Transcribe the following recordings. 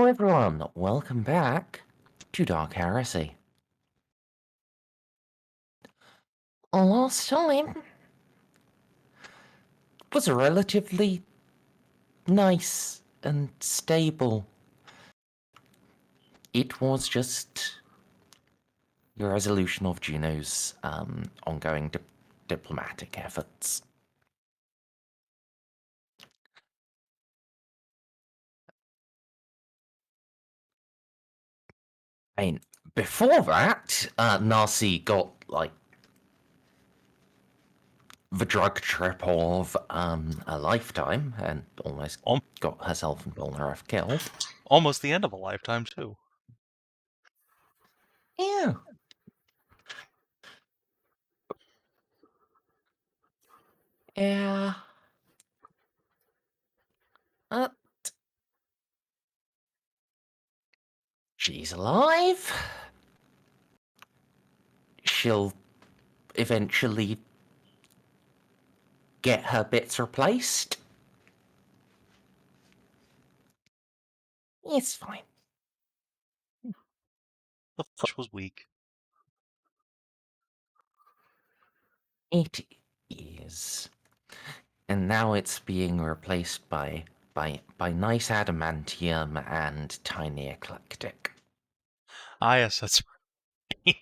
everyone, welcome back to Dark Heresy. Last time was a relatively nice and stable. It was just the resolution of Juno's ongoing diplomatic efforts. I mean, before that, Narcia got, the drug trip of a lifetime and almost got herself and Polnareff killed. Almost the end of a lifetime, too. Yeah. Yeah. She's alive. She'll eventually get her bits replaced. It's fine. The flesh was weak. It is. And now it's being replaced by nice adamantium and tiny eclectic. Ah, yes, that's right.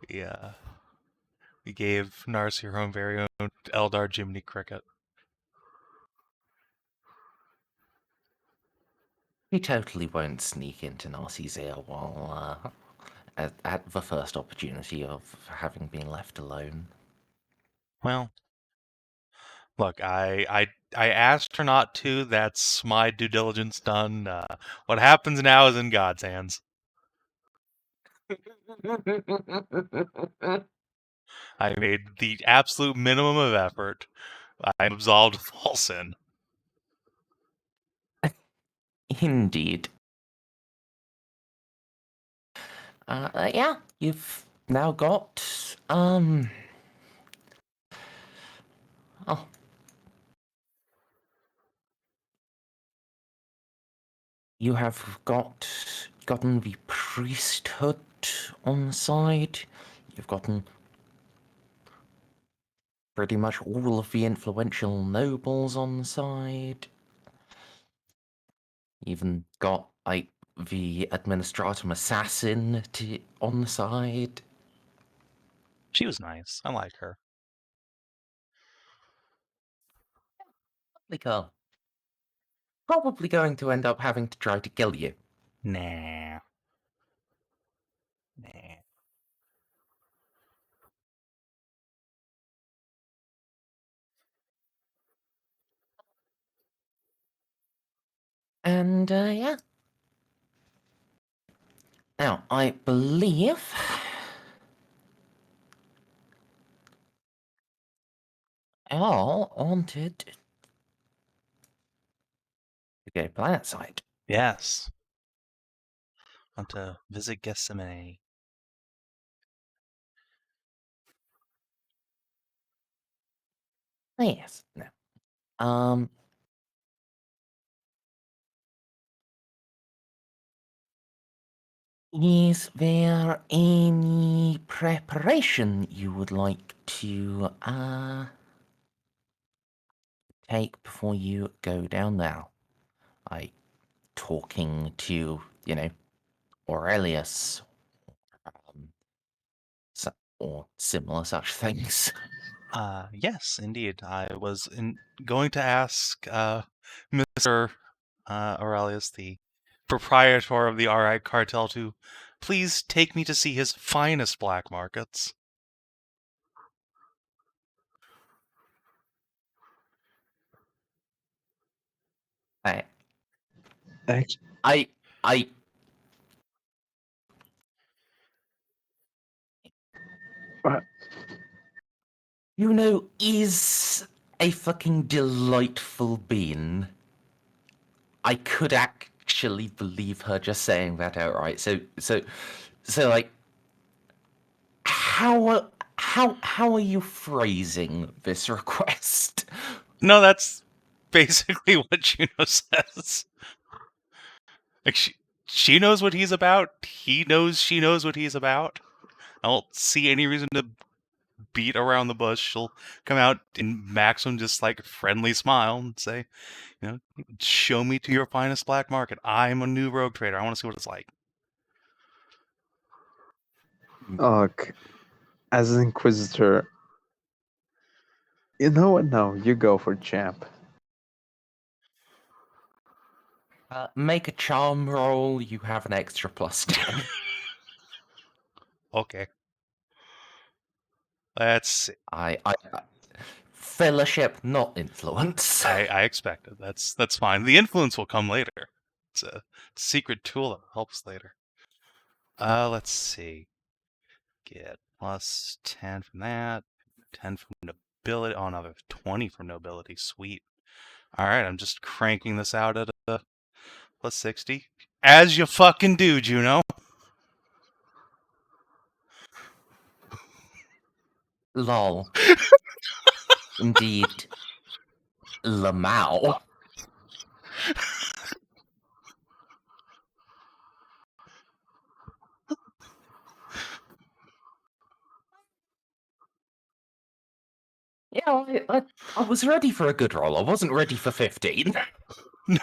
Yeah. We gave Narcia her own very own Eldar Jiminy Cricket. He totally won't sneak into Narcia's ear while at the first opportunity of having been left alone. Well, look, I asked her not to. That's my due diligence done. What happens now is in God's hands. I made the absolute minimum of effort. I'm absolved of all sin. Indeed. Yeah, you've now got, oh. You have gotten the priesthood on the side. You've gotten pretty much all of the influential nobles on the side. Even got, the administratum assassin on the side. She was nice. I like her. Lovely girl. Probably going to end up having to try to kill you. Nah. And, yeah. Now, I believe all wanted to go planet side. Yes. Want to visit Gethsemane. Yes. No. Is there any preparation you would like to take before you go down there? Talking to, Aurelius, or similar such things. Yes, indeed. I was going to ask Mr. Aurelius, the proprietor of the RI cartel, to please take me to see his finest black markets. Is a fucking delightful being. I could actually believe her just saying that outright. So like, how are you phrasing this request? No, that's basically what Juno says. Like she knows what he's about. He knows she knows what he's about. I don't see any reason to beat around the bush. She'll come out in maximum just like friendly smile and say, show me to your finest black market. I'm a new rogue trader. I want to see what it's like. Look, as an Inquisitor, you know what? No, you go for champ. Make a charm roll. You have an extra +10. Okay. Let's see. I fellowship, not influence. I expected. That's fine. The influence will come later. It's a secret tool that helps later. Let's see. Get +10 from that. 10 from nobility. Oh no, there's 20 from nobility. Sweet. Alright, I'm just cranking this out at a +60. As you fucking do, Juno. Lol. Indeed. Lamau. Yeah, I was ready for a good roll. I wasn't ready for 15.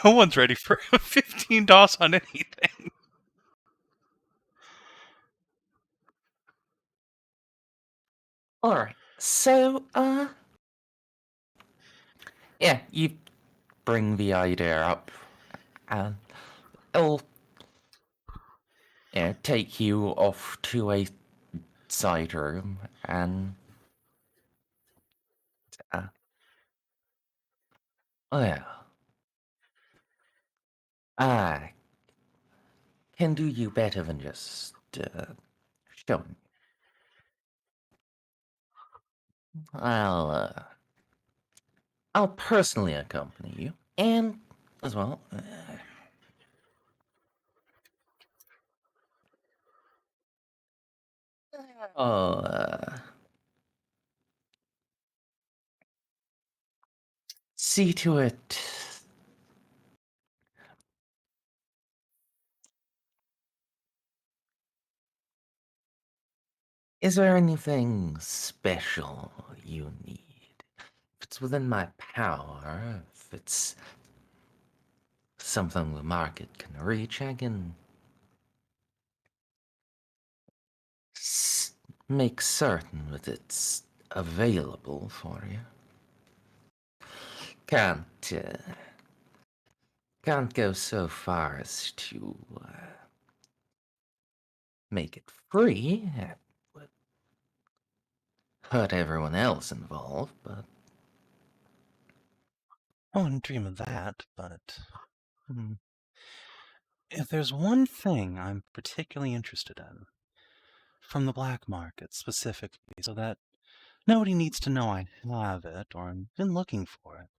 No one's ready for a 15 DOS on anything. Alright, so, yeah, you bring the idea up, and it'll, take you off to a side room, and, I can do you better than just, showing. I'll personally accompany you, and, as well, see to it. Is there anything special you need? If it's within my power, if it's something the market can reach, I can make certain that it's available for you. Can't go so far as to make it free. That would hurt everyone else involved, but I wouldn't dream of that, but if there's one thing I'm particularly interested in, from the black market specifically, so that nobody needs to know I have it or I'm been looking for it,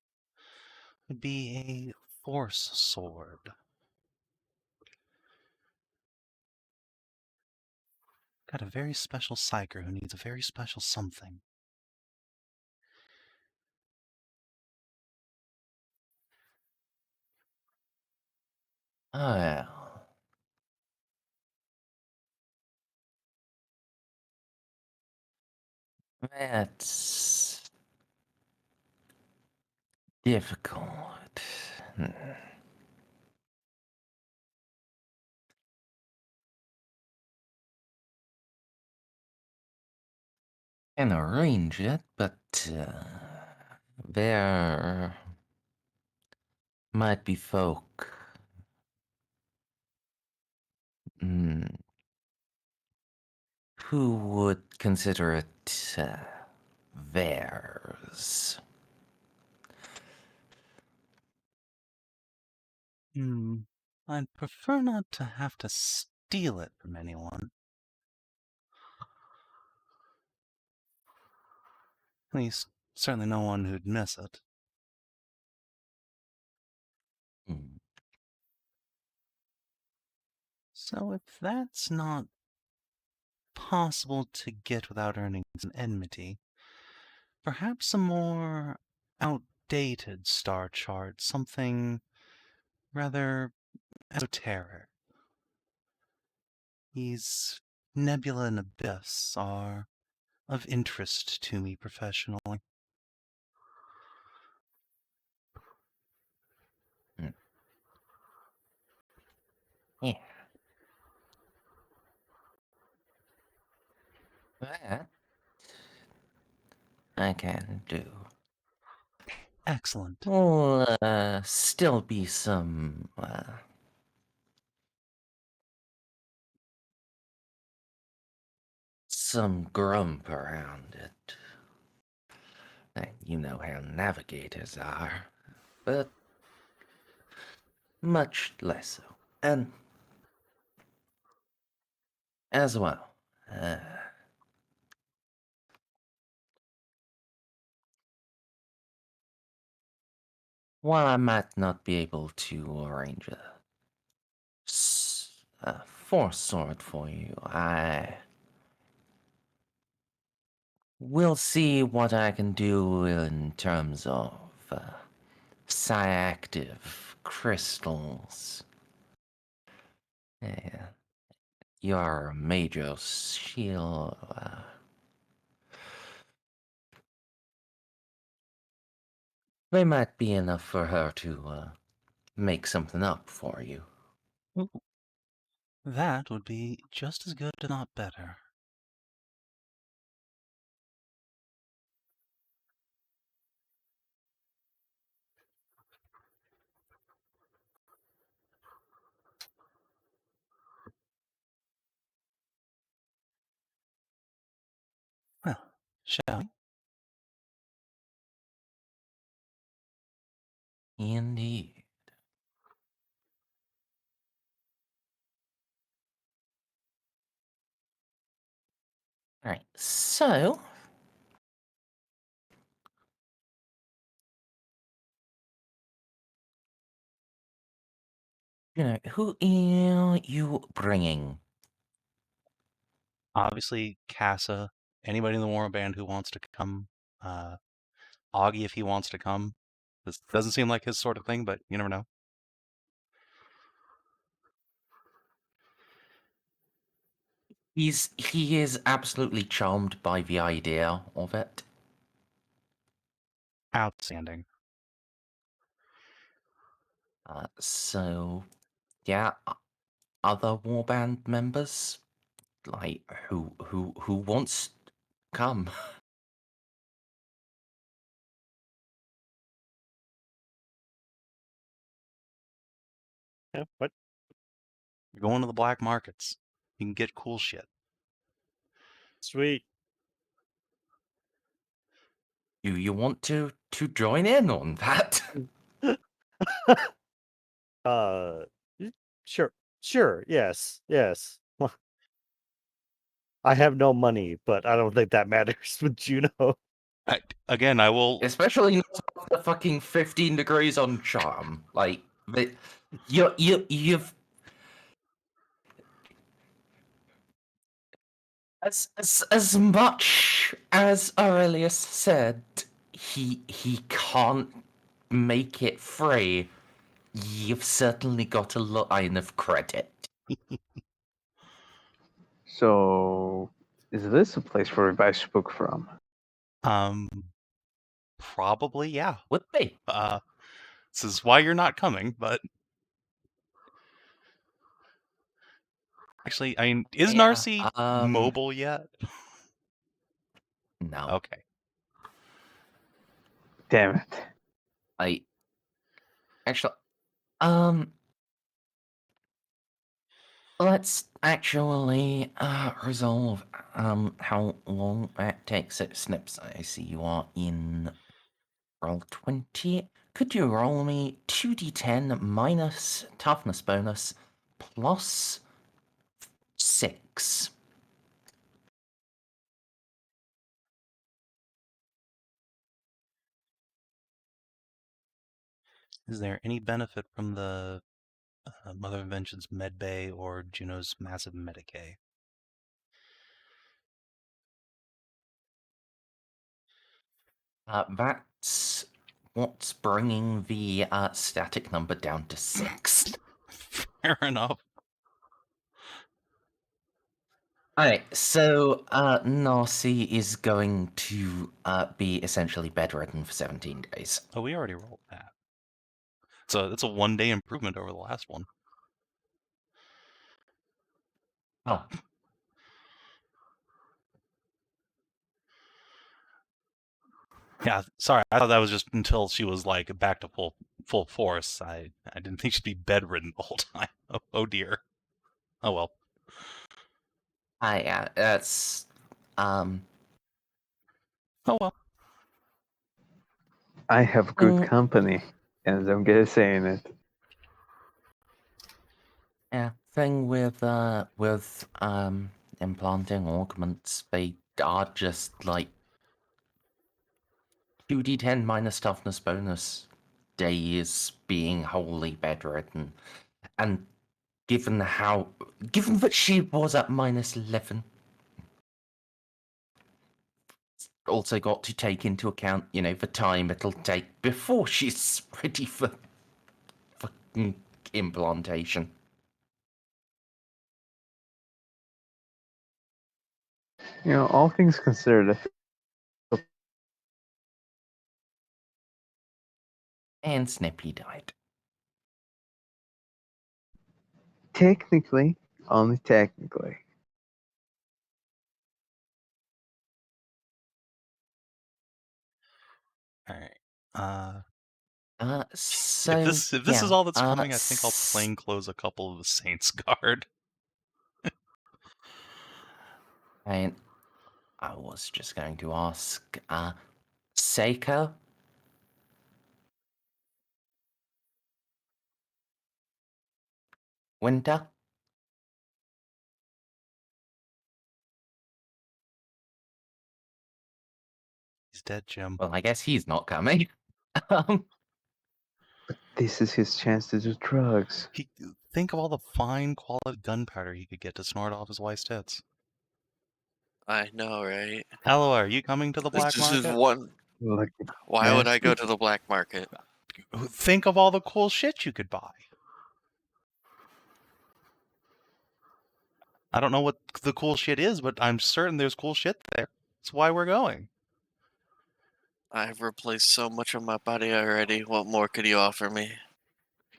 would be a force sword. Got a very special psyker who needs a very special something. well, that's difficult. Can arrange it, but there might be folk who would consider it theirs. I'd prefer not to have to steal it from anyone. At least, certainly no one who'd miss it. So if that's not possible to get without earning an enmity, perhaps a more outdated star chart, something rather esoteric. These nebula and abyss are of interest to me professionally. Yeah. That I can do. Excellent. Will still be some grump around it. You know how navigators are, but much less so. And as well, while I might not be able to arrange a force sword for you, I will see what I can do in terms of psiactive crystals. Yeah, your major shield. They might be enough for her to make something up for you. Ooh, that would be just as good, if not better. Well, shall we? Indeed. Alright, so who are you bringing? Obviously, Casa, anybody in the War Band who wants to come, Augie if he wants to come. This doesn't seem like his sort of thing, but you never know. He is absolutely charmed by the idea of it. Outstanding. So yeah, other warband members, like who wants come? Yeah, what? You're going to the black markets. You can get cool shit. Sweet. Do you want to join in on that? Sure. Sure. Yes. Yes. I have no money, but I don't think that matters with Juno. I will. Especially not the fucking 15 degrees on charm. Like you've as much as Aurelius said he can't make it free. You've certainly got a line of credit. So, is this a place where we buy a book from? Probably, yeah. Would be. This is why you're not coming, but actually, I mean, is Yeah, Narcia mobile yet? No. Okay. Damn it. Actually, let's actually resolve how long that takes. It Snips, I see you are in roll 20. Could you roll me 2d10 minus toughness bonus plus 6? Is there any benefit from the Mother Invention's medbay or Juno's massive Medicare? That's what's bringing the static number down to 6. Fair enough. Alright, so Narcia is going to be essentially bedridden for 17 days. Oh, we already rolled that. So it's a 1-day improvement over the last one. Oh. Yeah, sorry. I thought that was just until she was like back to full force. I didn't think she'd be bedridden the whole time. Oh dear. Oh well. Yeah, that's Oh well. I have good company, and don't get a say in it. yeah. Thing with implanting augments, they are just like 2d10 minus toughness bonus days being wholly bedridden, and given that she was at minus 11. Also got to take into account, the time it'll take before she's ready for fucking implantation. All things considered, And Snippy died. technically, only technically. All right. So if this yeah, is all that's coming, I think I'll plain close a couple of the Saints Guard. I was just going to ask, Ceiko? Winter? He's dead, Jim. Well, I guess he's not coming. This is his chance to do drugs. Think of all the fine quality gunpowder he could get to snort off his wife's tits. I know, right? Eloa, are you coming to the black This is market? one. Look, Why would I go nasty. to the black market? Think of all the cool shit you could buy. I don't know what the cool shit is, but I'm certain there's cool shit there. That's why we're going. I've replaced so much of my body already. What more could you offer me?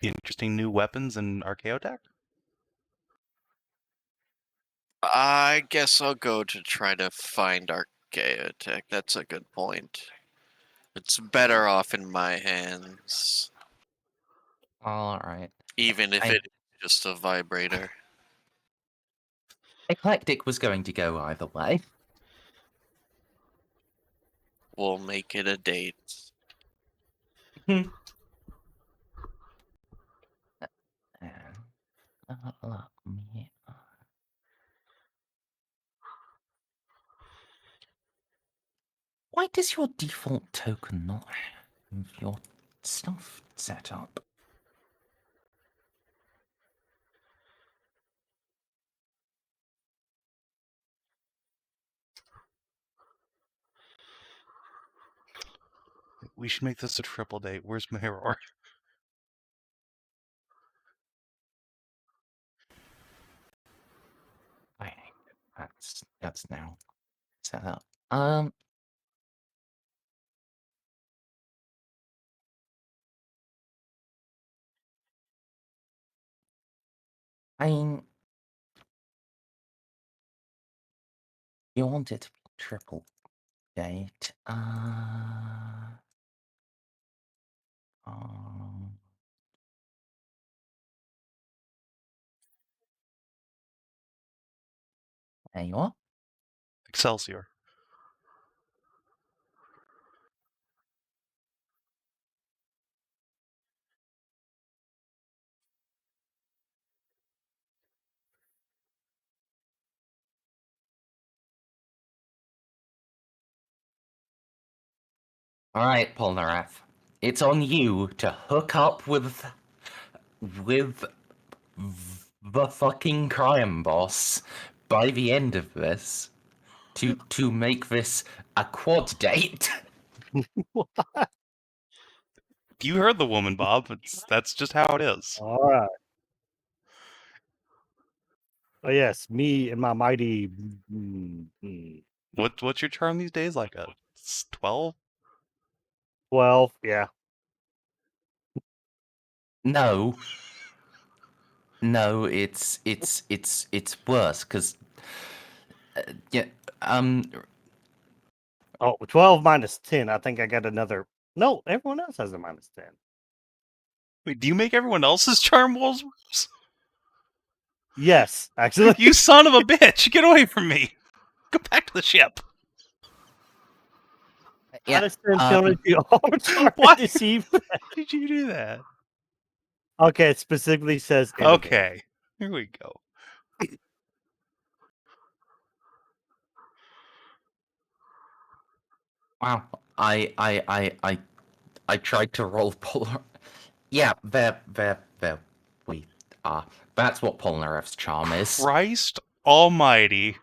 Interesting new weapons and archaeotech? I guess I'll go to try to find Archaeotech. That's a good point. It's better off in my hands. Alright. Even if it's just a vibrator. Eclectic was going to go either way. We'll make it a date. Why does your default token not have your stuff set up? We should make this a triple date. Where's Mirror? Okay, that's now set up. I mean, you want it to be triple date. There you are. Excelsior. All right, Polnareff. It's on you to hook up with the fucking crime boss by the end of this to make this a quad date. You heard the woman, Bob. That's just how it is. All right. Oh yes, me and my mighty. What's your charm these days? Like a 12? 12, yeah. No, no, it's worse because yeah, um, Oh, 12 minus 10. I think I got another. No, everyone else has a minus 10. Wait, do you make everyone else's charm rolls worse? Yes, actually. You son of a bitch! Get away from me! Go back to the ship. yeah, Minus 10 penalty to all Why? charge deceived. Did you do that? Okay, it specifically says in-game. Okay, here we go. wow, I tried to roll polar. Yeah, there we are. That's what Polnareff's charm is. Christ almighty.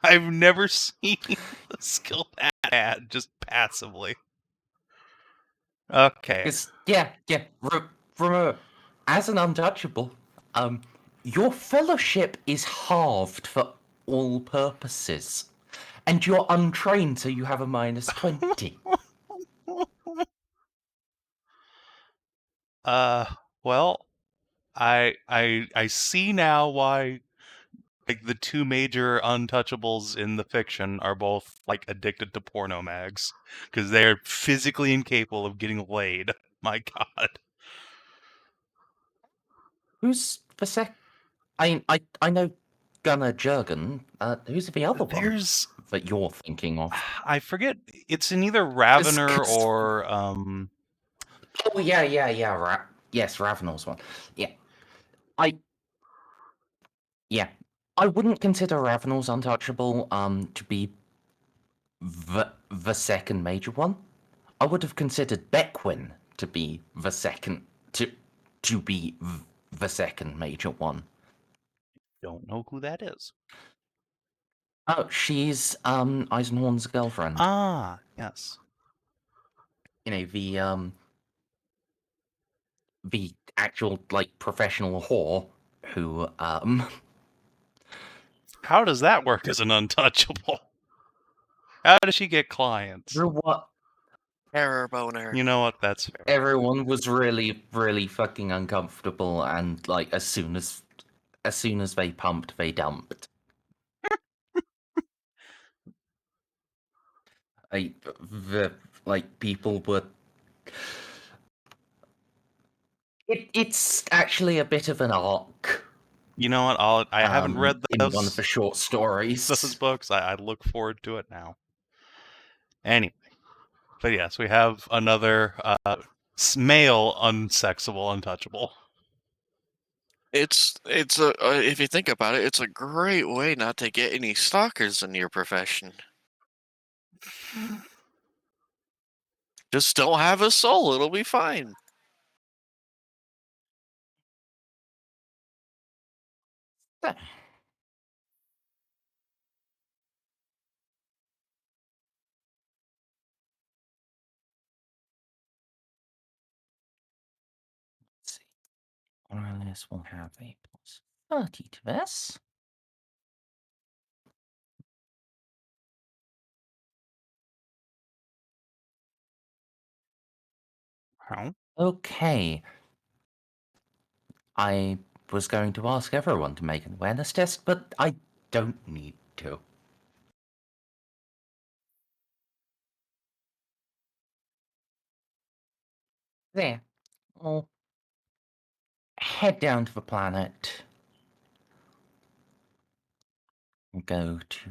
I've never seen a skill that bad just passively. Okay. Yeah. Remember, as an untouchable, your fellowship is halved for all purposes, and you're untrained, so you have a minus 20. Well, I see now why like the two major untouchables in the fiction are both like addicted to porno mags because they're physically incapable of getting laid. My God. Who's the sec? I know Gunnar Jurgen. Who's the other one There's that you're thinking of? I forget. It's in either Ravener 'cause- or Oh yeah. Yes, Ravenel's one. Yeah, I yeah, I wouldn't consider Ravenel's untouchable to be the second major one. I would have considered Beckwin to be the second to be the second major one. don't know who that is. Oh, she's Eisenhorn's girlfriend. Ah, yes. You know, the actual like professional whore who How does that work as an untouchable? How does she get clients? through what Terror boner. You know what? That's fair. everyone was really fucking uncomfortable, and like as soon as they pumped, they dumped. Like the like people were. It's actually a bit of an arc. You know what? I haven't read in one of the short stories. those books. I look forward to it now. Anyway, but yes, we have another male unsexable untouchable. It's a if you think about it, it's a great way not to get any stalkers in your profession. Just don't have a soul; it'll be fine. Let's see. Ordinance will have a plus 30 to this. How? Okay. I was going to ask everyone to make an awareness test, but I don't need to. There. I'll head down to the planet. Go to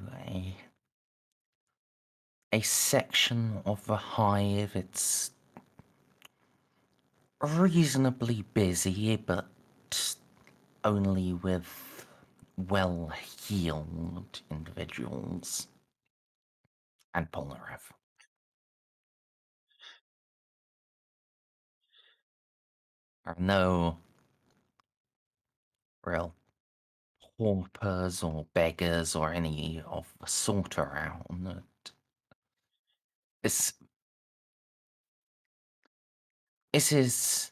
a section of the hive. It's reasonably busy, but only with well-heeled individuals. And Polnareff. There are no real paupers or beggars or any of the sort around. This is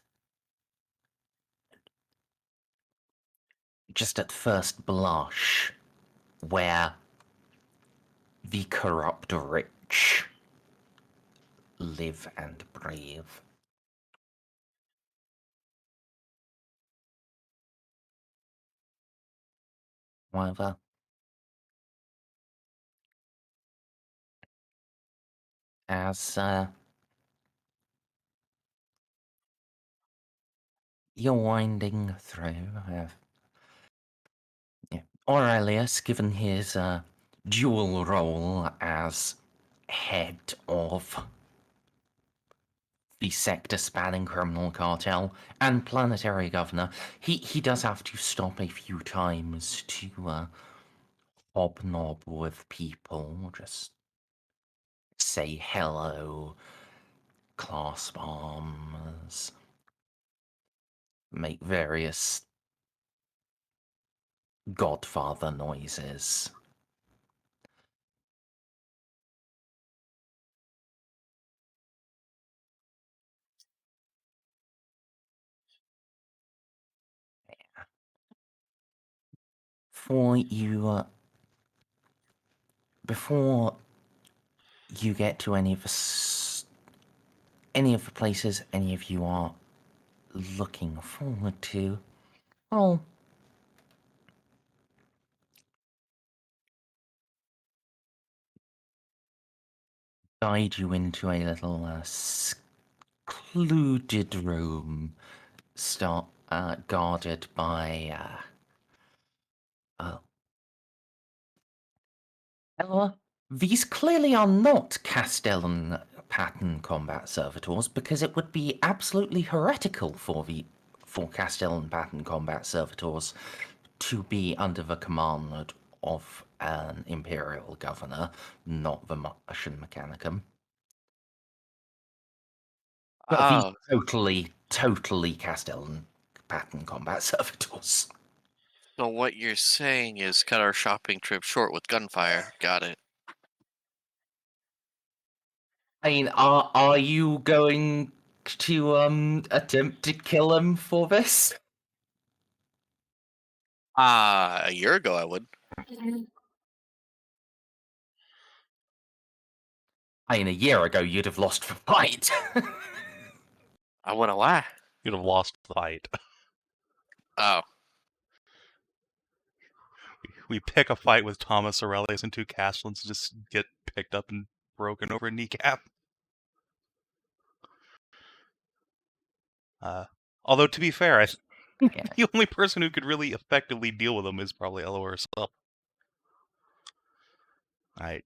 just at first blush, where the corrupt rich live and breathe. However, as you're winding through, Aurelius, given his dual role as head of the sector-spanning criminal cartel and planetary governor, he does have to stop a few times to hobnob with people, just say hello, clasp arms, make various Godfather noises. For you, before you get to any of the places any of you are looking forward to, I'll guide you into a little secluded room, guarded by Eloa. These clearly are not Castellan pattern combat servitors, because it would be absolutely heretical for Castellan pattern combat servitors to be under the command of an imperial governor, not the Martian Mechanicum. But these Oh, totally Castellan pattern combat servitors. so what you're saying is cut our shopping trip short with gunfire. Got it. I mean, are you going to attempt to kill him for this? A year ago I would. I mean, a year ago you'd have lost the fight. I wouldn't lie. You'd have lost the fight. Oh, We pick a fight with Thomas Aurelius and two Castellans and just get picked up and broken over a kneecap. Although, to be fair, Yeah. the only person who could really effectively deal with them is probably Eloa herself. I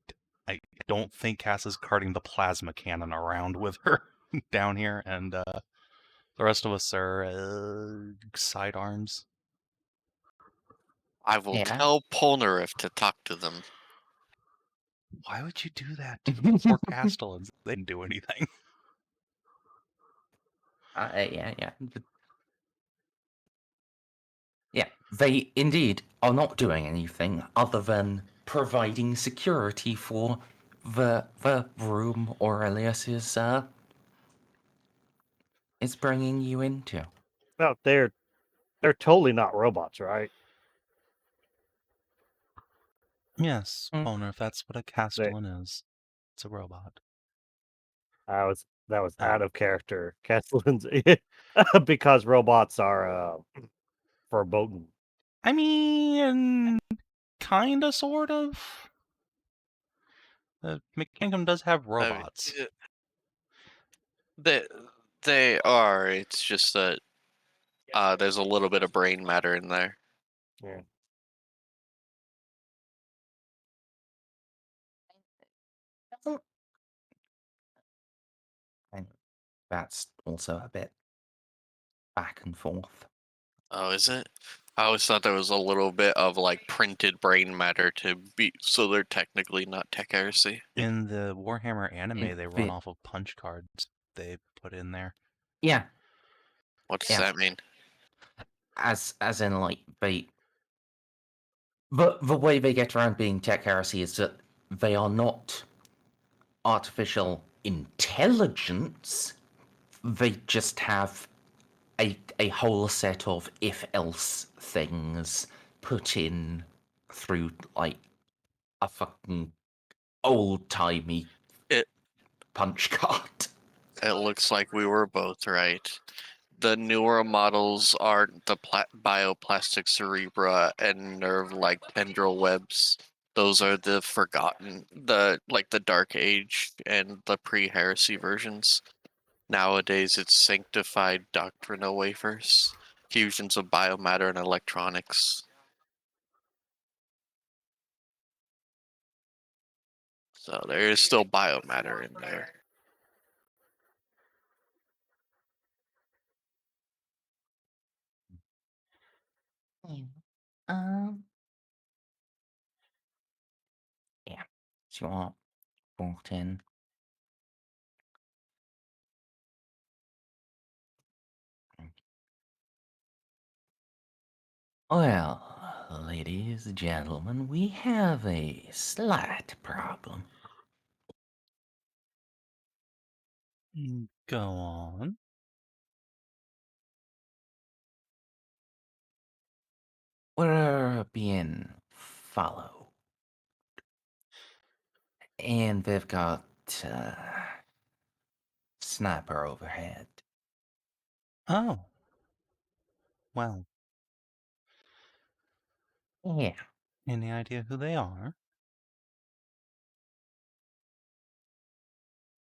don't think Cass is carting the plasma cannon around with her down here, and the rest of us are sidearms. I will Yeah. tell Polnareff to talk to them. Why would you do that to the poor Castellans? They didn't do anything. Yeah. Yeah, they indeed are not doing anything other than providing security for the room Aurelius is bringing you into. No, they're totally not robots, right? Yes, Mm. Boner, if that's what a Castellan is. It's a robot. That was Oh. out of character, Castellans, because robots are verboten. I mean, kinda, sort of. The Mechanicum does have robots. They are. It's just that there's a little bit of brain matter in there. Yeah. And that's also a bit back and forth. Oh, is it? I always thought there was a little bit of like printed brain matter to be, so they're technically not tech heresy. In the Warhammer anime, In they run the- off of punch cards they put in there. Yeah, What does Yeah. that mean? as in like the way they get around being tech heresy is that they are not artificial intelligence. They just have a whole set of if else things put in through like a fucking old timey It punch card. it looks like we were both right. The newer models are the bioplastic cerebra and nerve-like tendril webs. Those are the forgotten, the Dark Age and the pre-Heresy versions. Nowadays, it's sanctified doctrinal wafers, fusions of biomatter and electronics. So there is still biomatter in there. Um. Yeah. So you want 14. Well, ladies and gentlemen, we have a slight problem. Go on. We're being followed. And we've got sniper overhead. Oh. Well, Yeah. any idea who they are?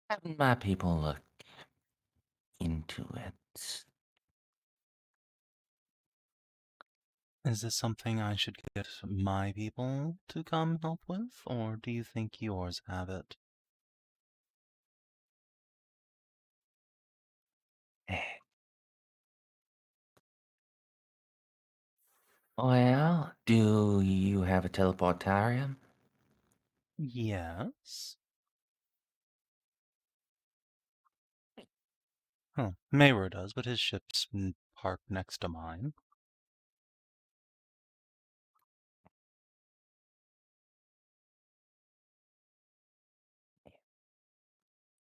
Having my people look into it. Is this something I should get my people to come help with, or do you think yours have it? Well, do you have a teleportarium? Yes. Huh. Maywer does, but his ship's parked next to mine.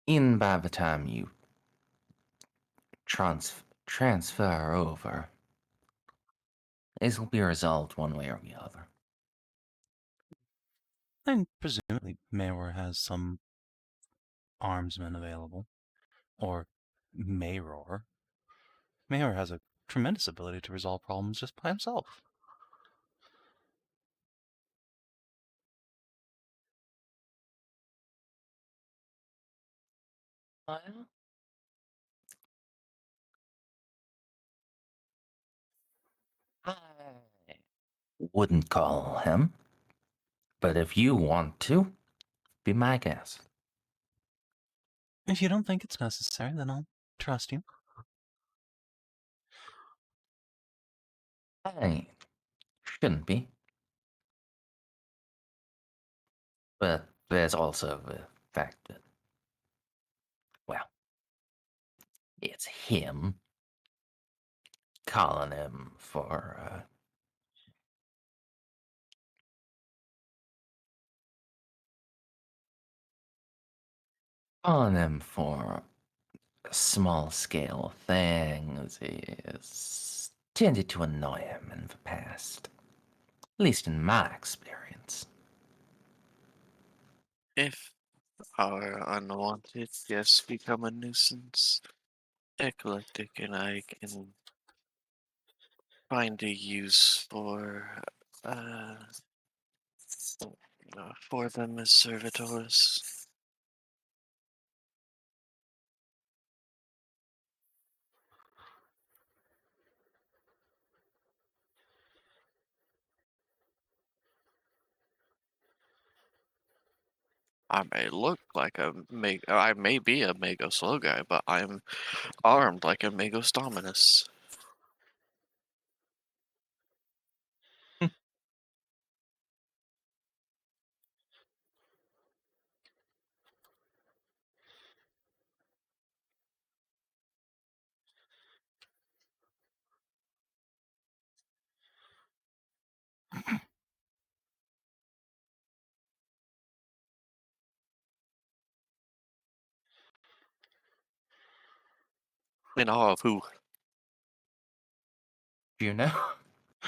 In by the time you transfer over, this will be resolved one way or the other. And presumably Maywer has some armsmen available. Or Mayor. Mayor has a tremendous ability to resolve problems just by himself. Well, I wouldn't call him, but if you want to, be my guest. If you don't think it's necessary, then I'll trust you. I shouldn't be. But there's also the fact that, well, it's him calling him for, small scale things is tended to annoy him in the past. At least in my experience. If our unwanted guests become a nuisance, Eclectic and I can find a use uh, for them as servitors. I may look like I may be a Magos slow guy, but I'm armed like a Magos Dominus. In awe of who? Juno.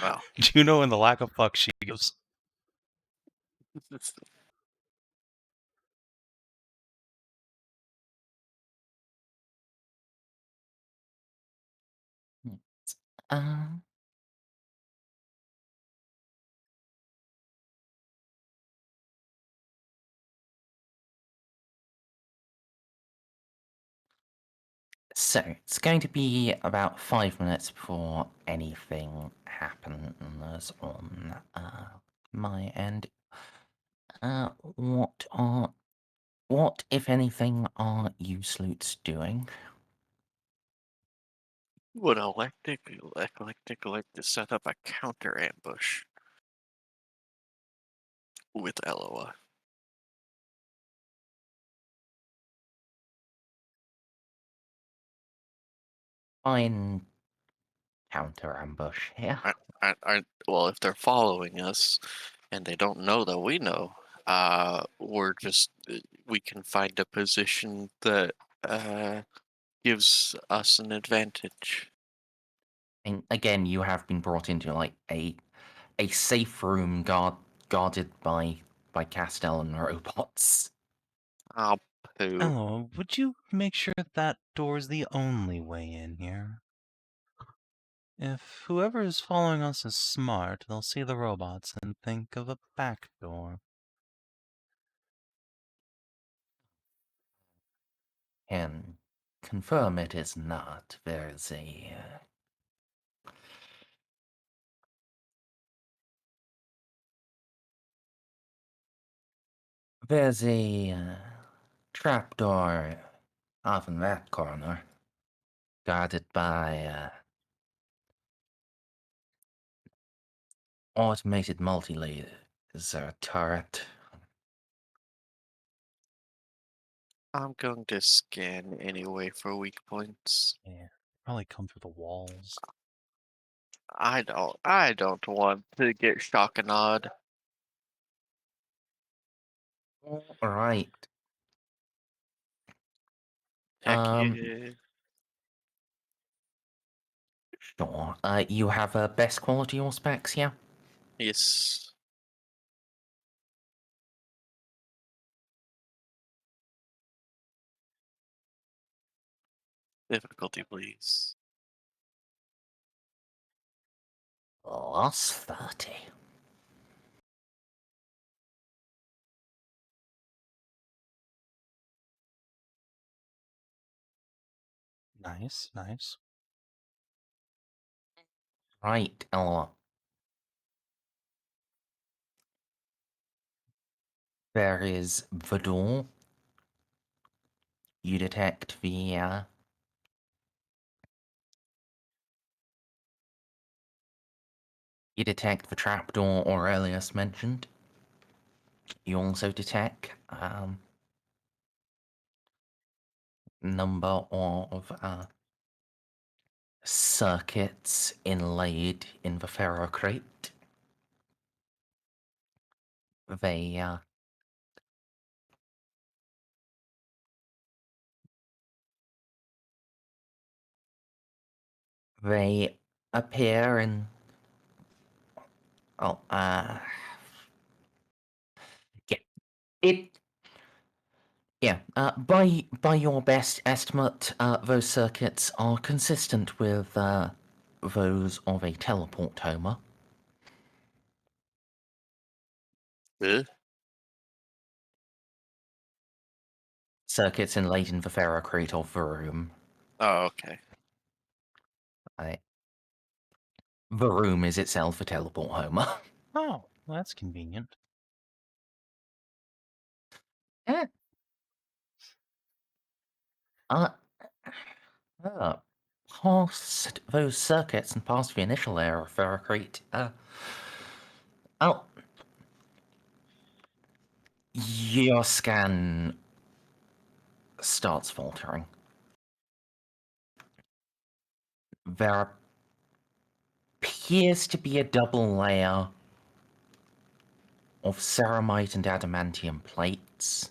Well, Juno and the lack of fuck she gives. Um, so it's going to be about 5 minutes before anything happens on my end. What, if anything, are you sleuths doing? would Eclectic like to set up a counter ambush with Eloa? Fine counter ambush here. Well, if they're following us and they don't know that we know, we can find a position that gives us an advantage. And again, you have been brought into like a safe room guarded by Castell and robots. Ah, poo. Oh, would you make sure that door's the only way in here? If whoever is following us is smart, they'll see the robots and think of a back door. Can confirm it is not. There's a trapdoor off in that corner, guarded by automated multi-laser turret. I'm going to scan anyway for weak points. Yeah, probably come through the walls. I don't want to get shock and awed. All right. Heck Um, yeah. Sure. You have best quality or specs, yeah? Yes. Difficulty, please. Plus 30. Nice, nice. Right, Eloa. There is the door. You detect the trapdoor Aurelius mentioned. You also detect number of circuits inlaid in the ferrocrate. They appear in yeah. By your best estimate, those circuits are consistent with those of a teleportoma. Circuits inlaid in the ferrocrate of the room. Oh, okay. The room is itself a teleportoma. Oh, well, that's convenient. Yeah. Past those circuits and past the initial layer of ferrocrate, your scan starts faltering. There appears to be a double layer of ceramite and adamantium plates,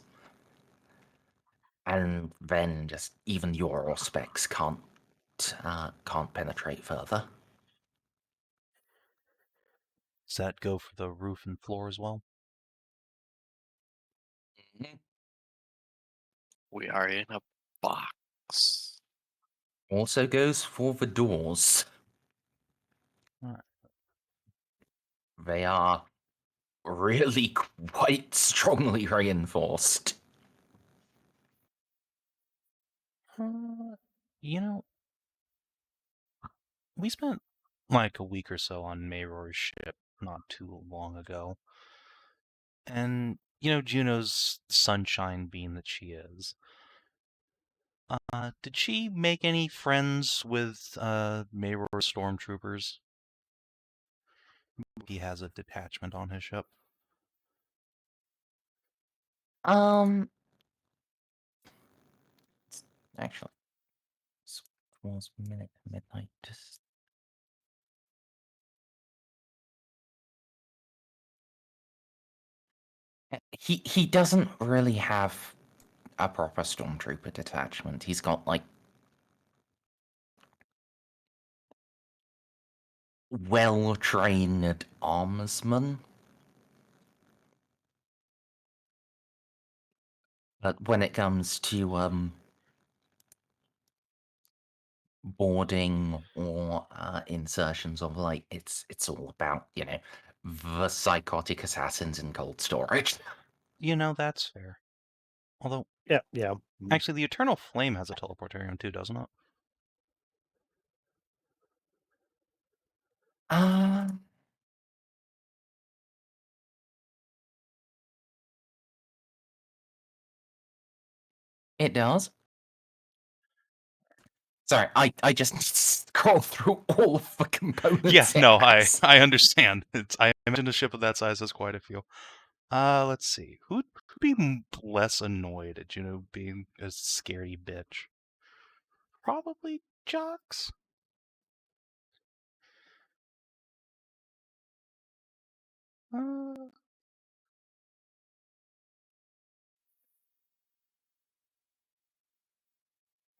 and then just even your specs can't penetrate further. Does that go for the roof and floor as well? We are in a box. Also goes for the doors. Alright. They are really quite strongly reinforced. You know, we spent like a week or so on Mayor's ship not too long ago. And, Juno's sunshine beam that she is. Did she make any friends with Mayor's stormtroopers? He has a detachment on his ship. Actually, it was midnight. He doesn't really have a proper stormtrooper detachment. He's got like well-trained armorsmen. But when it comes to boarding or insertions of like it's all about, the psychotic assassins in cold storage. That's fair. Although, Yeah. actually, the Eternal Flame has a teleportarium too, doesn't it? It does. Sorry, I just scroll through all of the components. Yeah, it no, has. I understand. I imagine a ship of that size has quite a few. Let's see. Who'd be less annoyed at Juno being a scary bitch? Probably Jocks.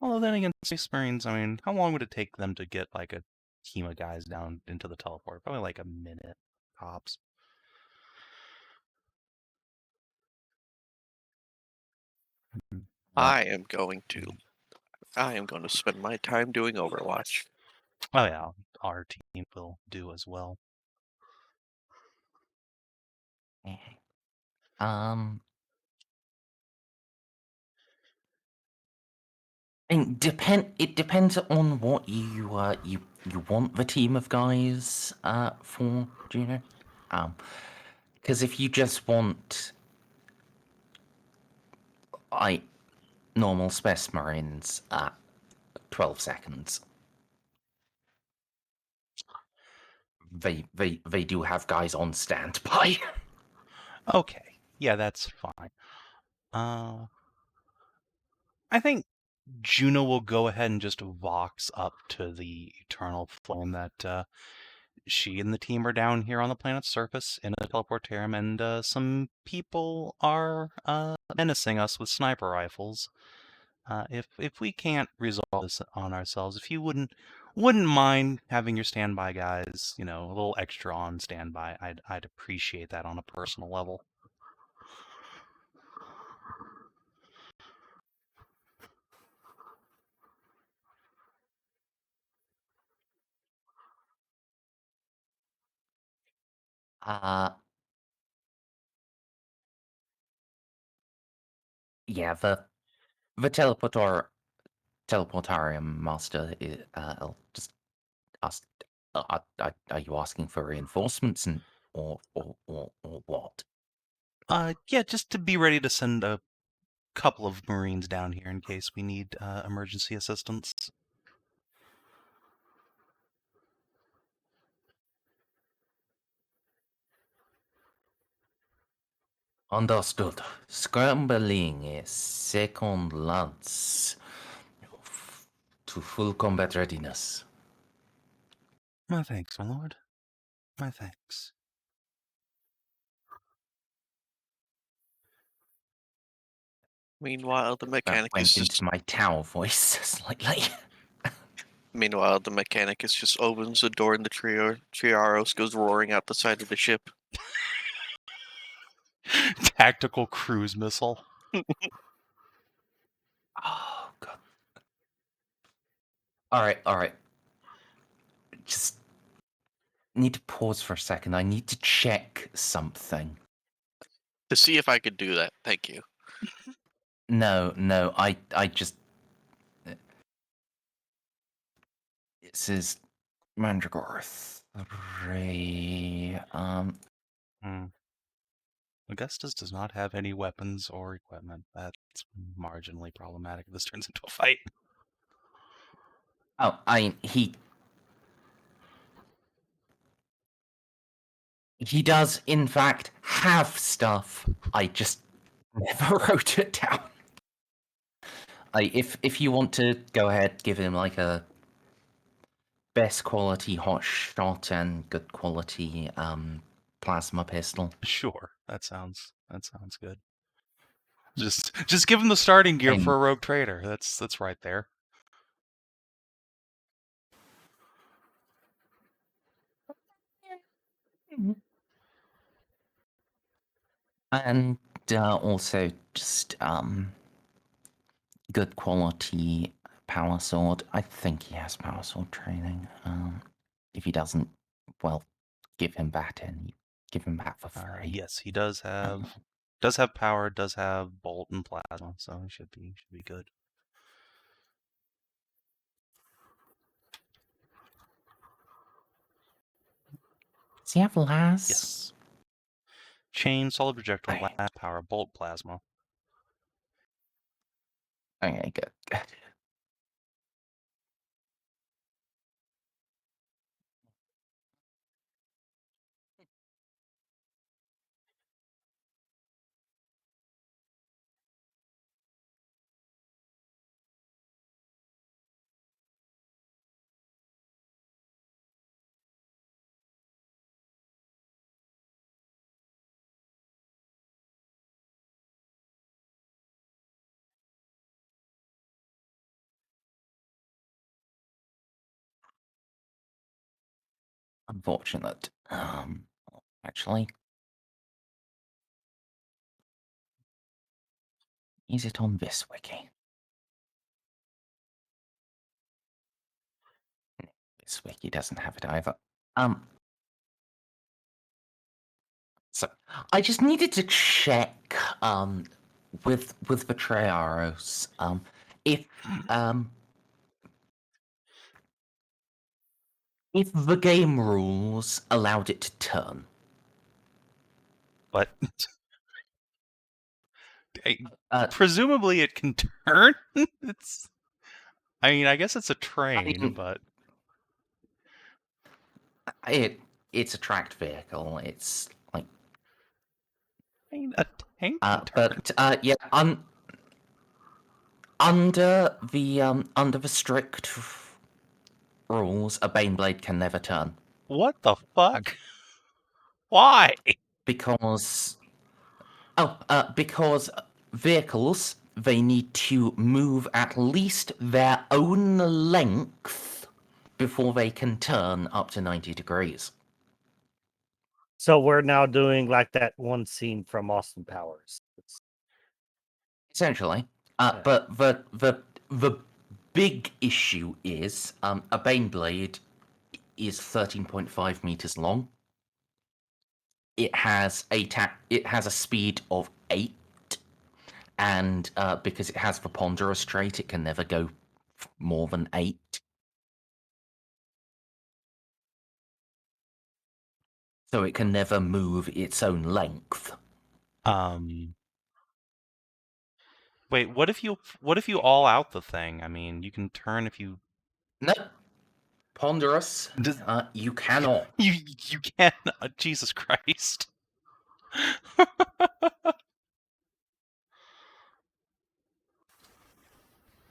Although then again, Space Marines, I mean, how long would it take them to get like a team of guys down into the teleport? Probably like a minute, tops. I am going to spend my time doing Overwatch. Oh yeah, our team will do as well. And it depends on what you want the team of guys for, Juno. Because if you just want like normal Space Marines at 12 seconds, they do have guys on standby. Okay, yeah, that's fine. I think Juno will go ahead and just vox up to the Eternal Flame that she and the team are down here on the planet's surface in a teleportarium, and some people are menacing us with sniper rifles. If we can't resolve this on ourselves, if you wouldn't mind having your standby guys, a little extra on standby, I'd appreciate that on a personal level. Yeah, the teleportarium master is, I'll just ask, are you asking for reinforcements or what? Yeah, just to be ready to send a couple of Marines down here in case we need emergency assistance. Understood. Scrambling a second lance to full combat readiness. My thanks, my lord. My thanks. Meanwhile, the That mechanic is went just into my Tau voice slightly. Meanwhile, the Mechanicus just opens the door and the Triaros goes roaring out the side of the ship. Tactical cruise missile. Oh god. Alright. Just need to pause for a second. I need to check something. To see if I could do that. Thank you. No, I just... This is Mandragore 3. Augustus does not have any weapons or equipment. That's marginally problematic if this turns into a fight. Oh, he does, in fact, have stuff. I just never wrote it down. If you want to go ahead, give him like a best quality hot shot and good quality plasma pistol. Sure, that sounds good. Just give him the starting gear for a rogue trader. That's right there. And also just good quality power sword. I think he has power sword training. If he doesn't, well, give him that and give him that for free. Yes, he does have power, does have bolt and plasma, so he should be good. Does he have las? Yes. Chain, solid projectile, Okay. las, power, bolt, plasma. Okay, good. Unfortunate. Actually, is it on this wiki? This wiki doesn't have it either. So I just needed to check with the Triaros if the game rules allowed it to turn. But presumably it can turn. I guess it's a train, but it's a tracked vehicle. It's like a tank can turn. but yeah, under the strict rules, a Baneblade can never turn. What the fuck? Why? Because vehicles, they need to move at least their own length before they can turn up to 90 degrees. So we're now doing like that one scene from Austin Powers. Essentially. But the big issue is a Baneblade is 13.5 meters long. It has a speed of 8, and because it has the ponderous trait, it can never go more than 8. So it can never move its own length. Wait, what if you all out the thing? I mean, you can turn if you... No. Ponderous. You cannot. You can. Jesus Christ.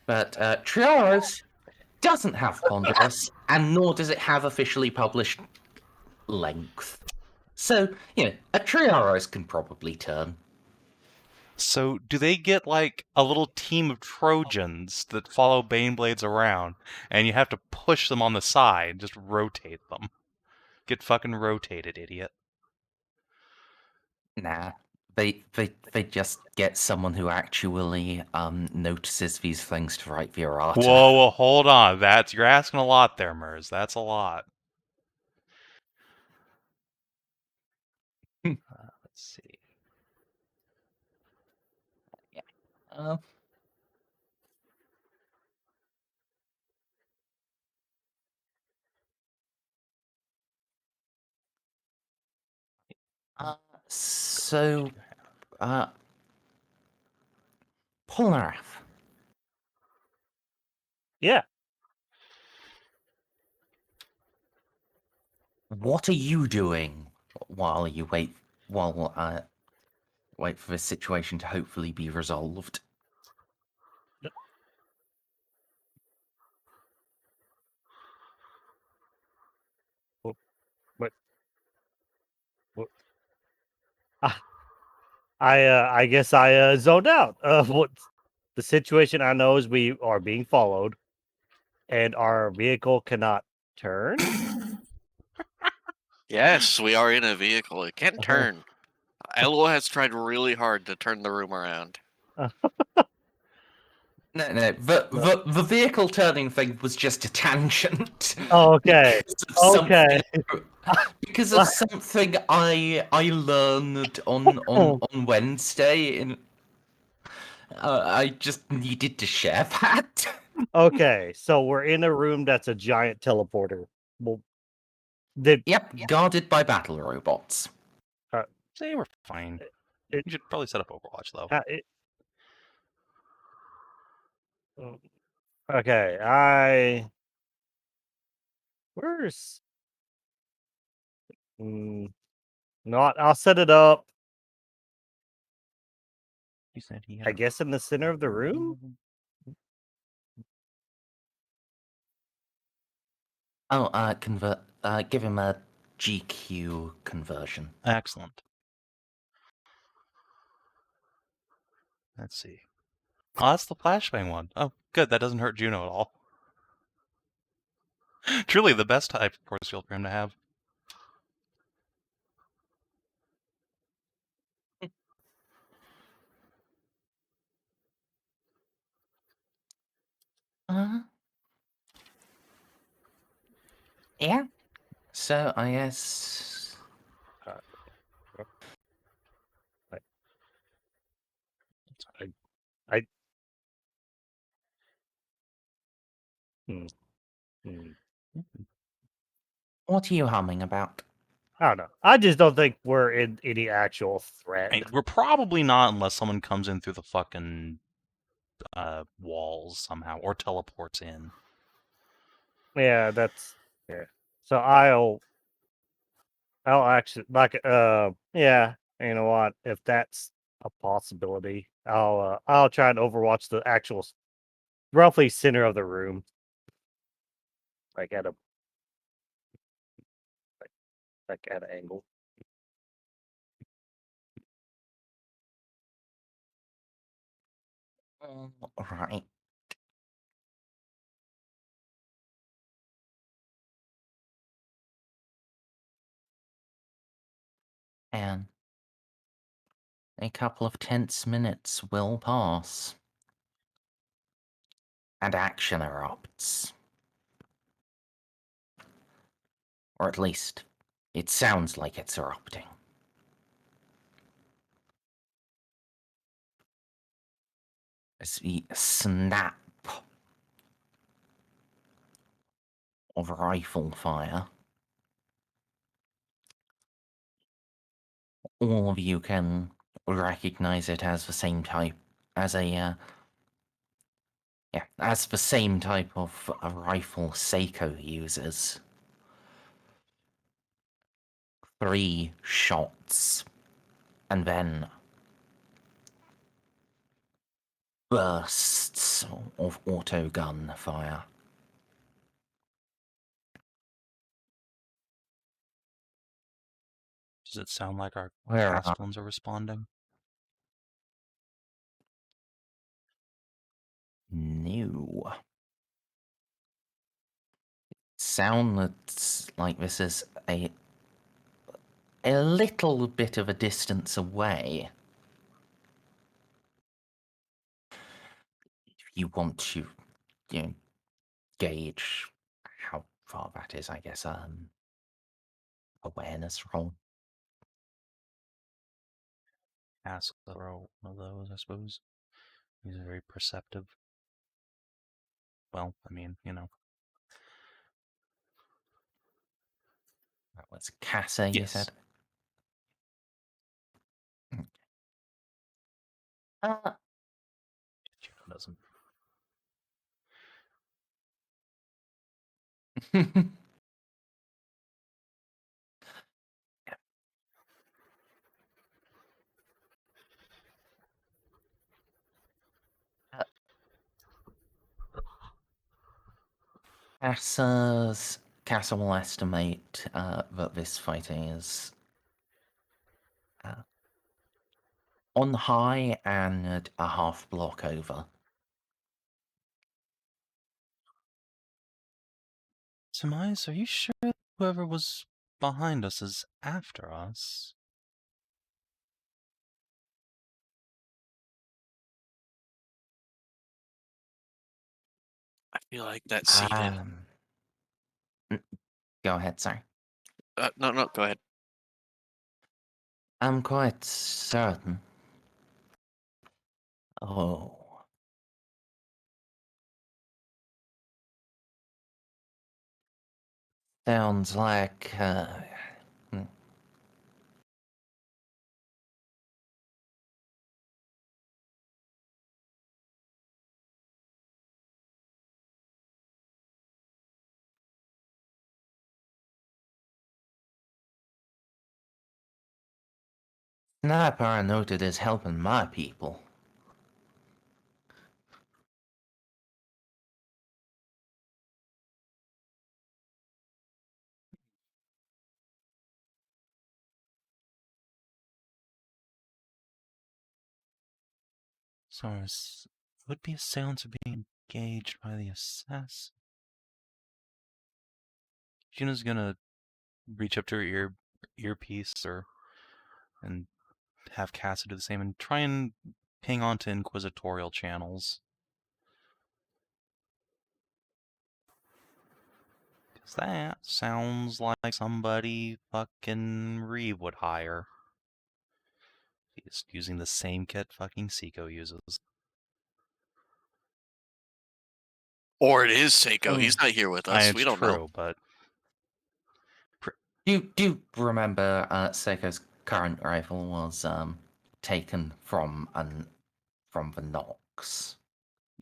But Triaros doesn't have ponderous, and nor does it have officially published length. So, a Triaros can probably turn. So, do they get like a little team of Trojans that follow Baneblades around, and you have to push them on the side, just rotate them? Get fucking rotated, idiot. Nah. They just get someone who actually notices these things to write the errata. Whoa, hold on. You're asking a lot there, Merz. That's a lot. Let's see. Um, so, Polnareff, Yeah. what are you doing while you wait for this situation to hopefully be resolved? I guess I zoned out. What the situation I know is we are being followed, and our vehicle cannot turn. Yes, we are in a vehicle. It can't turn. Eloa has tried really hard to turn the room around. No, the vehicle turning thing was just a tangent. Oh, okay. Okay. Because of something I learned on Wednesday. I just needed to share that. Okay, so we're in a room that's a giant teleporter. Well, Yep, guarded by battle robots. They were fine. You should probably set up Overwatch, though. Okay, where's... Not. I'll set it up. He said he I guess in the center of the room. Oh, give him a GQ conversion. Excellent. Let's see. Oh, that's the flashbang one. Oh, good. That doesn't hurt Juno at all. Truly the best type of force field for him to have. Yeah. So I guess. What are you humming about? I don't know. I just don't think we're in any actual threat. I mean, we're probably not unless someone comes in through the fucking walls somehow or teleports in. Yeah, that's So I'll actually yeah. You know what? If that's a possibility, I'll try and overwatch the actual roughly center of the room, like at an angle. Right. And a couple of tense minutes will pass. And action erupts. Or at least, it sounds like it's erupting. As the snap of rifle fire, all of you can recognize it as the same type as as the same type of a rifle Ceiko uses. 3 shots, and then bursts of autogun fire. Does it sound like our Where cast ones are responding? No. Sounds like this is a little bit of a distance away. If you want to, gauge how far that is, I guess, awareness roll. Ask throw one of those, I suppose. He's very perceptive. Well, I mean, That was Casa, you Yes. said? Uh, Juno doesn't. Casa will estimate that this fight is on high and a half block over. Surmise, are you sure whoever was behind us is after us? I feel like that's seated. Go ahead, sorry. No, go ahead. I'm quite certain. Oh. Sounds like, Sniper are noted as helping my people. Source would be assailants are being engaged by the assassin. Juno's gonna reach up to her earpiece and have Casa do the same and try and ping onto inquisitorial channels. Because that sounds like somebody fucking Reeve would hire. He's using the same kit fucking Ceiko uses. Or it is Ceiko. He's not here with us. It's We don't true, know. but Do you remember Seiko's current rifle was taken from the Nox?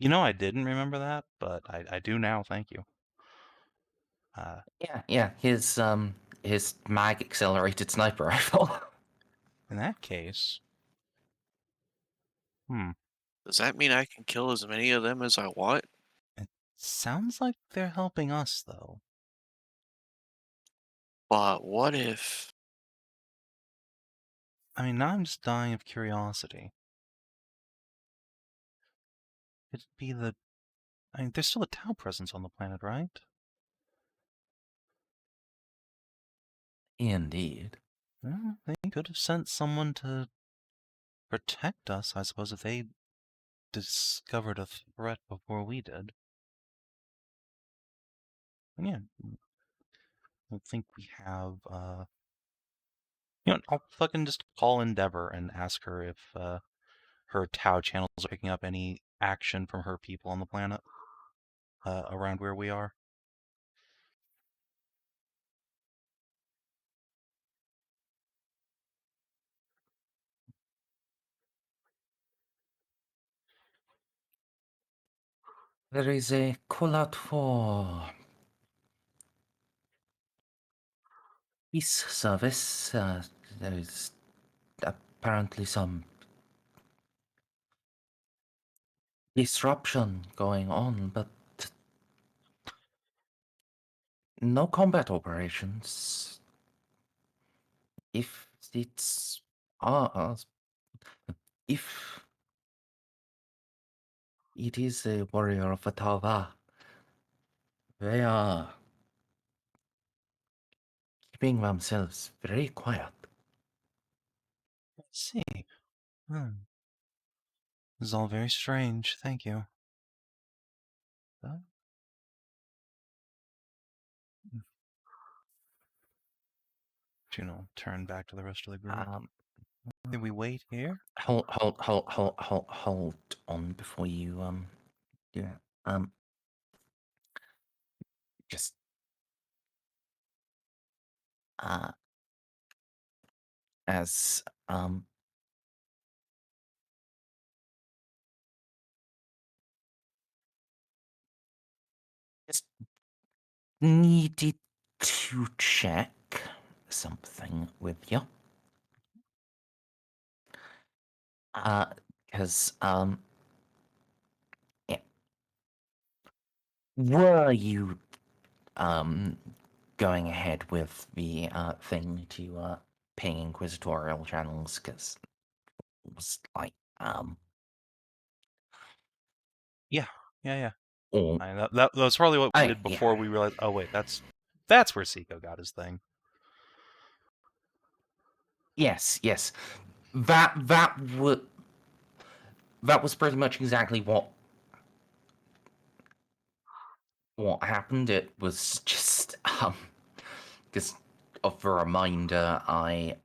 I didn't remember that, but I do now. Thank you. Yeah, his mag accelerated sniper rifle. In that case, Does that mean I can kill as many of them as I want? it sounds like they're helping us, though. But what if... I mean, now I'm just dying of curiosity. It'd be there's still a Tau presence on the planet, right? Indeed. Well, they could have sent someone to protect us, I suppose, if they discovered a threat before we did. And yeah, I think we have, I'll fucking just call Endeavor and ask her if, her Tau channels are picking up any action from her people on the planet, around where we are. There is a call out for peace service. There is apparently some disruption going on, but no combat operations. If it's if It is a warrior of Atava. They are keeping themselves very quiet. Let's see. This is all very strange. Thank you. Juno turned back to the rest of the group. Did we wait here? Hold on before you do that. Just as just needed to check something with you. Because yeah. Were you going ahead with the thing to ping inquisitorial channels? Because it was like Yeah. or That was probably what we did yeah. before we realized. Oh wait, that's where Ceiko got his thing. Yes. That was pretty much exactly what happened. It was just of a reminder, I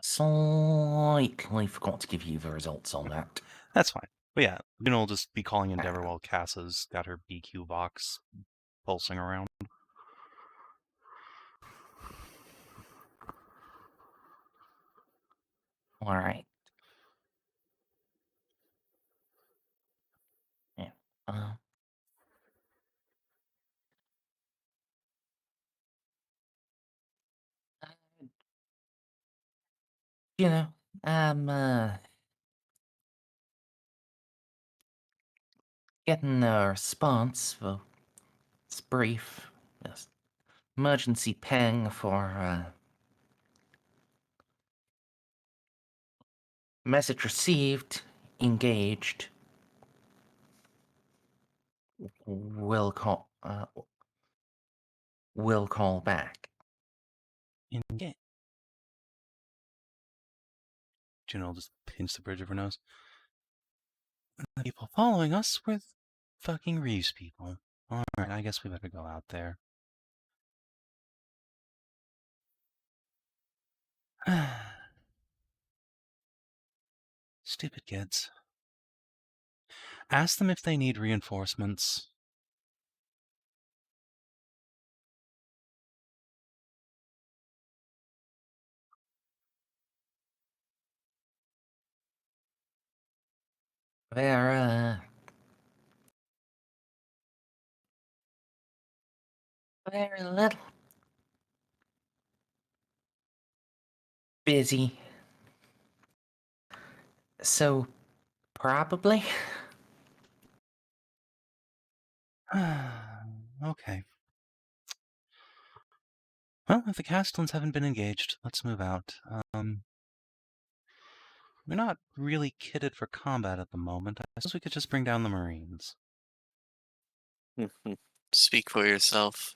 slightly forgot to give you the results on that. That's fine. But yeah, Juno will just be calling Endeavor while Cass's got her BQ box pulsing around. All right. Yeah. You know, getting a response. Well, it's brief. Just emergency ping for message received. Engaged. Will call back. Engage. Juno will just pinch the bridge of her nose. The people following us were fucking Reeve's people. Alright, I guess we better go out there. Stupid kids. Ask them if they need reinforcements. They're a little busy. So, probably. Okay. Well, if the Castellans haven't been engaged, let's move out. We're not really kitted for combat at the moment. I suppose we could just bring down the Marines. Speak for yourself.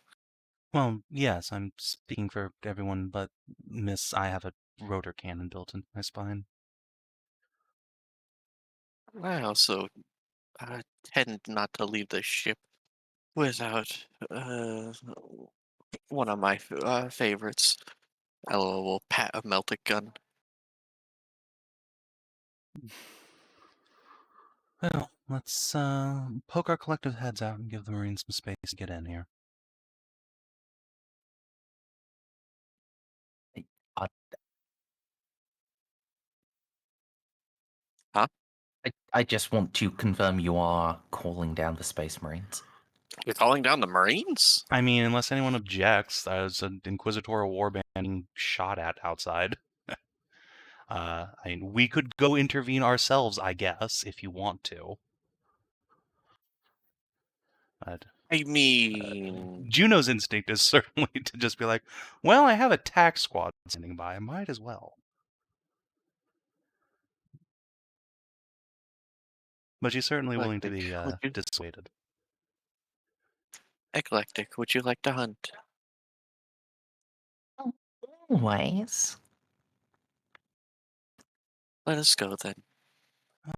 Well, yes, I'm speaking for everyone, but miss, I have a rotor cannon built into my spine. I also tend not to leave the ship without one of my favorites. Eloa will pat a melted gun. Well, let's poke our collective heads out and give the Marines some space to get in here. Huh? I just want to confirm you are calling down the Space Marines. You're calling down the Marines? I mean, unless anyone objects, there's an Inquisitorial warband being shot at outside. I mean, we could go intervene ourselves, I guess, if you want to. But, I mean, Juno's instinct is certainly to just be like, well, I have a tac squad standing by, I might as well. but she's certainly willing to Eclectic. be Would you, dissuaded. Eclectic, would you like to hunt? Always. Let us go then.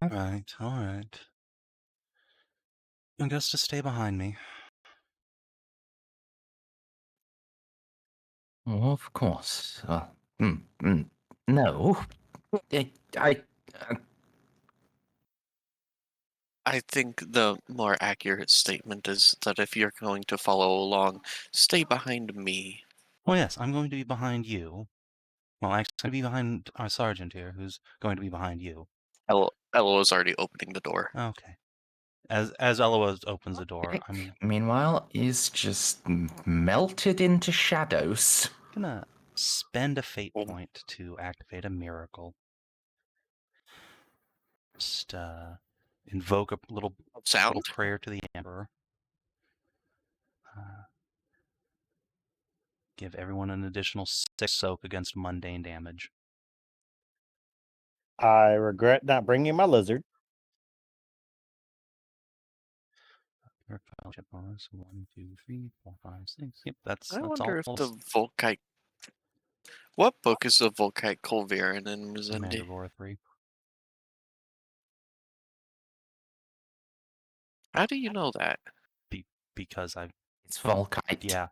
All right, all right. And just to stay behind me. Oh, of course. No. I I think the more accurate statement is that if you're going to follow along, stay behind me. Well, yes, I'm going to be behind you. Well, actually, I'm going to be behind our sergeant here, who's going to be behind you. Eloa's already opening the door. Okay. As Eloa opens the door, I'm meanwhile, is just melted into shadows. gonna spend a fate Oh. point to activate a miracle. Just invoke a little Sound? prayer to the Emperor. Give everyone an additional 6 soak against mundane damage. I regret not bringing my lizard. Your fellowship bonus 1, 2, 3, 4, 5, 6. Yep, that's I all. wonder if the Volkite. What book is the Volkite Colvarian in Merzendi? Mandragora 3. How do you know that? Because I've It's Volkite. yeah.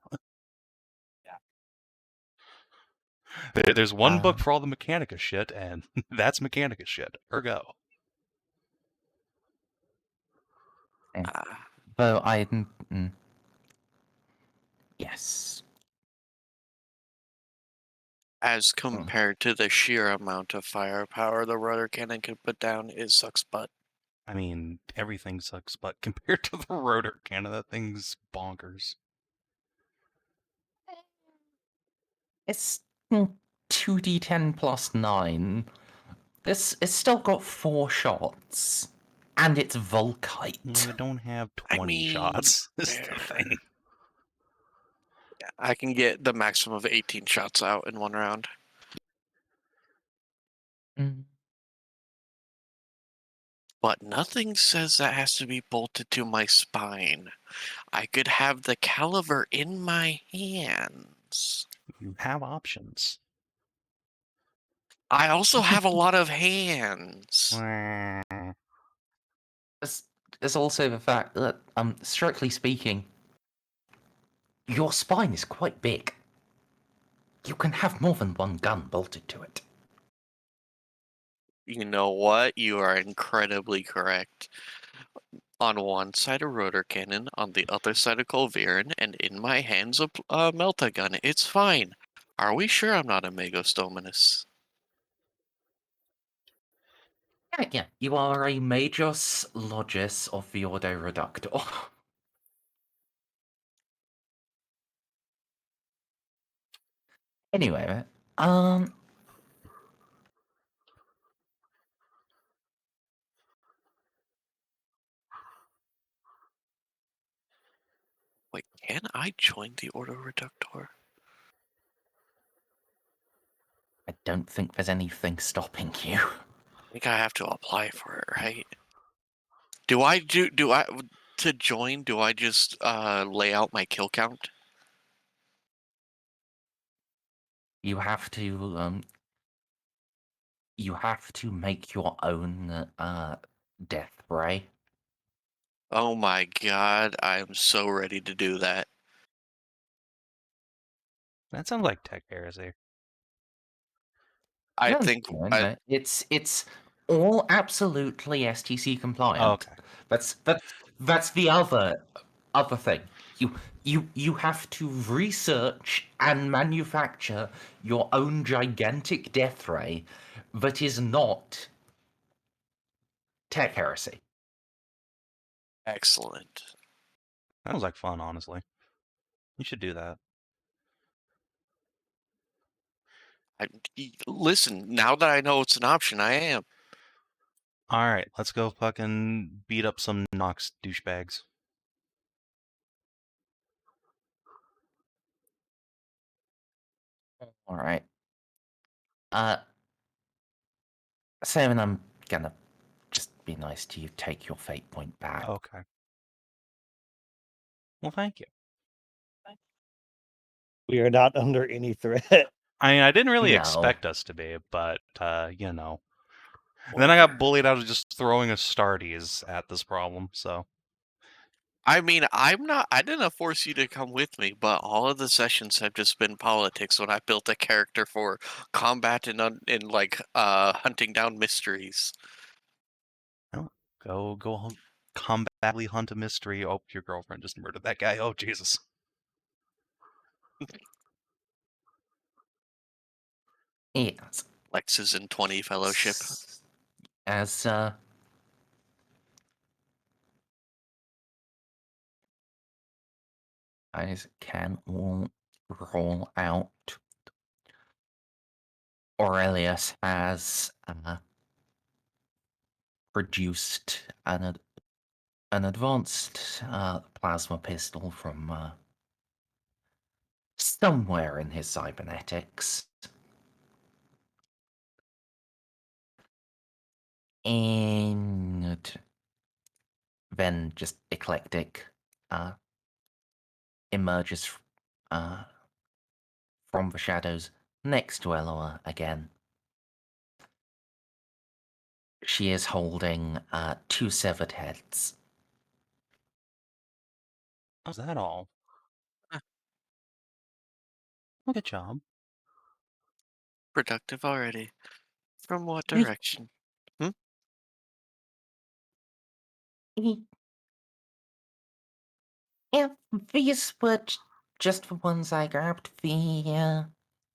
There's one book for all the Mechanica shit, and that's Mechanica shit. Ergo. Though I. Yes. As compared to the sheer amount of firepower the rudder cannon can put down, it sucks butt. I mean, everything sucks, but compared to the rotor cannon, that thing's bonkers. It's 2d10 plus 9. It's still got 4 shots. And it's Volkite. You don't have 20 shots. Is the thing. I can get the maximum of 18 shots out in one round. But nothing says that has to be bolted to my spine. I could have the caliber in my hands. You have options. I also have a lot of hands. There's also the fact that, strictly speaking, your spine is quite big. You can have more than one gun bolted to it. You know what? You are incredibly correct. On one side a rotor cannon, on the other side a Colvarian, and in my hands a Melta gun. It's fine. Are we sure I'm not a Magos Dominus? Yeah, you are a Magos Logis of the Ordo Reductor. Anyway, Wait, can I join the Ordo Reductor? I don't think there's anything stopping you. I think I have to apply for it, right? To join, do I just lay out my kill count? You have to make your own death ray. Oh my god, I am so ready to do that. That sounds like tech heresy. I No, think no, it's all absolutely STC compliant. Oh, okay. That's the other thing. You have to research and manufacture your own gigantic death ray that is not tech heresy. excellent. That sounds like fun, honestly. You should do that. Listen, now that I know it's an option, I am. Alright, let's go fucking beat up some Nox douchebags. Alright. Savin, I'm gonna just be nice to take your fate point back. Okay. Well, thank you. We are not under any threat. I mean, I didn't really No. expect us to be, but, you know. And then I got bullied out of just throwing Astartes at this problem, so. I mean, I didn't force you to come with me, but all of the sessions have just been politics when I built a character for combat and hunting down mysteries. No, go combatably hunt a mystery. Oh, your girlfriend just murdered that guy. Oh, Jesus. Yes. Lex's and 20 Fellowship. As can roll out. Aurelius has produced an advanced plasma pistol from somewhere in his cybernetics. And then just eclectic emerges from the shadows next to Eloa again. She is holding 2 severed heads. How's that all? Huh. Well, good job. Productive already. From what Hey. direction? Yeah, these were just the ones I grabbed. The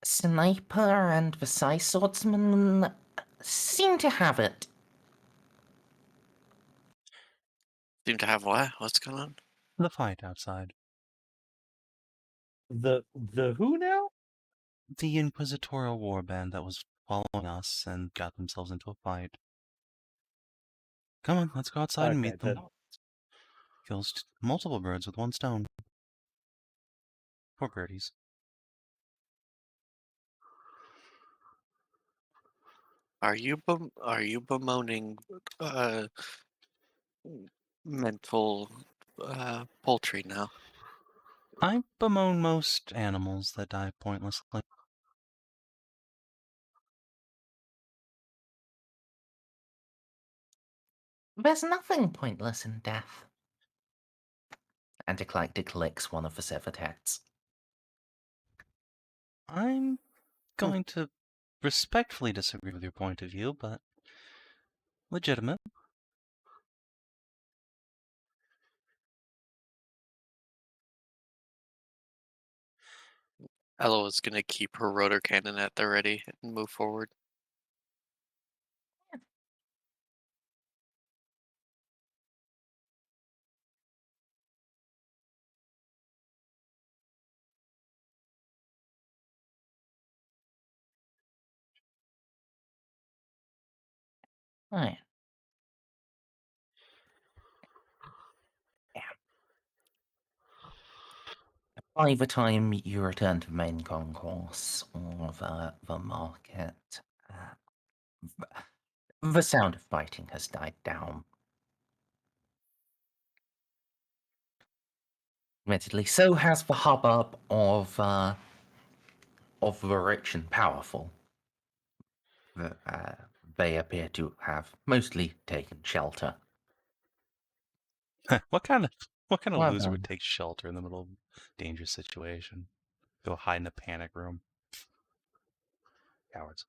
sniper and the scythe swordsman seem to have it. Seem to have what? What's going on? The fight outside. The who now? The Inquisitorial warband that was following us and got themselves into a fight. Come on, let's go outside and Okay, meet them. Kills multiple birds with one stone. Poor birdies. Are you bemoaning mental poultry now? I bemoan most animals that die pointlessly. There's nothing pointless in death. And Eclectic licks one of the severed heads. I'm going to respectfully disagree with your point of view, but legitimate. Eloa's gonna keep her rotor cannon at the ready and move forward. Right. Yeah. By the time you return to the main concourse or the market, the sound of fighting has died down. Admittedly, so has the hubbub of the rich and powerful. They appear to have mostly taken shelter. What kind of Well loser would done. take shelter in the middle of a dangerous situation? Go hide in a panic room. Cowards.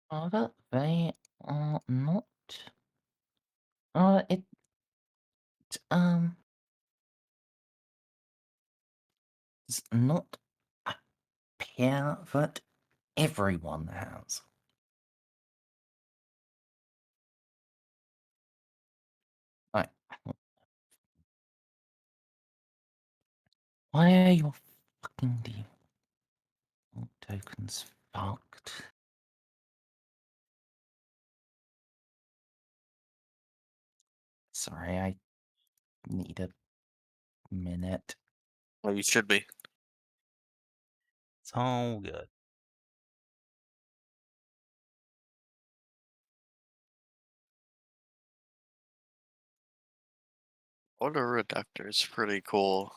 However, they are not. It does not appear that everyone has. Right. Why are your fucking default tokens fucked? Sorry, I need a minute. Well, you should be. It's all good. Order Reductor is pretty cool.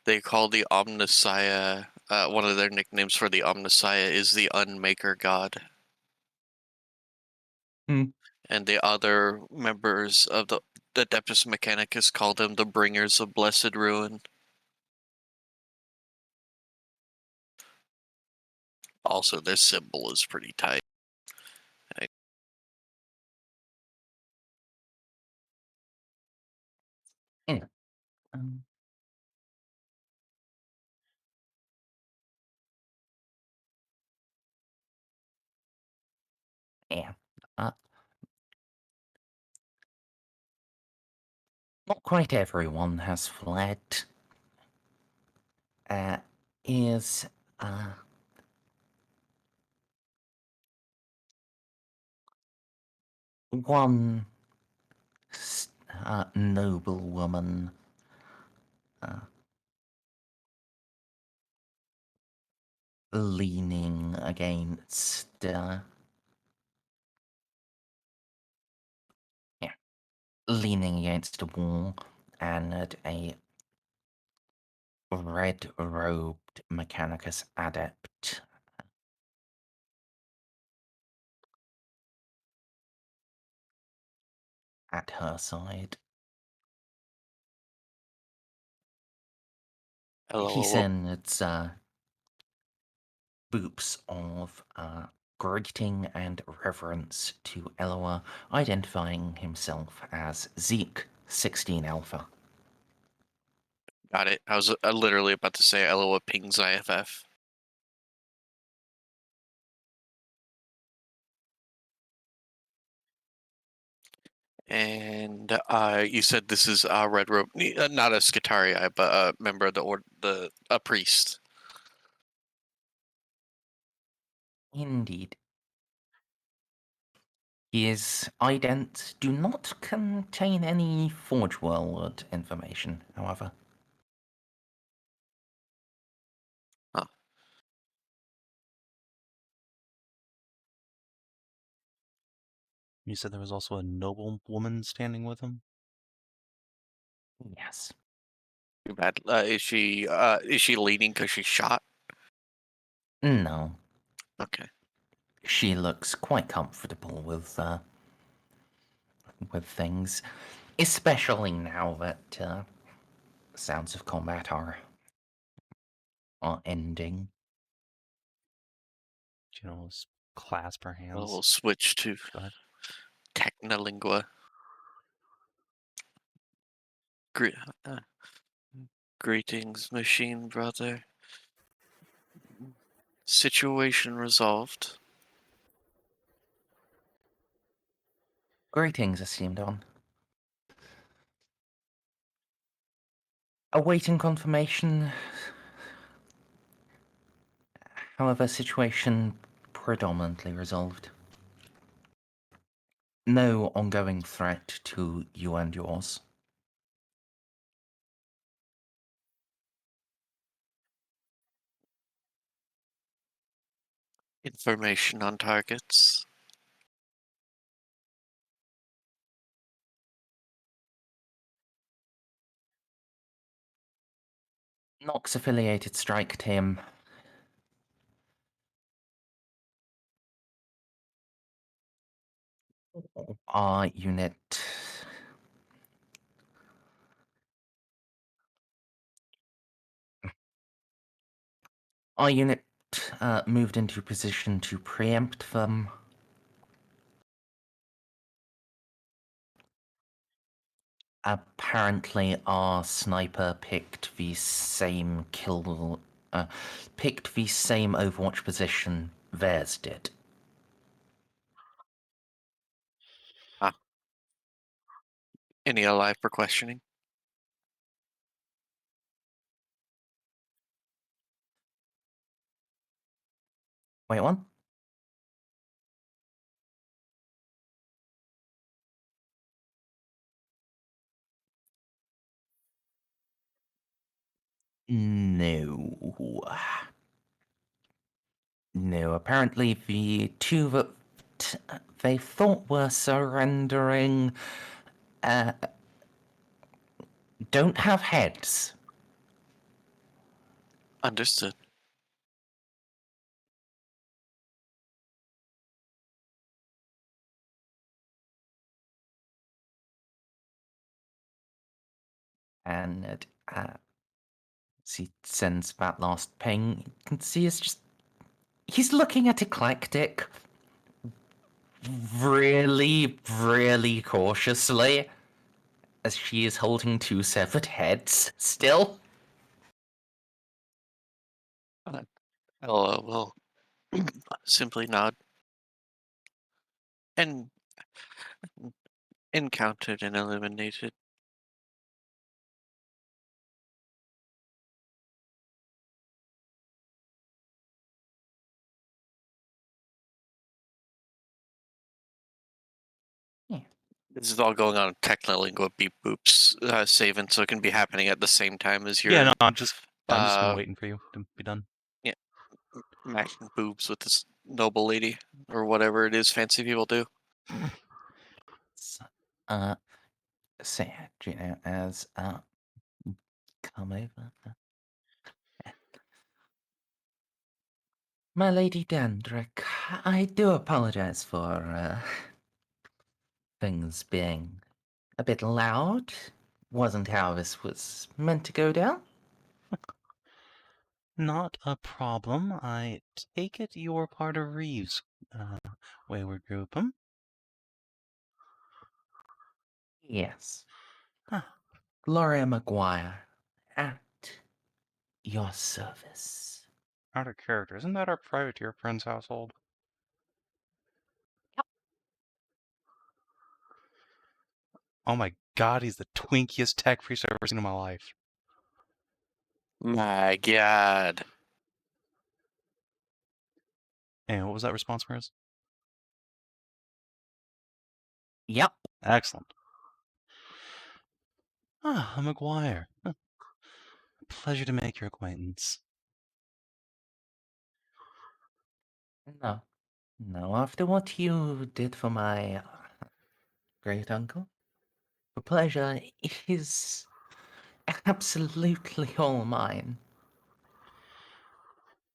They call the Omnissiah, one of their nicknames for the Omnissiah is the Unmaker God. Hmm. And the other members of the Adeptus Mechanicus call them the Bringers of Blessed Ruin. Also, their symbol is pretty tight. Anyway, um, yeah. Not quite everyone has fled. Is one noblewoman leaning against leaning against a wall, and a red-robed Mechanicus adept at her side. He Hello. sends boops of greeting and reverence to Eloa, identifying himself as Zeke 16 Alpha. Got it. I was literally about to say Eloa pings IFF. And you said this is Red Robe, not a Skitarii, but a member of a priest. Indeed. His idents do not contain any Forge World information, however. You said there was also a noble woman standing with him? Yes. Too bad. Is she leading because she's shot? No. Okay. She looks quite comfortable with things, especially now that sounds of combat are ending. Juno's clasp her hands. We'll switch to Go ahead. Technolingua. Greetings, machine brother. Situation resolved. Greetings, esteemed one. Awaiting confirmation. However, situation predominantly resolved. No ongoing threat to you and yours. Information on targets. Nox affiliated strike team. Our unit moved into position to preempt them. Apparently, our sniper picked the same Overwatch position theirs did. Any alive for questioning? Wait, what? No. No, apparently the two that they thought were surrendering don't have heads. Understood. And as he sends that last ping, you can see he's looking at Eclectic really, really cautiously as she is holding two severed heads still. Eloa will simply nod. And encountered and eliminated. This is all going on Technolingo beep boops saving, so it can be happening at the same time as your Yeah, no, I'm just waiting for you to be done. mashing boobs with this noble lady or whatever it is fancy people do. Say, Juno, as come over. My Lady Dandrick, I do apologize for things being a bit loud. Wasn't how this was meant to go down. Not a problem. I take it you're part of Reeve's wayward group, huh? Yes. Huh. Gloria Maguire, at your service. Out of character. Isn't that our privateer friend's household? Oh my god, he's the twinkiest tech priest I've ever seen in my life. My God. And what was that response, Merz? Yep. Excellent. Ah, a Maguire. Huh. Pleasure to make your acquaintance. No. No, after what you did for my great uncle, the pleasure is absolutely all mine.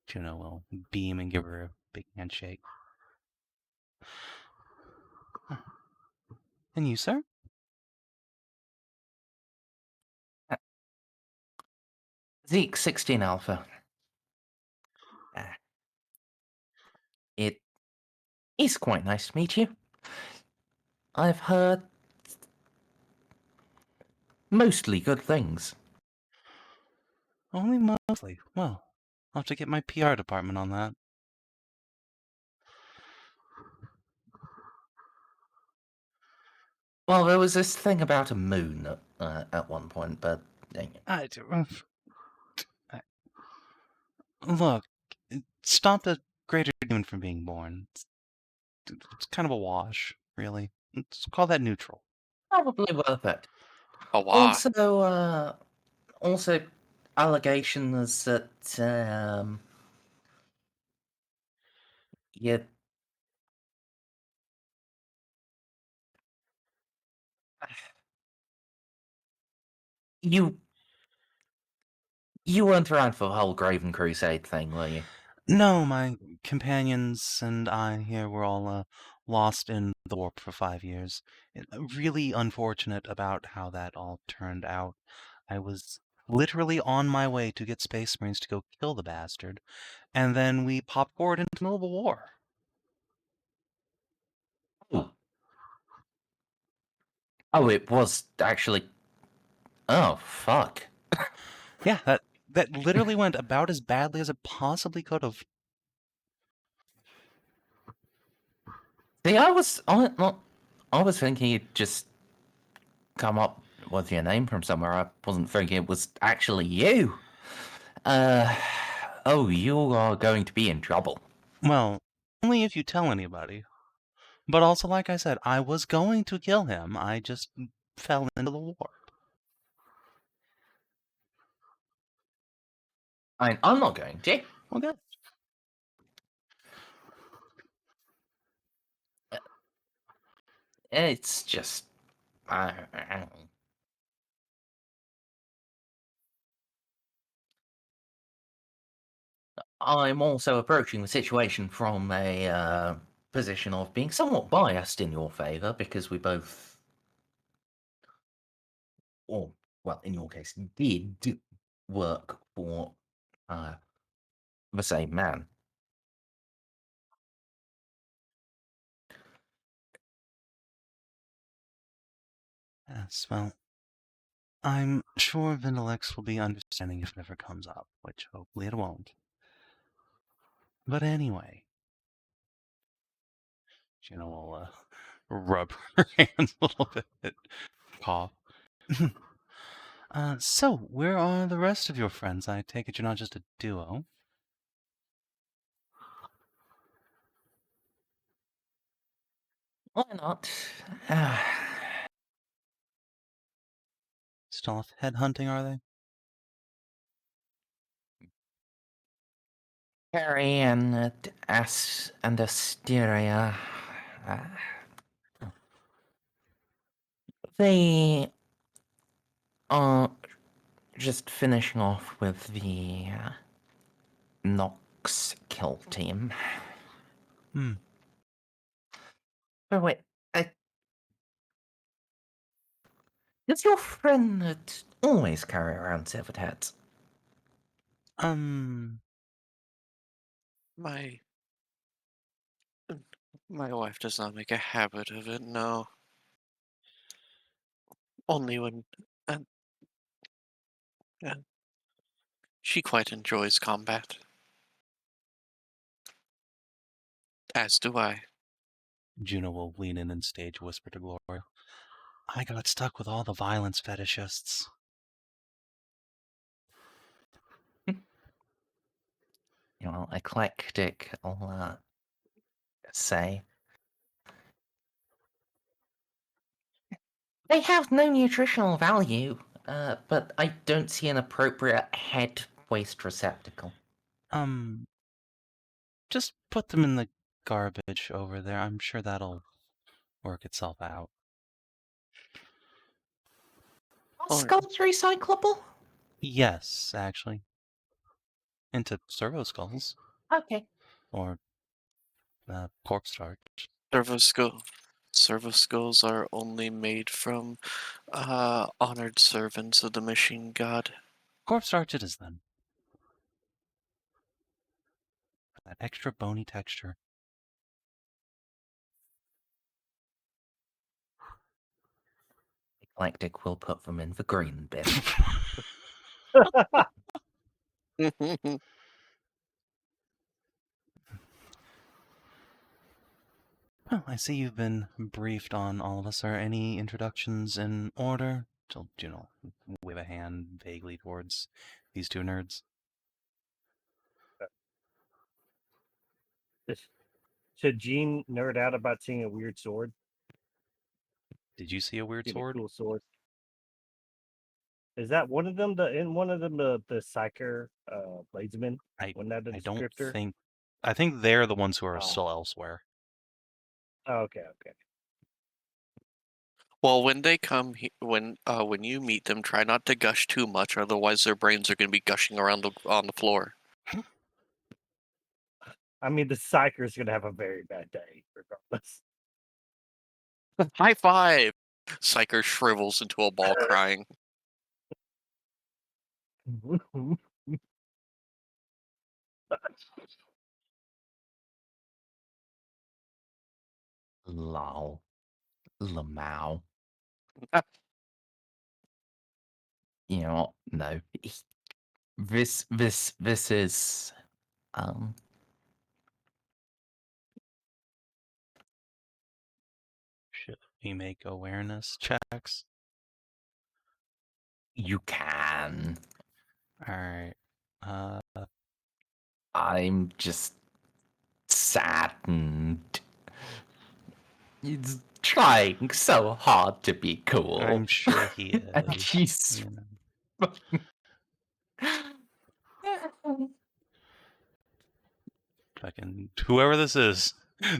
Juno will beam and give her a big handshake. Huh. And you, sir? Zeke 16 Alpha. It is quite nice to meet you. I've heard mostly good things. Only mostly. Well, I'll have to get my PR department on that. Well, there was this thing about a moon at one point, but Look, it stopped a greater demon from being born. It's kind of a wash, really. Let's call that neutral. probably worth it. A lot. Also, allegations that you you weren't around for the whole Graven Crusade thing, were you? No, my companions and I here were all lost in the warp for 5 years. Really unfortunate about how that all turned out. I was literally on my way to get Space Marines to go kill the bastard, and then we popped forward into the middle of a war. Oh, it was actually. Oh, fuck. Yeah, that literally went about as badly as it possibly could have. See, I was thinking you'd just come up with your name from somewhere. I wasn't thinking it was actually you. Oh, you are going to be in trouble. Well, only if you tell anybody. But also, like I said, I was going to kill him. I just fell into the warp. I'm not going to. Well, good. It's just I'm also approaching the situation from a position of being somewhat biased in your favor because we both, or well, in your case, did work for the same man. Yes, well, I'm sure Vindalex will be understanding if it ever comes up, which hopefully it won't. But anyway, Juno will rub her hands a little bit, cough. So, where are the rest of your friends? I take it you're not just a duo. Why not? Still off headhunting, are they? Harry and Asteria. They are just finishing off with the Nox kill team. Hmm. Oh wait, does your friend always carry around severed heads? My wife does not make a habit of it, no. Only when uh, she quite enjoys combat. As do I. Juno will lean in and stage whisper to Gloria. I got stuck with all the violence fetishists. You know, eclectic, I'll say. They have no nutritional value, but I don't see an appropriate head waste receptacle. Just put them in the garbage over there. I'm sure that'll work itself out. Are Or- skulls recyclable? Yes, actually. Into servo skulls. Okay. Or corpse starch. Servo skulls are only made from honored servants of the machine god. Corpse starch it is then. That extra bony texture. Eclectic will put them in the green bin. Well, I see you've been briefed on all of us. Are any introductions in order? Till Juno wave a hand vaguely towards these two nerds. Should Gene nerd out about seeing a weird sword? Did you see a weird Seeing a sword? cool sword. Is that one of them? The Psyker bladesman? Wasn't that the I don't descriptor? think. I think they're the ones who are Oh. still elsewhere. Oh, okay. Well, when they come, when you meet them, try not to gush too much, otherwise their brains are going to be gushing around on the floor. I mean, the Psyker's gonna have a very bad day, regardless. High five! Psyker shrivels into a ball, crying. Lol. Lamau. You know what? No. This is Should we make awareness checks? you can. Alright. I'm just saddened. He's trying so hard to be cool. I'm sure he And is. he's You know. Fucking whoever this is,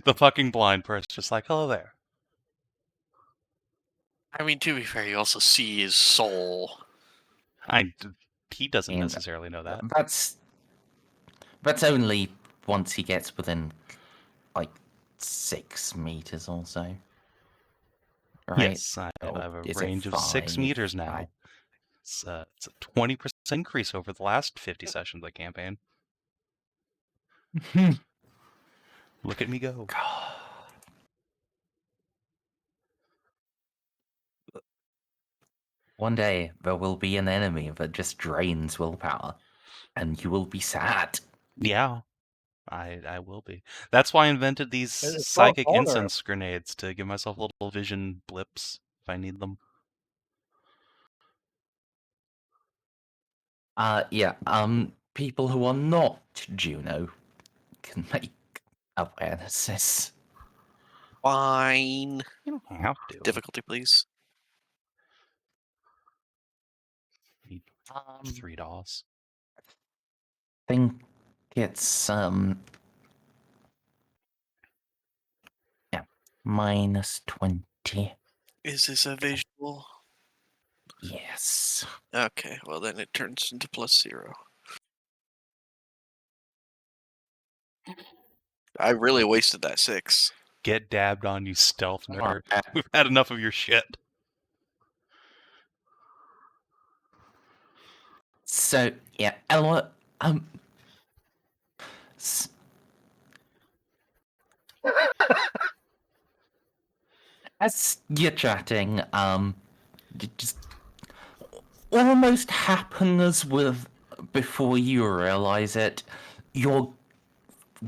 the fucking blind person, just like, hello there. I mean, to be fair, you also see his soul. He doesn't And necessarily know that. That's only once he gets within, like, 6 meters or so. Right? Yes, I Or have a is it range of 6 5? meters now. It's a 20% increase over the last 50 sessions of the campaign. Look at me go. One day there will be an enemy that just drains willpower, and you will be sad. Yeah, I will be. That's why I invented these It's psychic called incense grenades to give myself little vision blips if I need them. Yeah, people who are not Juno can make awarenesses. Fine. You don't have to. Difficulty, please. Need Um, $3. think it's, yeah, -20. Is this a visual? Yes. Okay, well then it turns into +0. I really wasted that 6. Get dabbed on, you stealth Come on, nerd. We've had enough of your shit. So, yeah, Eloa, as you're chatting, it just almost happens with, before you realize it, your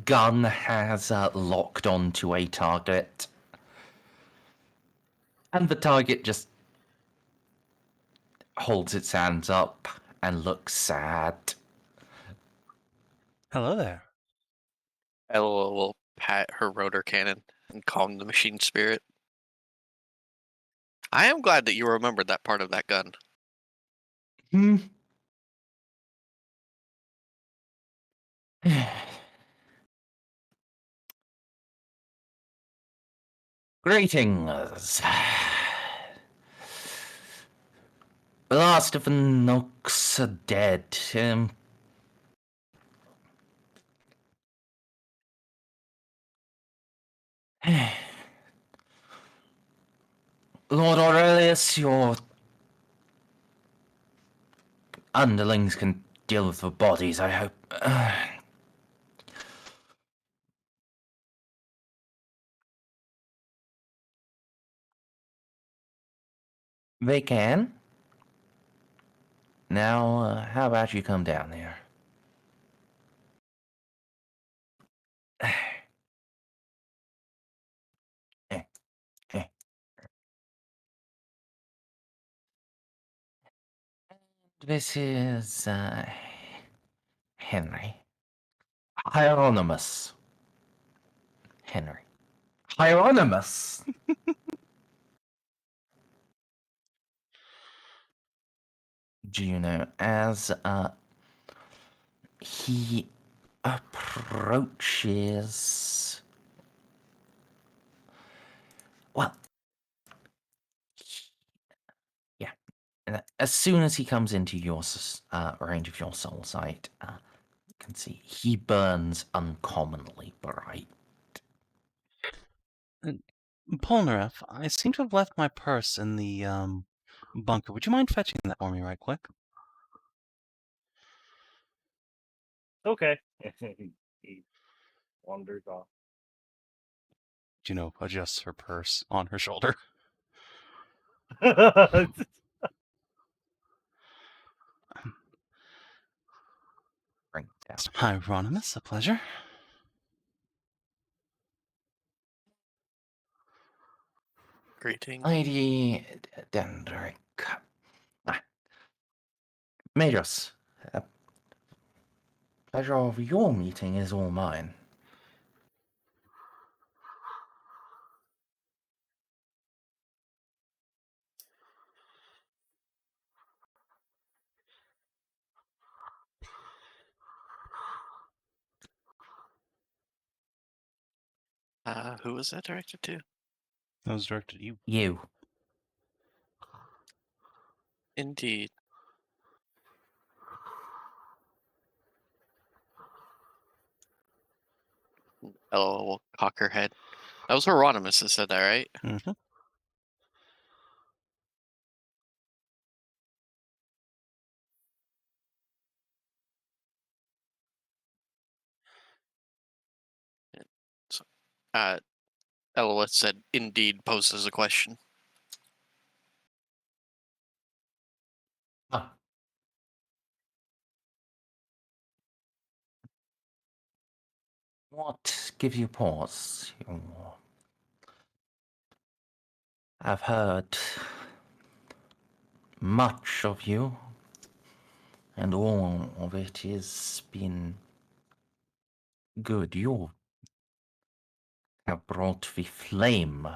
gun has locked onto a target. And the target just holds its hands up and looks sad. Hello there. Eloa will pat her rotor cannon and calm the machine spirit. I am glad that you remembered that part of that gun. Hmm. Greetings. The last of the Nooks are dead. Lord Aurelius, your underlings can deal with the bodies, I hope. They can. Now, how about you come down there? This is, Henry. Hieronymus. Henry. Hieronymus! Juno, as, he approaches... Well, yeah. As soon as he comes into your range of your soul sight, you can see he burns uncommonly bright. Polnareff, I seem to have left my purse in the bunker. Would you mind fetching that for me right quick? Okay. He wanders off. Juno adjusts her purse on her shoulder. Bring it down. Hieronymus, a pleasure. Greeting. Lady Dendrick. Magos, pleasure of your meeting is all mine. Who was that directed to? That was directed at you. You. Indeed. Eloa will cock her head. That was Hieronymus that said that, right? Mm-hmm. So, Eloa said, indeed, poses a question. Ah. What gives you pause? I've heard much of you, and all of it has been good. You have brought the flame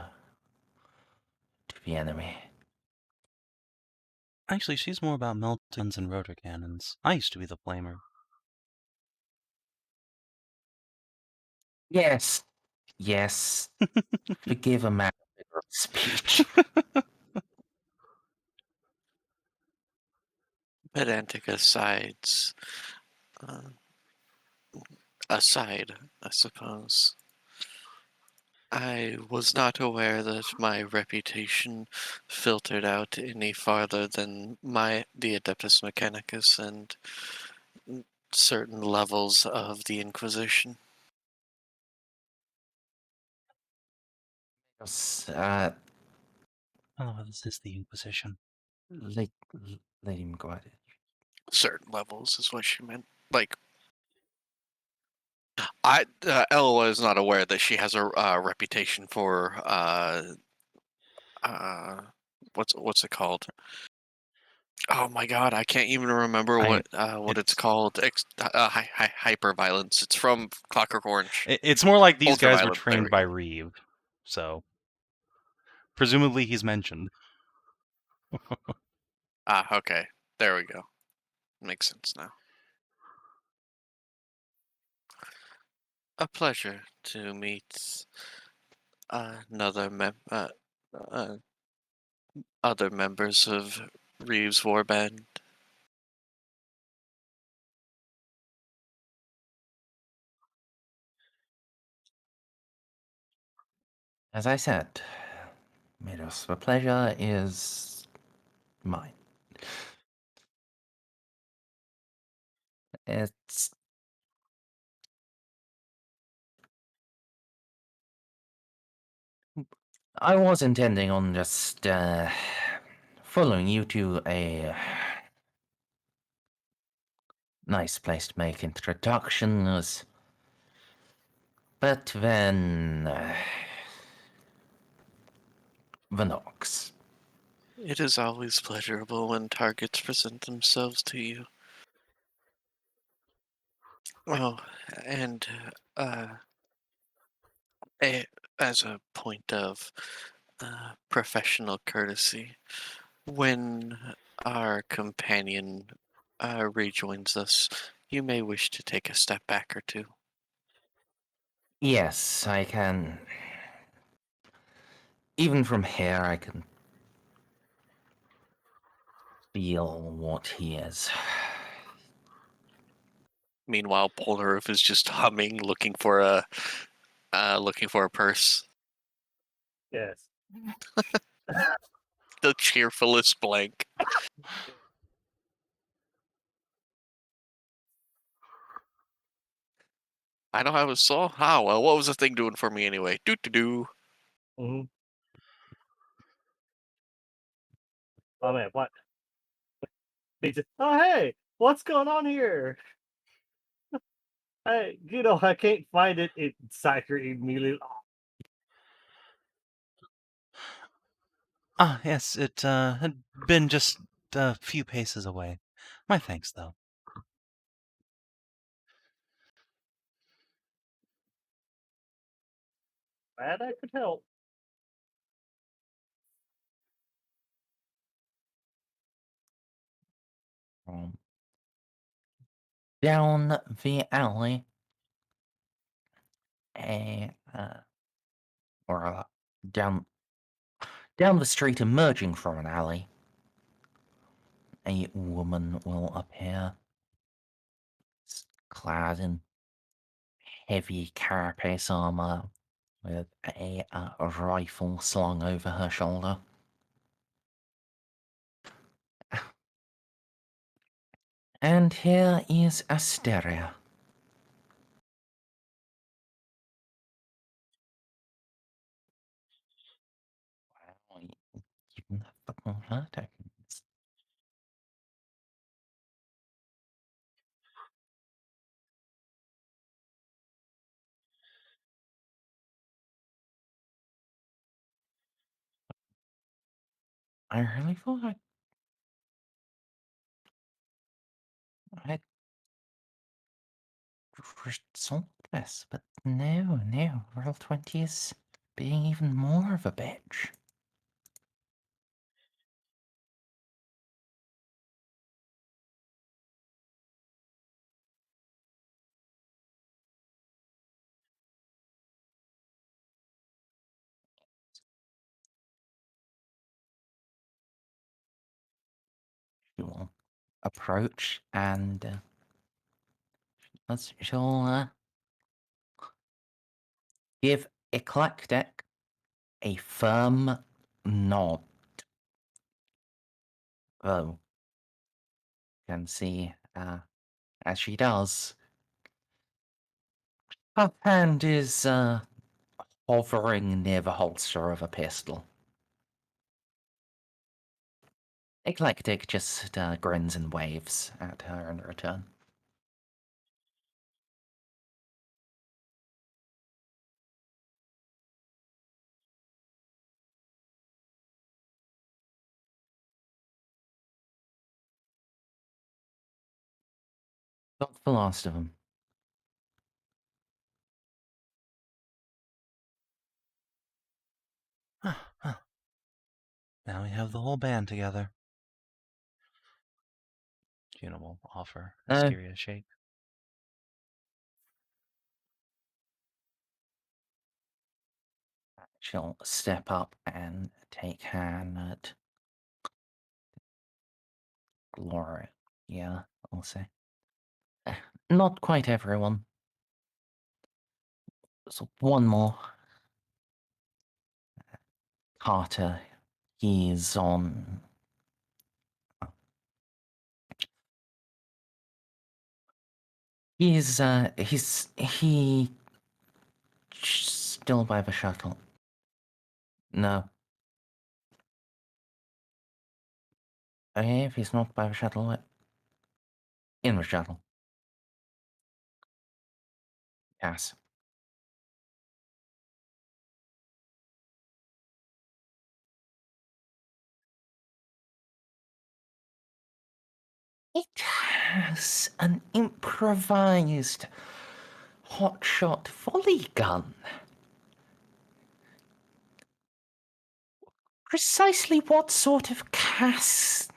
to the enemy. Actually, she's more about meltons and rotor cannons. I used to be the flamer. Yes, yes. Forgive a man of speech. Pedantic asides. Aside, I suppose. I was not aware that my reputation filtered out any farther than the Adeptus Mechanicus and certain levels of the Inquisition. Yes, Oh, this is the Inquisition. let him go at it. Certain levels is what she meant. Like, Eloa is not aware that she has a reputation for what's it called? Oh my god, I can't even remember what it's called. Hyper violence. It's from Clockwork Orange. It's more like these guys were Ultra-violent, there we trained by go. Reeve, so presumably he's mentioned. Okay. There we go. Makes sense now. A pleasure to meet other members of Reeve's warband. As I said, Midos, the pleasure is mine. It's I was intending on just following you to a nice place to make introductions, but then the knocks. It is always pleasurable when targets present themselves to you. Oh, and as a point of professional courtesy, when our companion rejoins us, you may wish to take a step back or two. Yes, I can. Even from here, I can feel what he is. Meanwhile, Polnareff is just humming, looking for a purse. Yes. The cheerfulest blank. I don't have a soul. Ah, well, what was the thing doing for me anyway? Do. Mm-hmm. Oh man, what? He just, oh hey, what's going on here? Hey, I can't find it. It Cypher immediately. Ah, yes, it had been just a few paces away. My thanks, though. Glad I could help. Down the alley, a down the street, emerging from an alley, a woman will appear, clad in heavy carapace armor, with a rifle slung over her shoulder. And here is Asteria. Wow, even the fucking her tokens. I really thought I'd resolved this, but no, Roll20 is being even more of a bitch. She will approach and she'll give Eclectic a firm nod. Though, you can see, as she does, her hand is hovering near the holster of a pistol. Eclectic just grins and waves at her in return. Got the last of them. Now we have the whole band together. Juno will offer Asteria a shake. She'll step up and take hand at Gloria. Yeah, I'll say. Not quite everyone. So one more. Carter. He's on. He's still by the shuttle. No. Okay, if he's not by the shuttle, what? In the shuttle. Yes. It has an improvised hotshot volley gun. Precisely what sort of Cass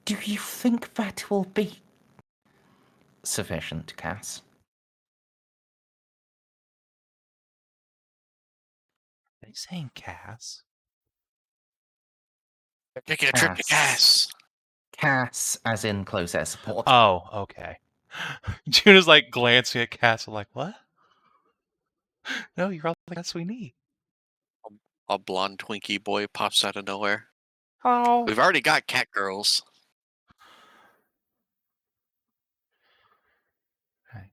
do you think that will be? Sufficient, Cass. Are you saying Cass? They're taking a trip to Cass. Cass, as in close air support. Oh, okay. Juno's like glancing at Cass, like, what? No, you're all the Cass we need. A blonde Twinkie boy pops out of nowhere. Oh. We've already got cat girls. Right.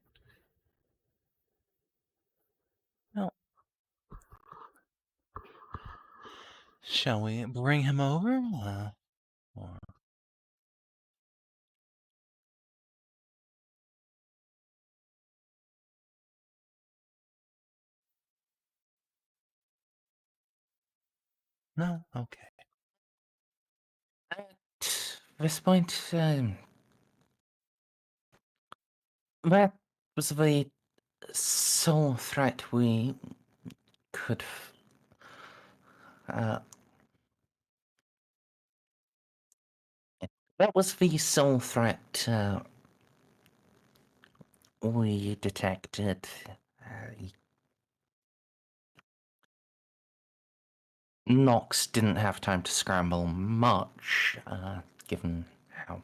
No. Shall we bring him over? Or... No? Okay. At this point, that was the sole threat we could. That was the sole threat we detected. Nox didn't have time to scramble much, given how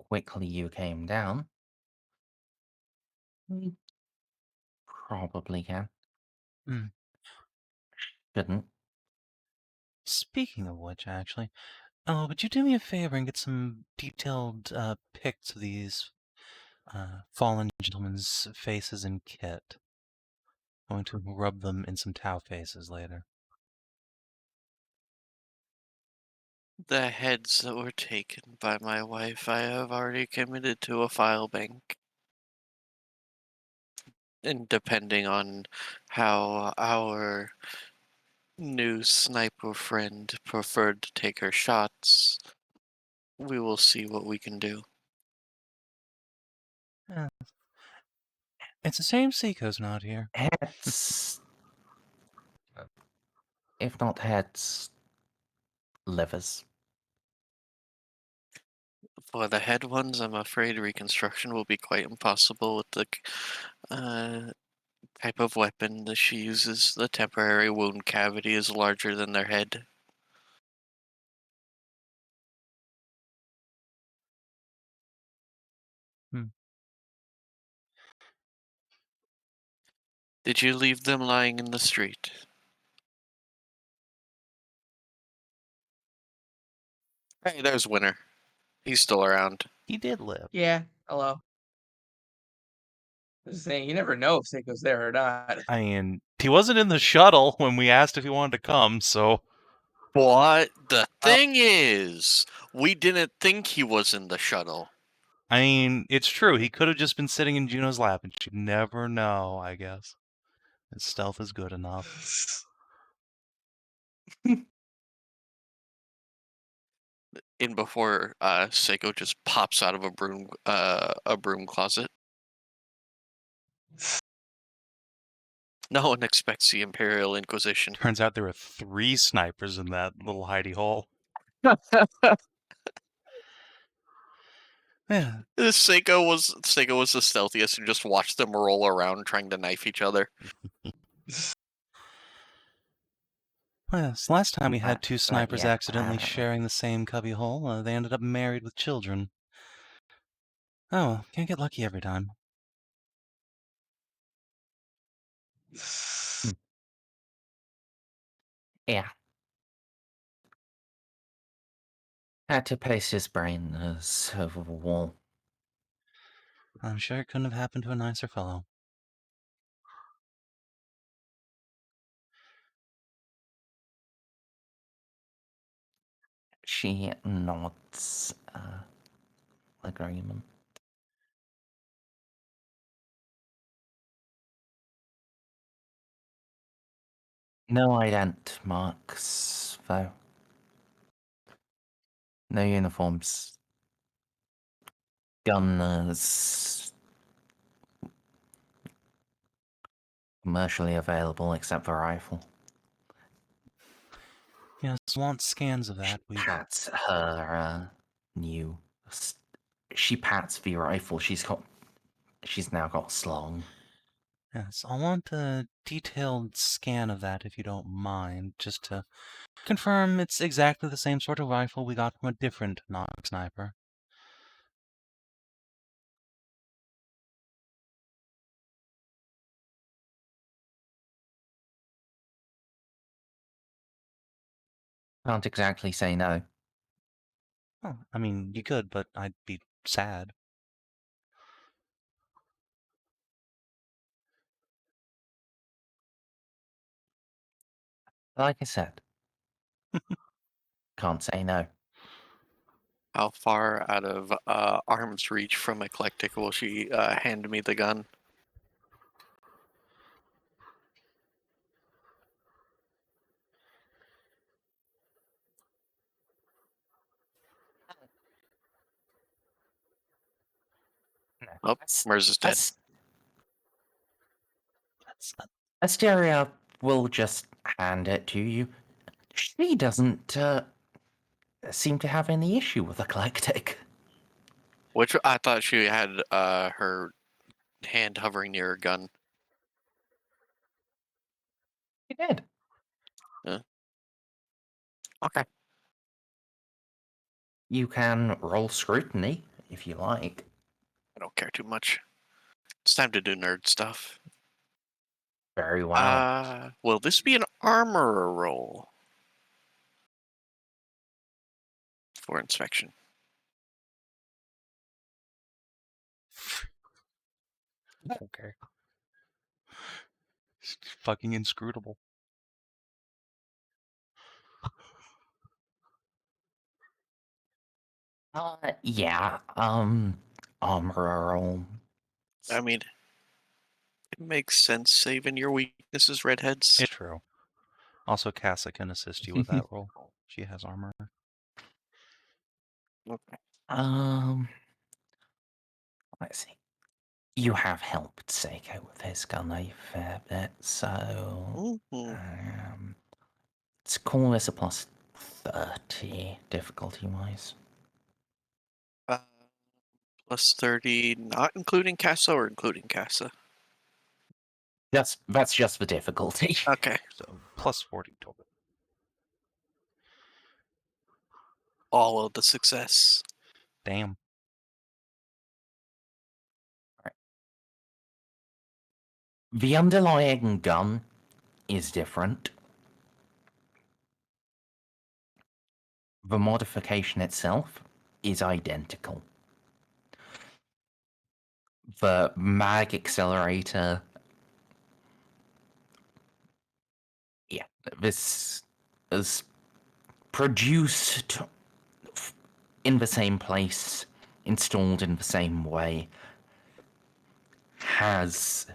quickly you came down. We probably can. Hmm. Shouldn't. Speaking of which, actually, would you do me a favor and get some detailed pics of these fallen gentlemen's faces and kit? I'm going to rub them in some Tau faces later. The heads that were taken by my wife, I have already committed to a file bank. And depending on how our new sniper friend preferred to take her shots, we will see what we can do. Yeah. It's a shame Ceiko's not here. Heads. If not heads, livers. For the head ones, I'm afraid reconstruction will be quite impossible with the type of weapon that she uses. The temporary wound cavity is larger than their head. Hmm. Did you leave them lying in the street? Hey, there's Winter. He's still around. He did live. Yeah, hello. Just saying, you never know if Seiko's there or not. I mean, he wasn't in the shuttle when we asked if he wanted to come, so... What? The thing is, we didn't think he was in the shuttle. I mean, it's true. He could have just been sitting in Juno's lap, and she'd never know, I guess. His stealth is good enough. In before Ceiko just pops out of a broom closet. No one expects the Imperial Inquisition. Turns out there were 3 snipers in that little hidey hole. Yeah. Ceiko was the stealthiest and just watched them roll around trying to knife each other. Yes, last time we had 2 But snipers yeah, accidentally sharing the same cubby hole, they ended up married with children. Oh, well, can't get lucky every time. Yeah. Had to pace his brain over a wall. I'm sure it couldn't have happened to a nicer fellow. She nods agreement. No ident marks, though. No uniforms. Gunners. Commercially available except for rifle. Yes, want scans of that. She pats her new. She pats the rifle. She's now got slung. Yes, I want a detailed scan of that if you don't mind, just to confirm it's exactly the same sort of rifle we got from a different non-sniper. Can't exactly say no. Oh, I mean, you could, but I'd be sad. Like I said, can't say no. How far out of arm's reach from Eclectic will she hand me the gun? No. Oh, Merz is dead. Asteria will just hand it to you. She doesn't seem to have any issue with Eclectic. Which I thought she had her hand hovering near her gun. He did. Okay. You can roll scrutiny if you like. I don't care too much. It's time to do nerd stuff. Very well. Will this be an armorer roll for inspection? Okay. It's fucking inscrutable. Yeah. Armor roll. I mean, it makes sense, saving your weaknesses, redheads. It's true. Also, Casa can assist you with that roll. She has armor. Okay. Let's see. You have helped Ceiko with his gun a fair bit, so Mhm. let's call this a plus 30 difficulty-wise. Plus 30, not including Casa or including Casa? That's just the difficulty. Okay. So plus 40 total. All of the success. Damn. The underlying gun is different. The modification itself is identical. The mag accelerator, yeah, this is produced in the same place, installed in the same way, has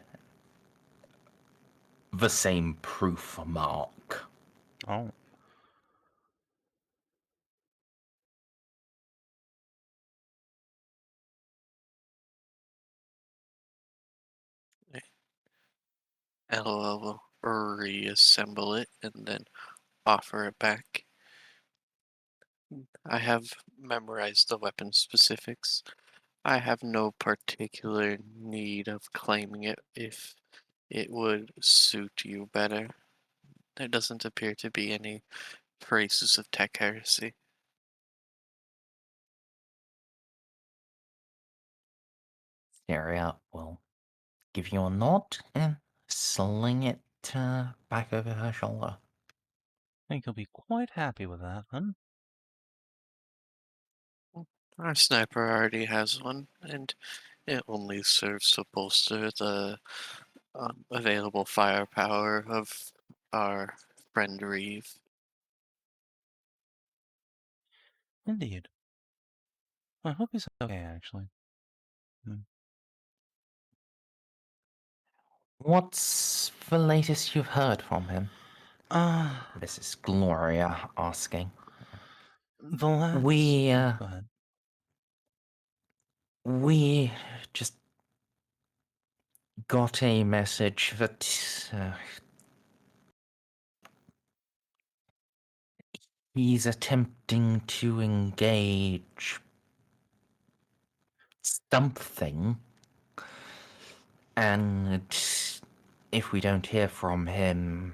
the same proof mark. Oh. Eloa will reassemble it and then offer it back. I have memorized the weapon specifics. I have no particular need of claiming it if it would suit you better. There doesn't appear to be any traces of tech heresy. Stereo will give you a nod and sling it back over her shoulder. I think you'll be quite happy with that, then. Our sniper already has one, and it only serves to bolster the available firepower of our friend Reeve. Indeed. I hope he's okay, actually. What's the latest you've heard from him? This is Gloria asking. The last... We, Go ahead. We just got a message that he's attempting to engage something, and if we don't hear from him,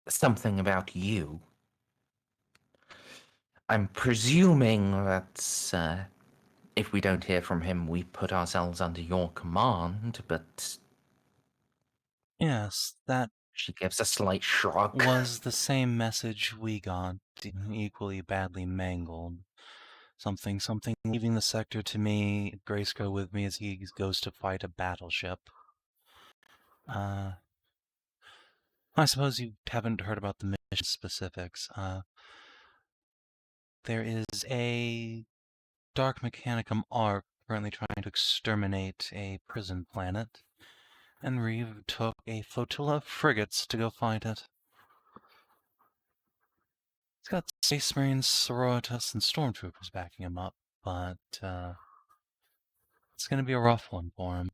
something about you. I'm presuming that if we don't hear from him, we put ourselves under your command, but... Yes, that She gives a slight shrug. was the same message we got, equally badly mangled. Something, leaving the sector to me, Grayscale with me as he goes to fight a battleship. I suppose you haven't heard about the mission specifics. There is a Dark Mechanicum Arc currently trying to exterminate a prison planet, and Reeve took a flotilla of frigates to go fight it. He's got Space Marines, sororitas, and stormtroopers backing him up, but it's going to be a rough one for him.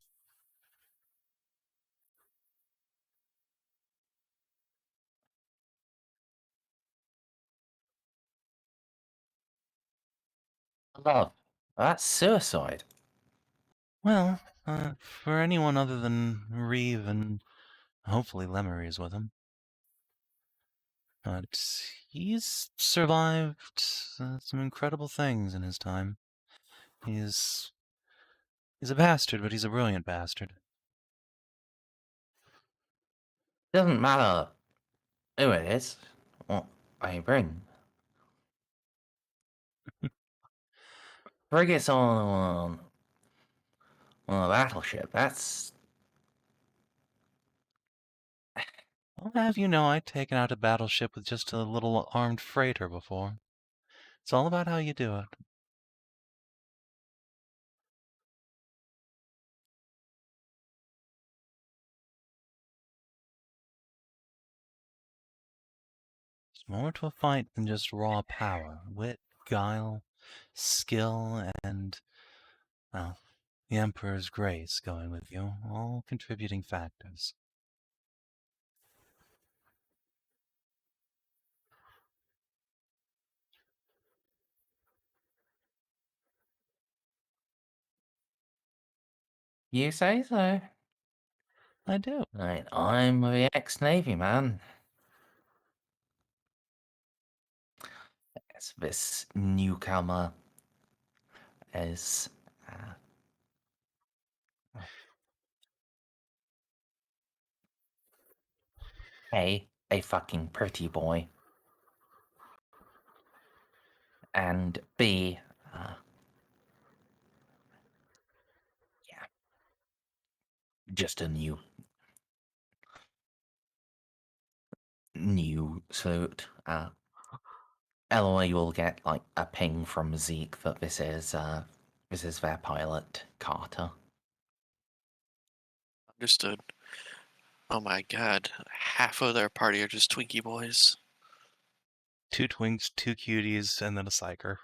Love, that's suicide. Well, for anyone other than Reeve and Hopefully Lemery is with him. But he's survived some incredible things in his time. He's a bastard, but he's a brilliant bastard. Doesn't matter who it is. What they bring. Frigates on a battleship. That's I'll have you know I've taken out a battleship with just a little armed freighter before. It's all about how you do it. It's more to a fight than just raw power. Wit, guile, skill, and, well, the Emperor's grace going with you, all contributing factors. you say so. I do. Right, I'm the ex-Navy man. Yes, this newcomer is A fucking pretty boy, and B, just a new suit. Eloa will get like a ping from Zeke that this is their pilot, Carter. Understood. Oh my god, half of their party are just Twinkie boys. 2 twinks, 2 cuties, and then a psyker.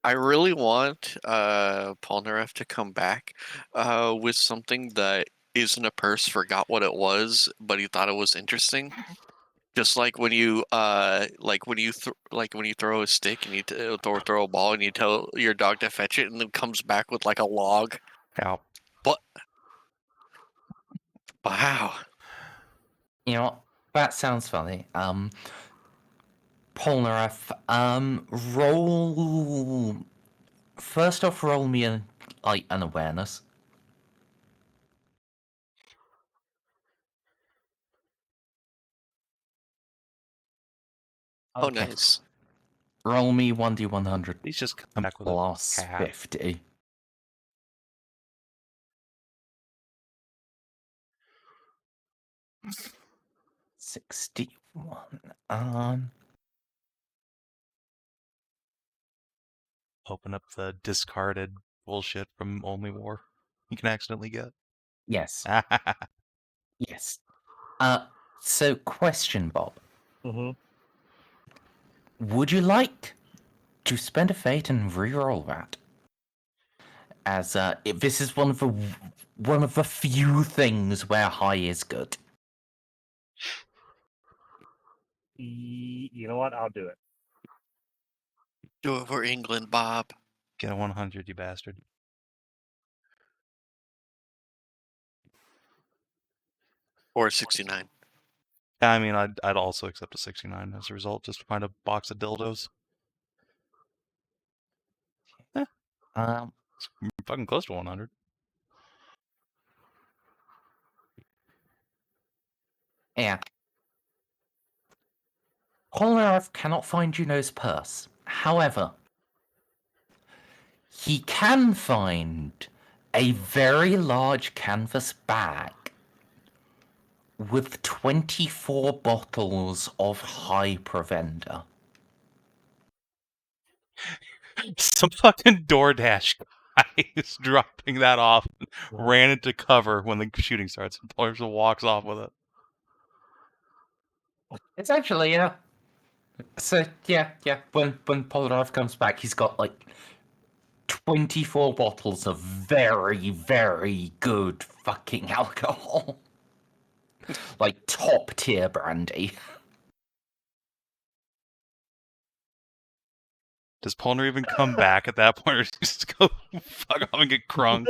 I really want Polnareff to come back with something that isn't a purse, forgot what it was, but he thought it was interesting. Just like when you throw a stick and you throw a ball and you tell your dog to fetch it and then comes back with like a log. Ow. But wow. You know what? That sounds funny. Polnareff, roll. First off, roll me an awareness. Oh, nice. Roll me 1d100 He's just come back with plus a cat. 50. $61. Open up the discarded bullshit from Only War you can accidentally get. Yes. Yes. So question, Bob. Mm-hmm. Would you like to spend a fate and reroll that? As this is one of the few things where high is good. You know what? I'll do it. Do it for England, Bob. Get a 100, you bastard. Or 69. Yeah, I mean, I'd also accept a 69 as a result, just to find a box of dildos. It's fucking close to 100. Yeah. Polnareff cannot find Juno's purse. However, he can find a very large canvas bag with 24 bottles of high provender. Some fucking DoorDash guy is dropping that off, ran into cover when the shooting starts, and Polnareff walks off with it. It's actually, yeah. So, yeah. When Polnareff comes back, he's got, like, 24 bottles of very, very good fucking alcohol. Like, top-tier brandy. Does Polnareff even come back at that point, or does he just go fuck off and get crunk?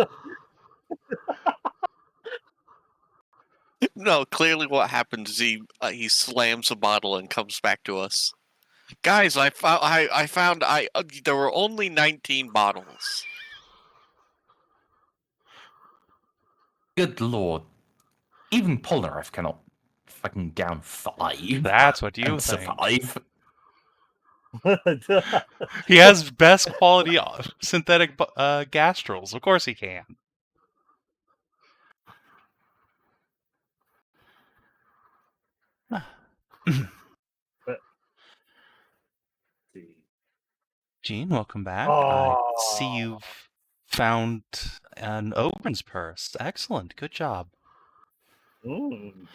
No, clearly what happens is he slams a bottle and comes back to us. Guys, I found there were only 19 bottles. Good lord. Even Polnareff cannot fucking down 5 That's what you and think. survive. He has best quality synthetic gastrals. Of course he can. Gene, welcome back. I see you've found an Ogren's purse. Excellent. Good job. Mm.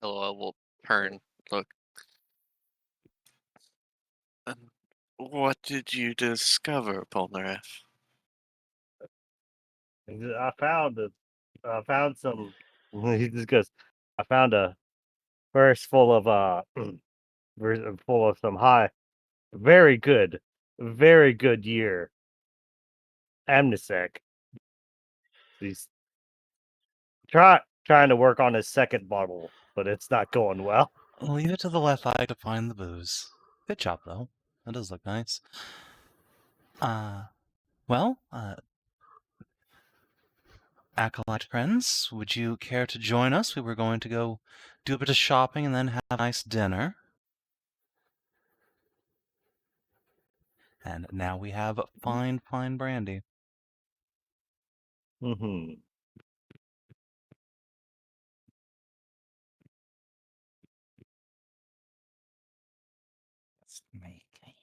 Eloa will turn. Look. What did you discover, Polnareff? I found some. He just goes. I found a purse full of full of some very good year amnesec. He's trying to work on his second bottle, but it's not going well. Leave it to the left eye to find the booze. Good job, though. That does look nice. Well, acolyte friends, would you care to join us? We were going to go do a bit of shopping and then have a nice dinner. And now we have fine brandy. Mm-hmm. Let's make a...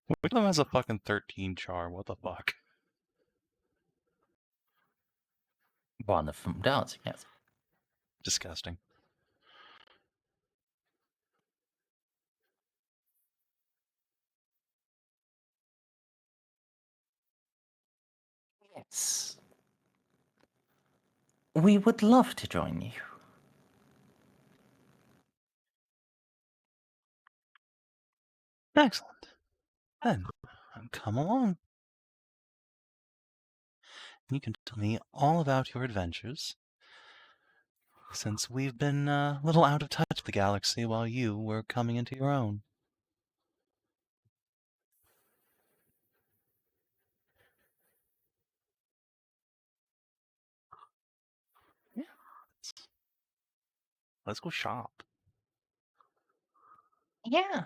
Which of them has a fucking 13 charm? What the fuck? One of them does, yes. Disgusting. Yes. We would love to join you. Excellent. Then, come along. You can tell me all about your adventures, since we've been a little out of touch with the galaxy while you were coming into your own. Yeah. Let's go shop. Yeah.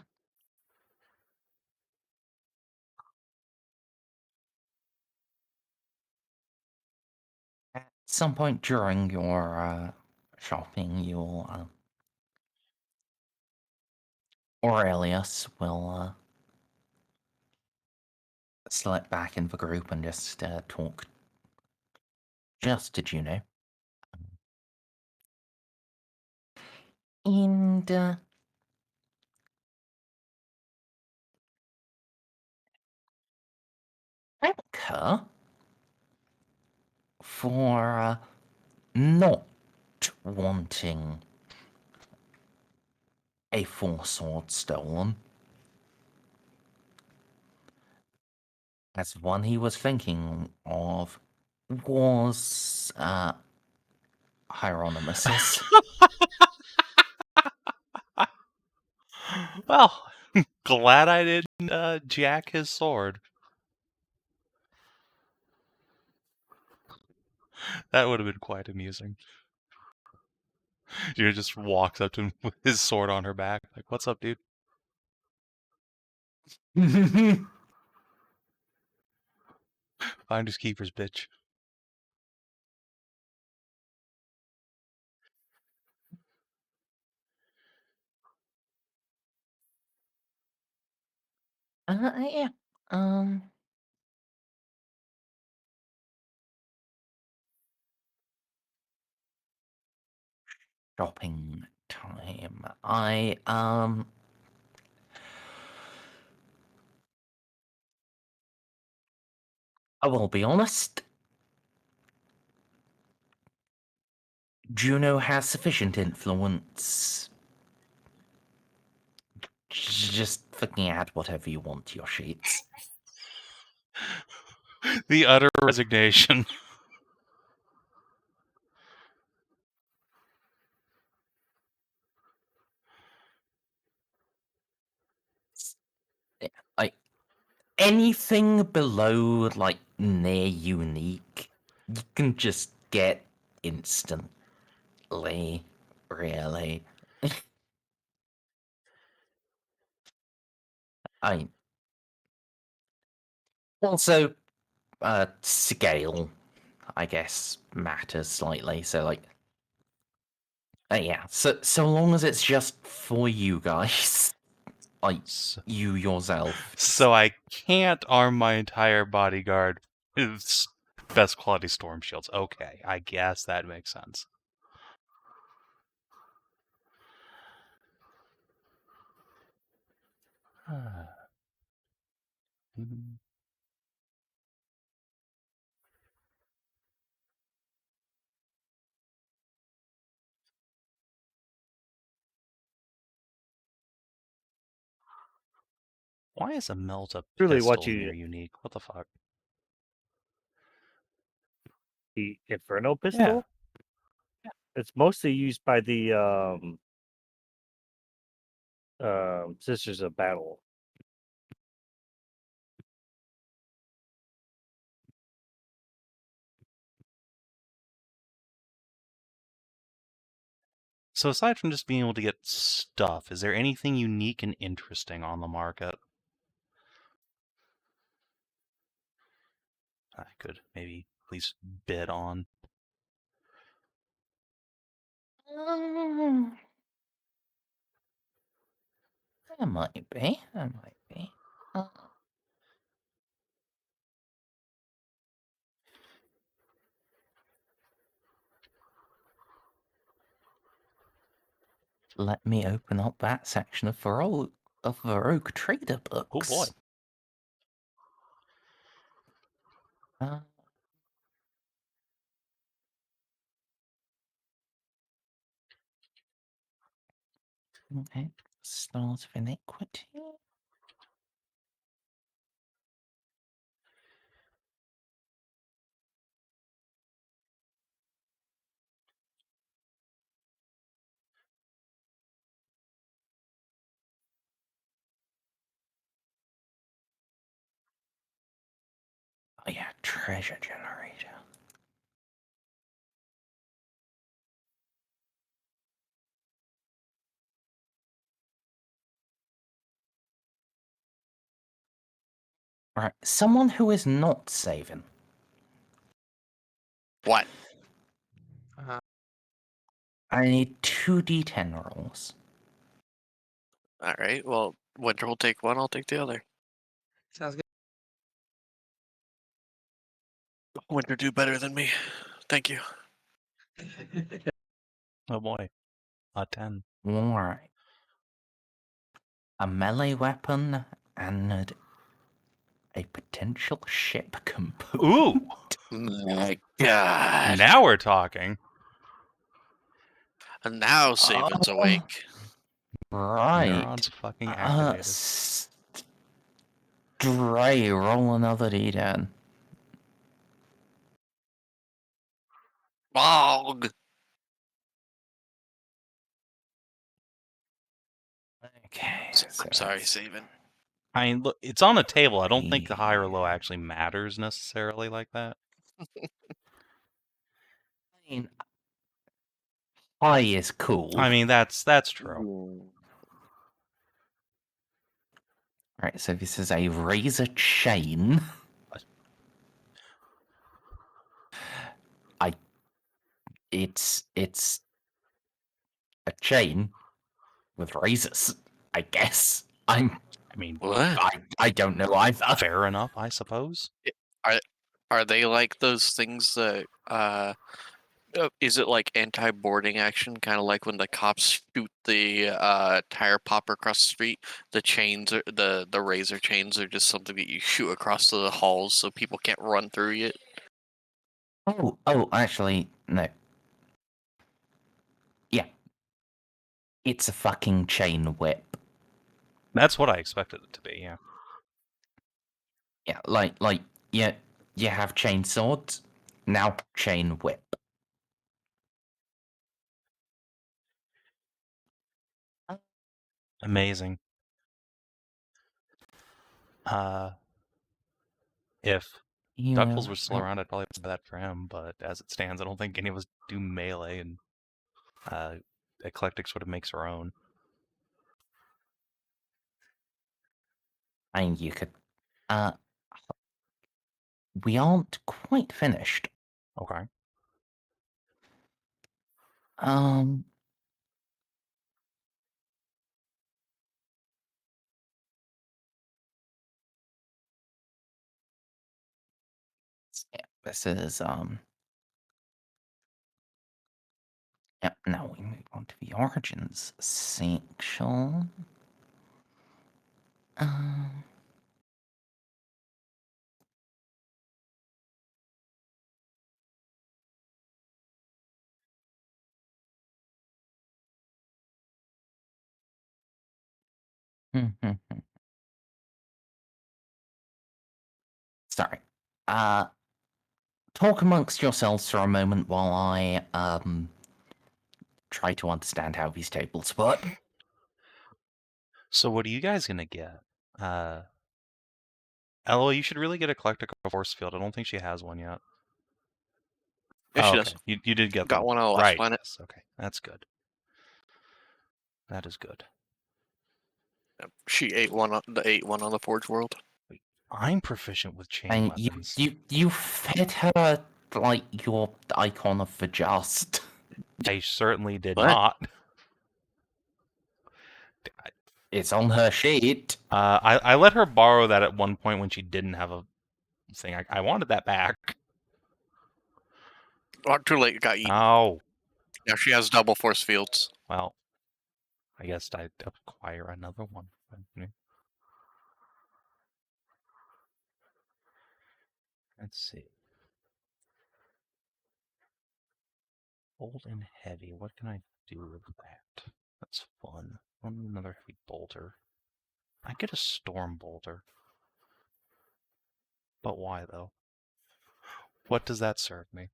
At some point during your shopping, you'll Aurelius will slip back in the group and just talk just to Juno. And thank her for not wanting a full sword stolen. As one he was thinking of was Hieronymus's. Well, glad I didn't jack his sword. That would have been quite amusing. She just walks up to him with his sword on her back. Like, what's up, dude? Finders keepers, bitch. Yeah. Shopping time. I will be honest. Juno has sufficient influence. Just fucking add whatever you want to your sheets. The utter resignation. Like, anything below, like, near unique, you can just get instantly, really. I also, scale, I guess, matters slightly. So, like, yeah. So long as it's just for you guys, like you yourself. So I can't arm my entire bodyguard with best quality storm shields. Okay, I guess that makes sense. Why is a melt a Truly pistol what you- near unique? What the fuck? The Inferno pistol? Yeah. It's mostly used by the Sisters of Battle. So aside from just being able to get stuff, is there anything unique and interesting on the market? I could maybe at least bid on. There might be. Let me open up that section of Baroque trader books. Oh boy. Okay. Stars of Iniquity. Oh yeah, treasure generator. Right, someone who is not saving. What? I need 2d10 rolls. All right. Well, Winter will take one. I'll take the other. Sounds good. Winter do better than me. Thank you. Oh boy. A 10. Alright. A melee weapon and a potential ship component. Ooh! My God. Now we're talking. And now Savin's awake. Right. Neurons fucking activated. Dre, roll another d10. Bog. Okay. I'm sorry, Savin. I mean, look, it's on a table. I don't think the high or low actually matters necessarily like that. I mean, high is cool. I mean, that's true. Right, so this is a razor chain. It's a chain with razors, I guess. I mean, What? I don't know either. fair enough, I suppose. Are they like those things that is it like anti-boarding action, kind of like when the cops shoot the tire popper across the street? The chains are the razor chains are just something that you shoot across the halls so people can't run through it. Oh, actually, no. It's a fucking chain whip. That's what I expected it to be, yeah. Yeah, you have chain swords, now chain whip. Amazing. If Yeah. DuckTales were still around, I'd probably buy that for him, but as it stands, I don't think any of us do melee, and Eclectic sort of makes her own. I mean, you could. We aren't quite finished. Okay. Yeah, this is Yep. Now we move on to the origins section. Sorry. Talk amongst yourselves for a moment while I try to understand how these tables work. So what are you guys gonna get? Eloa, you should really get Eclectic a force field. I don't think she has one yet. Yeah, she okay. does. You did get Got them. one on the last Right. planet. Yes. Okay. That's good. That is good. She ate one on the Forge World. I'm proficient with chain And weapons. you fed her like your icon of the just. I certainly did What? not. It's on her sheet. I let her borrow that at one point when she didn't have a thing. I wanted that back. Oh, too late. Got eaten. Oh. Yeah, she has double force fields. Well, I guess I'd acquire another one. Let's see. Bolt and heavy. What can I do with that? That's fun. I want another heavy bolter. I get a storm bolter. But why, though? What does that serve me?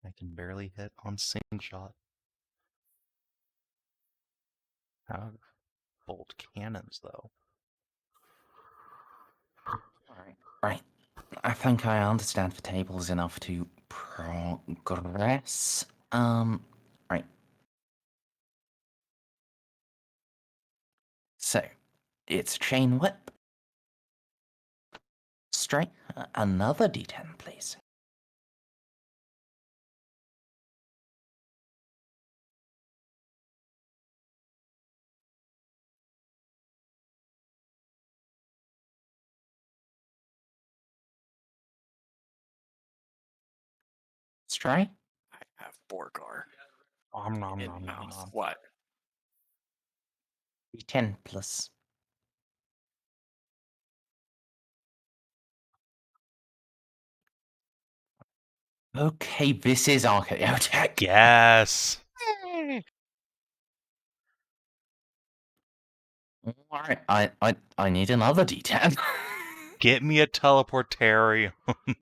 I can barely hit on single shot. How bolt cannons, though? Right. I think I understand the tables enough to progress. Right. So, it's chain whip. Straight. Another D10, please. Stray. I have Borgar. Nom nom In nom nom mouth. nom. What? D10 plus. Okay, this is archaeotech. Yes! Alright, I need another D10. Get me a teleportarium,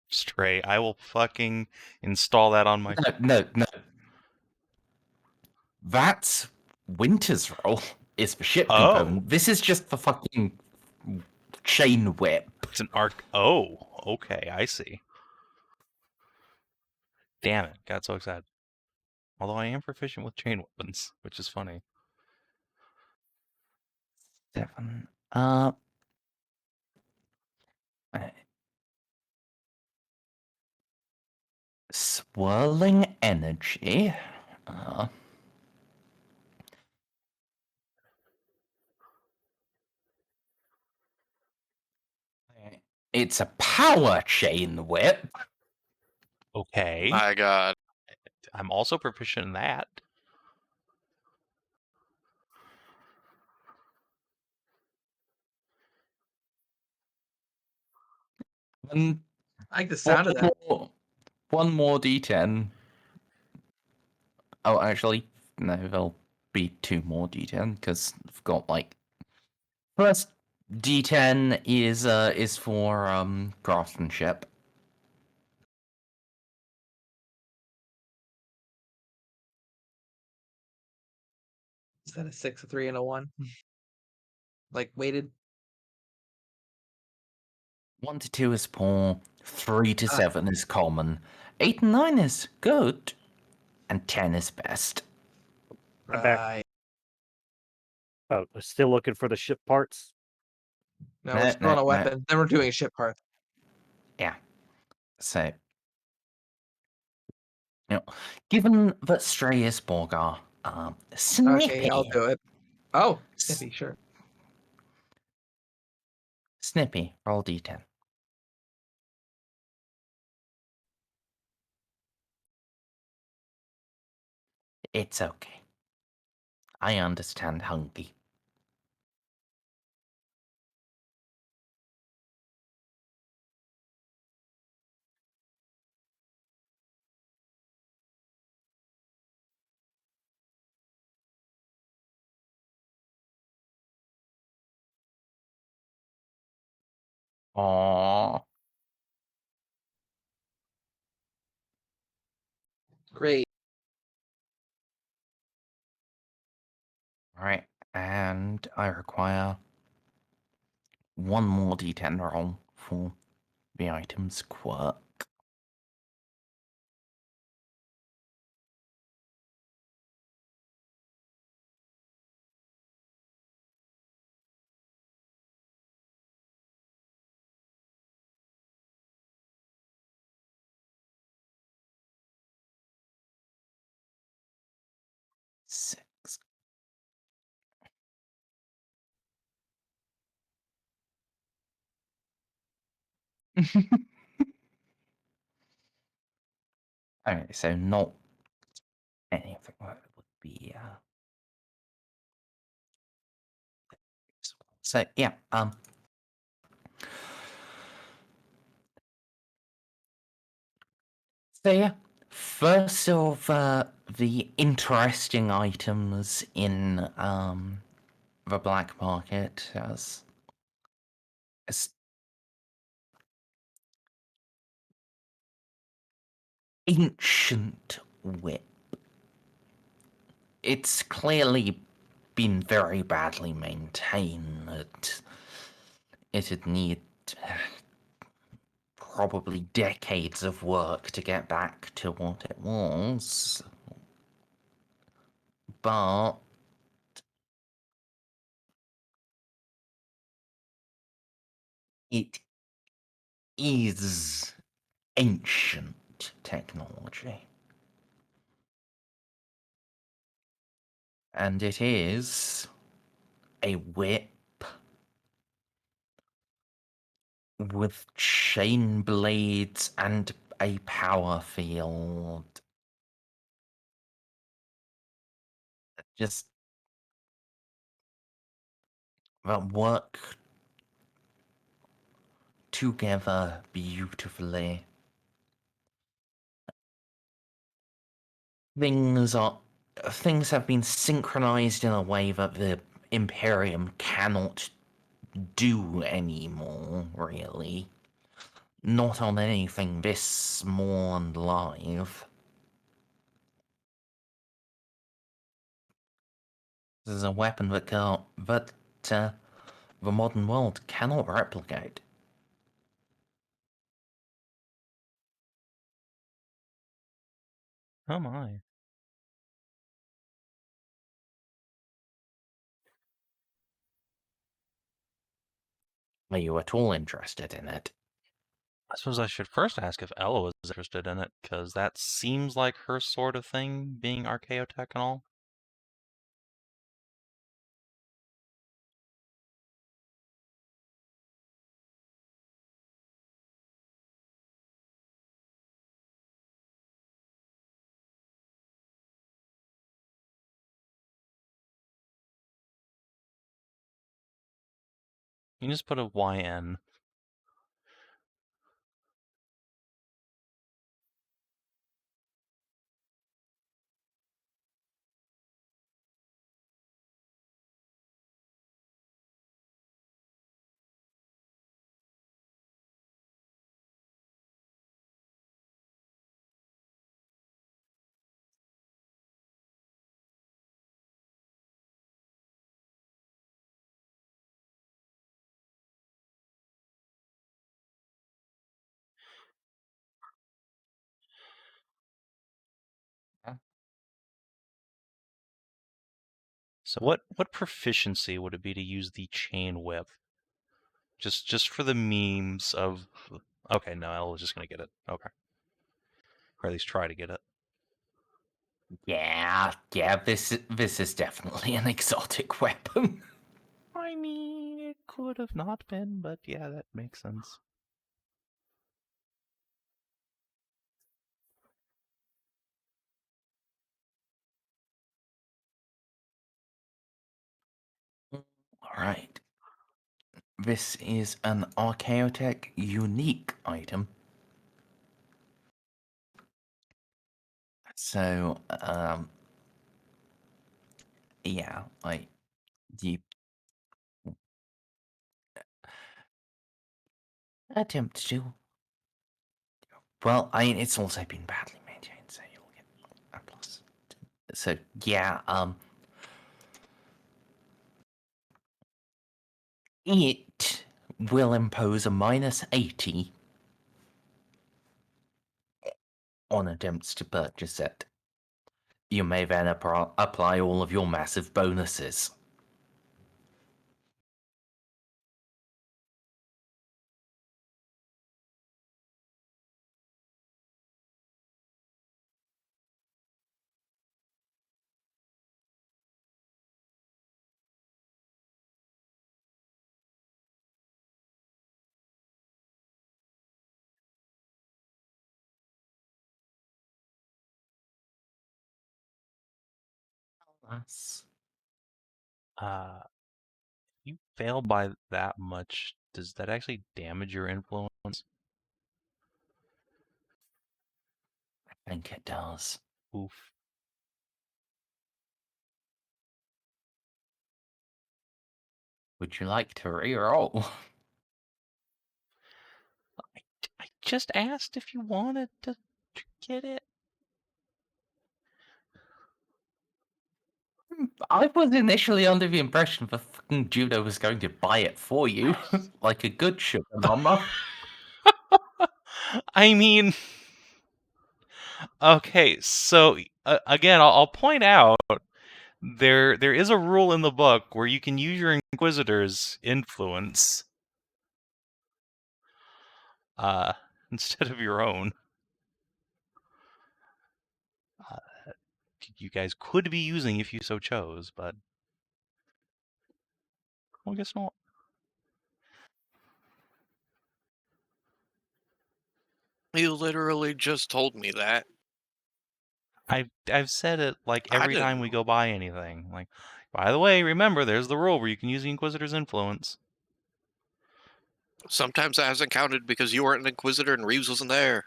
Stray. I will fucking install that on my... No. That's Winter's roll. Is the ship component. This is just the fucking chain whip. It's an arc... Oh, okay, I see. Damn it, got so excited. Although I am proficient with chain weapons, which is funny. 7. Swirling energy. It's a power chain whip. Okay. My God. I'm also proficient in that. I like the sound of that. One more D10. Oh, actually, no, there'll be 2 more D10 because I've got like first D10 is for craftsmanship. Is that a 6, a 3, and a 1? Like weighted? 1 to 2 is poor, 3 to Ah. 7 is common, 8 and 9 is good, and 10 is best. I'm back. Right. Oh, we're still looking for the ship parts. No, No, we're still on no, a no. weapon. Then we're doing a ship part. Yeah. So, given that Stray is Borgar, Snippy. Okay, I'll do it. Oh, Snippy, sure. Snippy, roll D10. It's okay. I understand hungry. Aww. Great. Alright, and I require 1 more D10 roll for the item's quirk. Six. Okay, so not anything that would be so yeah, so yeah, first of the interesting items in the black market as ancient whip. It's clearly been very badly maintained. It'd need probably decades of work to get back to what it was. But it is ancient technology. And it is a whip with chain blades and a power field. Just that work together beautifully. Things have been synchronized in a way that the Imperium cannot do anymore, really. Not on anything this small and live. This is a weapon that the modern world cannot replicate. Oh my. Are you at all interested in it? I suppose I should first ask if Ella was interested in it, because that seems like her sort of thing, being archaeotech and all. You can just put a YN. So what proficiency would it be to use the chain whip? Just for the memes of. Okay, no, I was just gonna get it. Okay, or at least try to get it. Yeah, this is definitely an exotic weapon. I mean, it could have not been, but yeah, that makes sense. Alright. This is an Archaeotech unique item. So, yeah, you attempt to. Well, I mean, it's also been badly maintained, so you'll get a plus. So, yeah, it will impose a minus 80 on attempts to purchase it. You may then apply all of your massive bonuses. Alas. You fail by that much. Does that actually damage your influence? I think it does. Oof. Would you like to re-roll? I just asked if you wanted to get it. I was initially under the impression that fucking Juno was going to buy it for you, like a good sugar mama. I mean, okay, so again, I'll point out there is a rule in the book where you can use your Inquisitor's influence instead of your own. You guys could be using if you so chose, but well, I guess not. You literally just told me that. I've said it like I every time we didn't. go buy anything. Like, by the way, remember there's the rule where you can use the Inquisitor's influence. Sometimes that hasn't counted because you weren't an Inquisitor and Reeves wasn't there.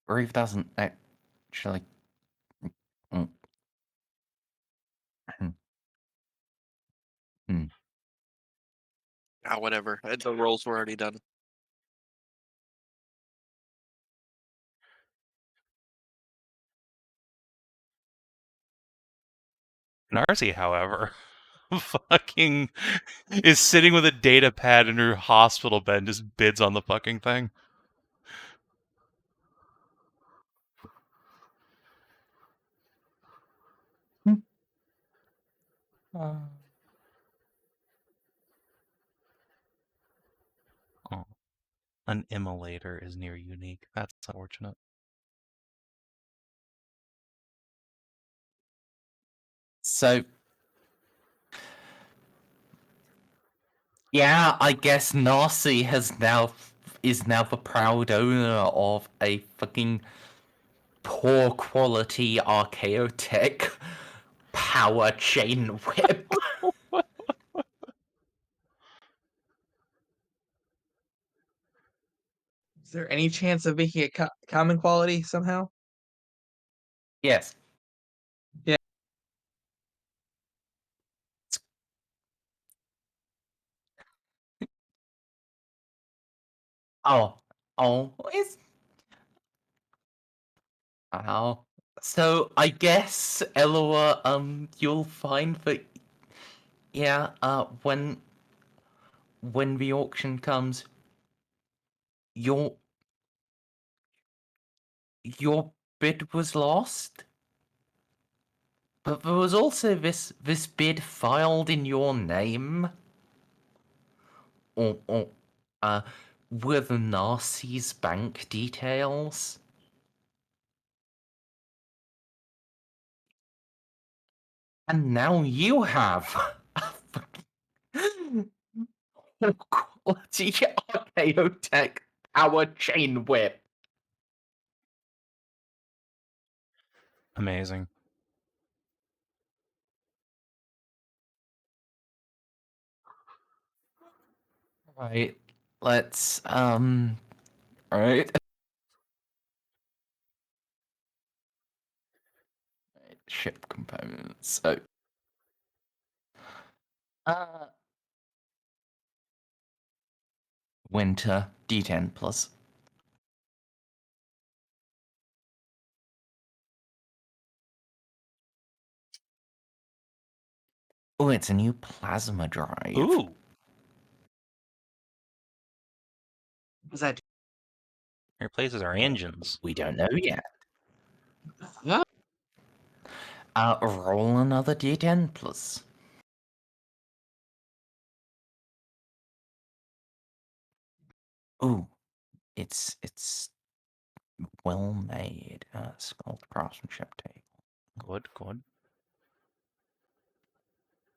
Reeve doesn't actually. Mm. Ah, whatever. The rolls were already done. Narcia, however, fucking is sitting with a data pad in her hospital bed and just bids on the fucking thing. Oh, an immolator is near unique. That's unfortunate. So, yeah, I guess Narcia is now the proud owner of a fucking poor quality Archaeotech power chain whip. Is there any chance of making it common quality somehow? Yes. Yeah. Oh, it's. Oh. So I guess Eloa, you'll find that, yeah, when the auction comes, your bid was lost. But there was also this bid filed in your name. Or with Narcia's bank details. And now you have quality archaeotech power chain whip. Amazing. Right. Let's right. Ship components. So winter D10 plus. Oh, it's a new plasma drive. Ooh. Was that? Replaces our engines. We don't know yet. Yeah. Roll another D10 plus. Ooh, it's well made. Skull craftsmanship table. Good, good.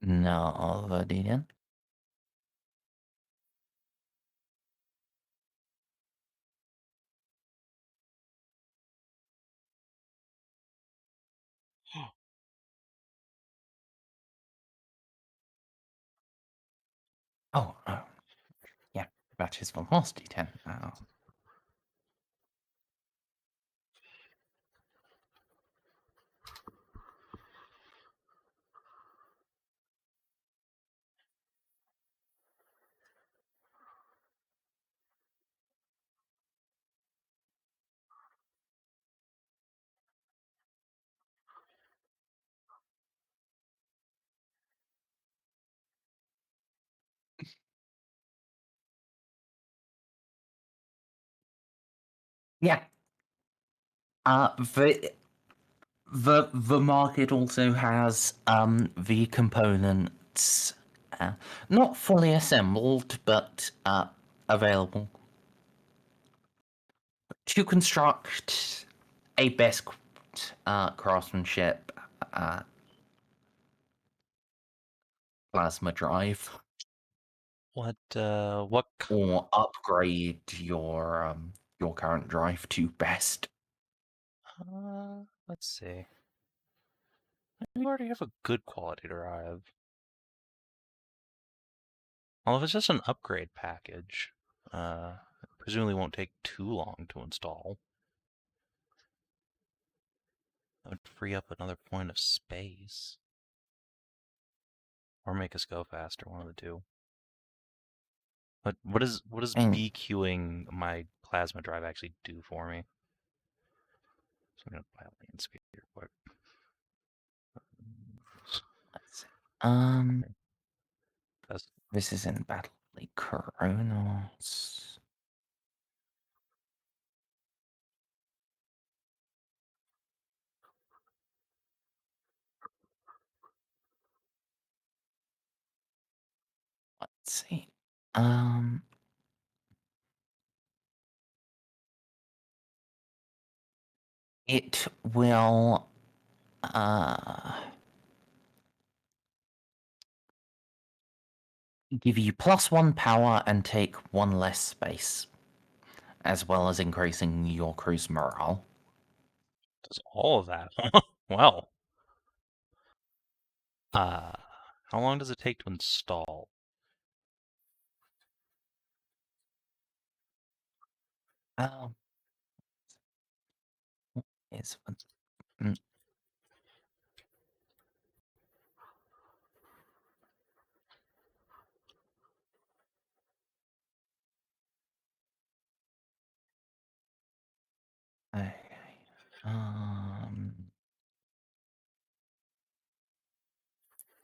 Another D10. Oh, yeah, that is one last D10. Yeah. The market also has the components not fully assembled but available to construct a best craftsmanship plasma drive What or upgrade your current drive to best. let's see. We already have a good quality drive. Well, if it's just an upgrade package, it presumably won't take too long to install. That would free up another point of space. Or make us go faster, one of the two. But what does BQing my plasma drive actually do for me? So I'm gonna buy a land speed here quick. Let's see. That's This is in Battle League Kronos. Let's see. It will give you +1 power and take 1 less space, as well as increasing your crew's morale. does all of that. Well. How long does it take to install? Is okay.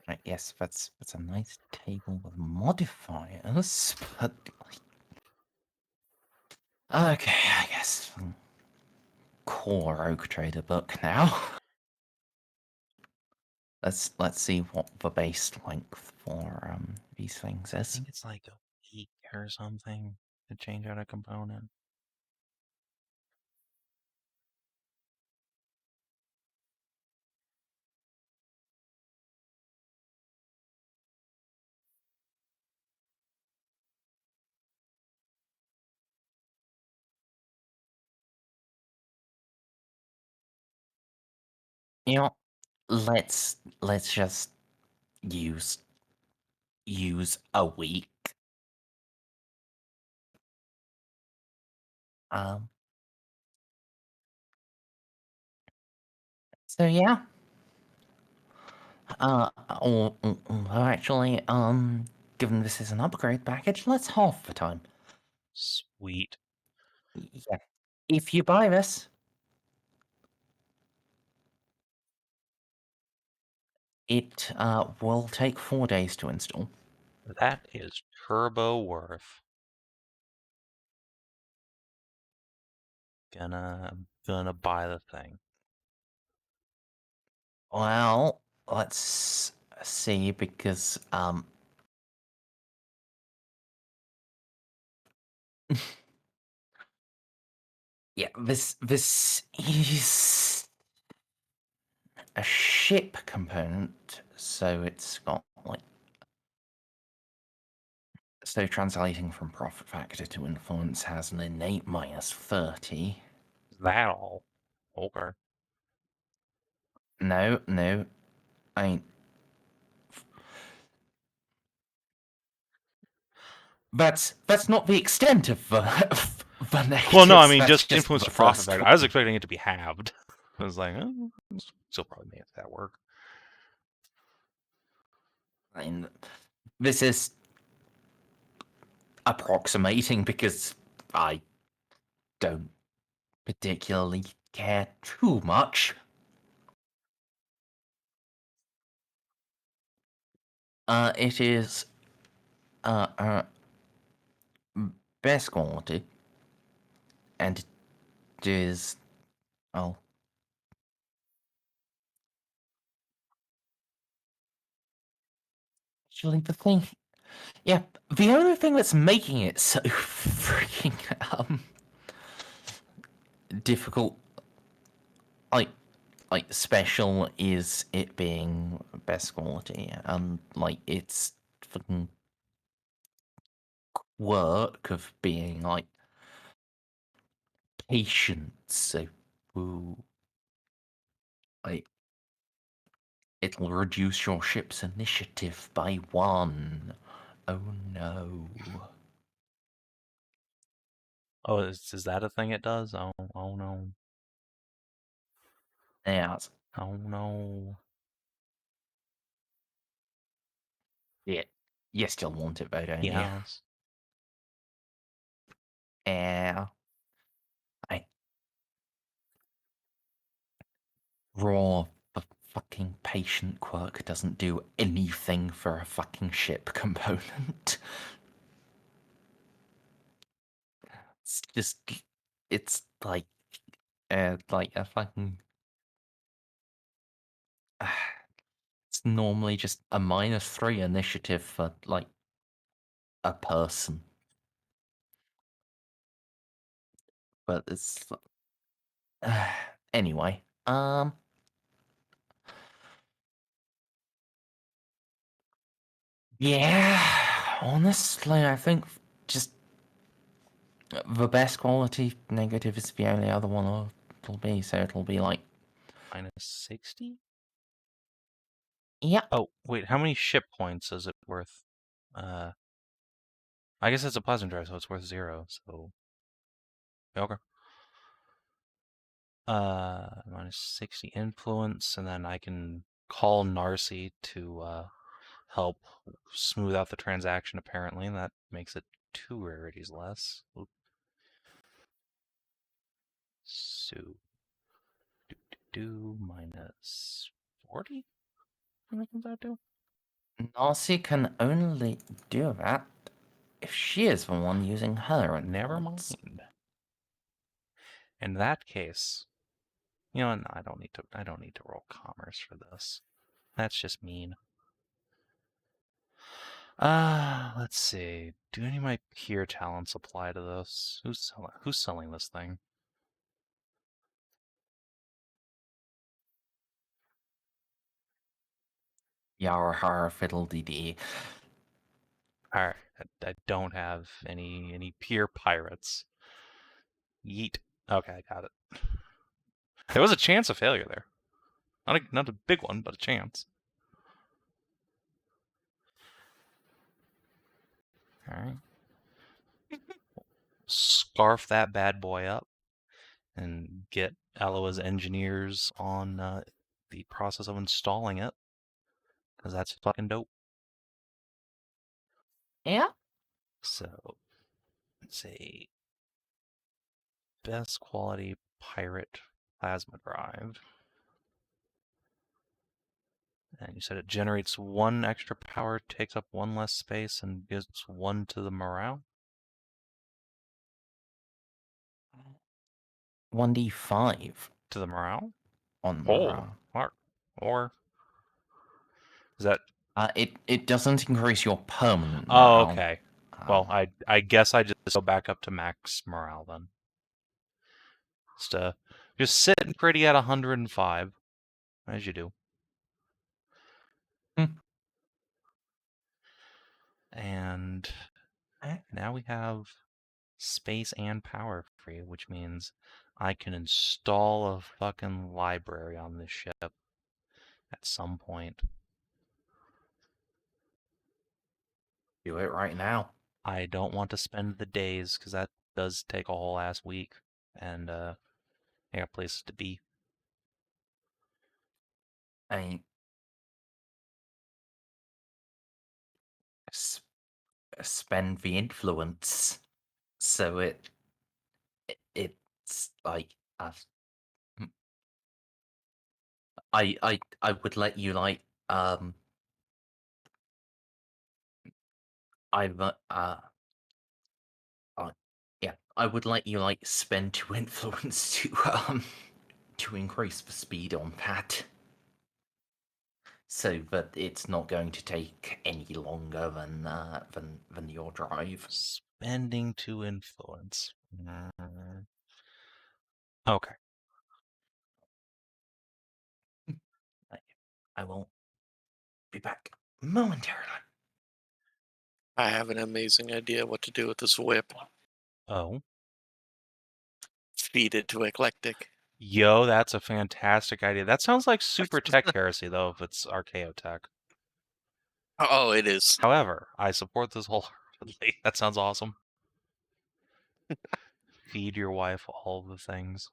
Right, yes, that's a nice table with modifiers, but okay, I guess. core Rogue Trader book now. Let's see what the base length for these things I is. think it's like a week or something to change out a component. You know, let's just use a week. So yeah. Actually, given this is an upgrade package, let's half the time. Sweet. Yeah. If you buy this, it will take 4 days to install. That is turbo worth. Gonna buy the thing. Well, let's see, because yeah, this is a ship component, so it's got like, so translating from profit factor to influence has an innate -30. Is that all? Okay. No, that's not the extent of the negatives. Well, no, I mean that's just influence the to profit first factor. one. I was expecting it to be halved. I was like, oh, still probably make that work. I mean, this is approximating because I don't particularly care too much. It is best quality, and it is actually the thing. Yeah, the only thing that's making it so freaking difficult, like special, is it being best quality. Like it's fucking quirk of being like patient. So, like it'll reduce your ship's initiative by 1. Oh no. Oh, is that a thing it does? Oh no. Yeah. Oh no. Yeah. You still want it though, don't you? Yes. Yeah. Raw, the fucking patient quirk doesn't do anything for a fucking ship component. It's just, it's like a fucking. It's normally just a -3 initiative for like a person, but it's anyway. Yeah, honestly, I think just the best quality negative is the only other one it'll be, so it'll be like -60? yeah. Oh, wait, how many ship points is it worth? I guess it's a plasma drive, so it's worth 0, so okay. -60 influence, and then I can call Narcia to help smooth out the transaction, apparently, and that makes it 2 rarities less. Oop. So, -40? What that comes out to? Narcia can only do that if she is the one using her influence. Never mind. In that case, You know what? No, I don't need to. I don't need to roll commerce for this. That's just mean. Let's see. Do any of my peer talents apply to this? Who's selling this thing? Yara har fiddle dee dee. Alright, I don't have any peer pirates. Yeet. Okay, I got it. There was a chance of failure there. Not a big one, but a chance. Alright. Scarf that bad boy up and get Eloa's engineers on the process of installing it. Because that's fucking dope. Yeah. So, let's say best quality pirate plasma drive. And you said it generates 1 extra power, takes up 1 less space, and gives 1 to the morale? 1d5 To the morale? on Oh, morale. or is that? It doesn't increase your permanent Oh, morale. okay. Well, I guess I just go back up to max morale then. Just sitting pretty at 105, as you do. And now we have space and power free, which means I can install a fucking library on this ship at some point. Do it right now. I don't want to spend the days, because that does take a whole ass week, and I got places to be. Spend the influence, so it's like I would let you like yeah, I would let you like spend 2 influence to increase the speed on that, so that it's not going to take any longer than your drive. Spending to influence. Okay. I will be back momentarily. I have an amazing idea what to do with this whip. Oh. Feed it to Eclectic. Yo, that's a fantastic idea. That sounds like super tech heresy, though, if it's archaeotech. Oh, it is. However, I support this wholeheartedly. That sounds awesome. Feed your wife all the things.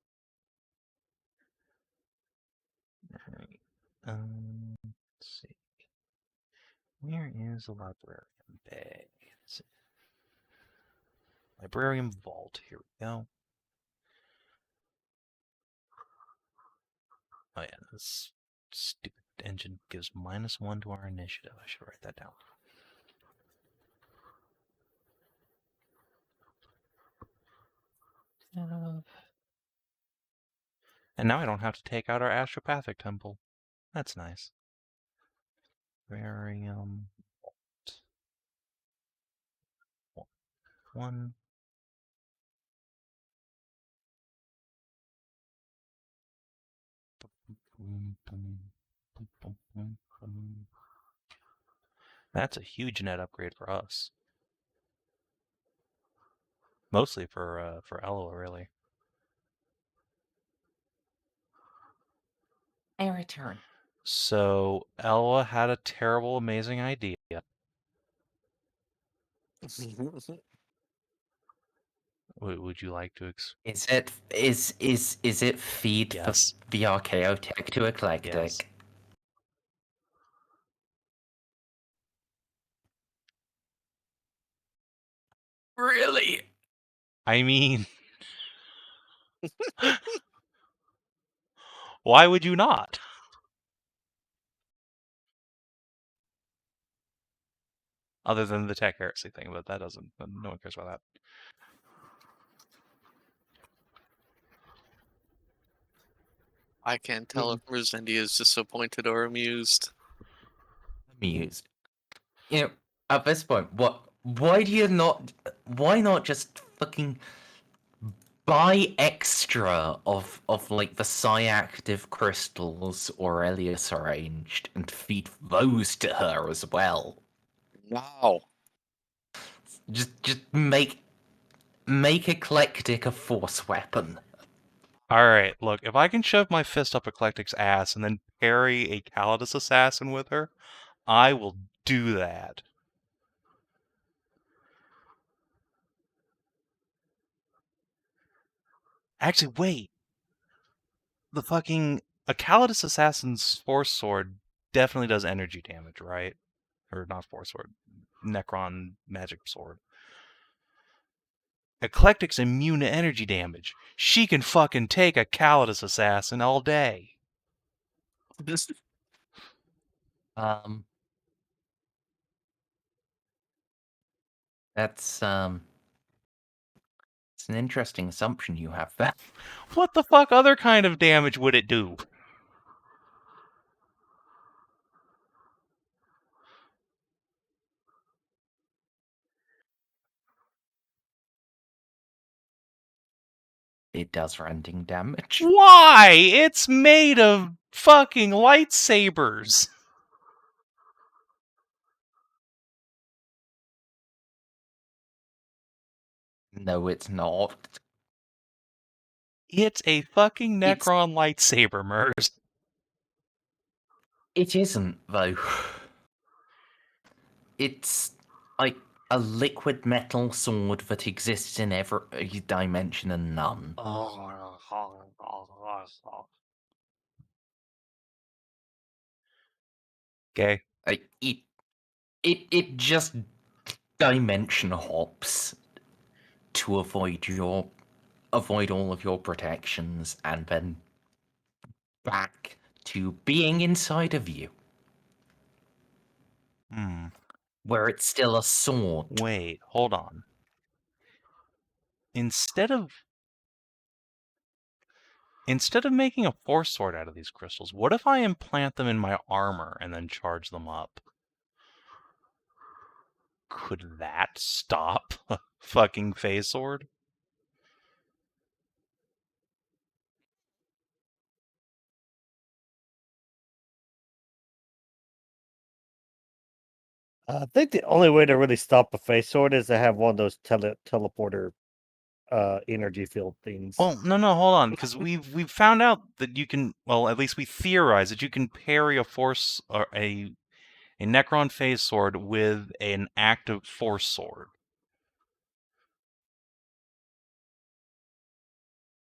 Alright. Let's see. Where is the librarian bay? Let's see. Librarian vault. Here we go. Oh yeah, this stupid engine gives -1 to our initiative. I should write that down. And now I don't have to take out our astropathic temple. That's nice. Barium vault. 1. That's a huge net upgrade for us. Mostly for Eloa, really. I return. So Eloa had a terrible, amazing idea. Would you like to? Is it feed Yes. the archaeotech to Eclectic? Yes. Really? I mean, why would you not? Other than the tech heresy thing, but that doesn't. No one cares about that. I can't tell if Merzendi is disappointed or amused. Amused. You know, at this point, why not just fucking buy extra of like the psi-active crystals Aurelius arranged and feed those to her as well? Wow. Just make Eclectic a force weapon. Alright, look, if I can shove my fist up Eclectic's ass and then parry a Calidus assassin with her, I will do that. Actually, wait. The fucking... A Calidus assassin's force sword definitely does energy damage, right? Or not force sword. Necron magic sword. Eclectic's immune to energy damage. She can fucking take a Calidus assassin all day. That's it's an interesting assumption you have there. What the fuck other kind of damage would it do? It does rending damage. Why? It's made of fucking lightsabers. No, it's not. It's a fucking It's- Necron lightsaber, Merz. It isn't, though. It's like a liquid metal sword that exists in every dimension and none. Okay. Like, it just dimension hops to avoid all of your protections and then back to being inside of you, where it's still a sword. Wait, hold on. Instead of making a force sword out of these crystals, what if I implant them in my armor and then charge them up? Could that stop a fucking phase sword? I think the only way to really stop a face sword is to have one of those teleporter energy field things. Well, no, hold on, because we've found out that you can. Well, at least we theorize that you can parry a force or a Necron phase sword with an active force sword.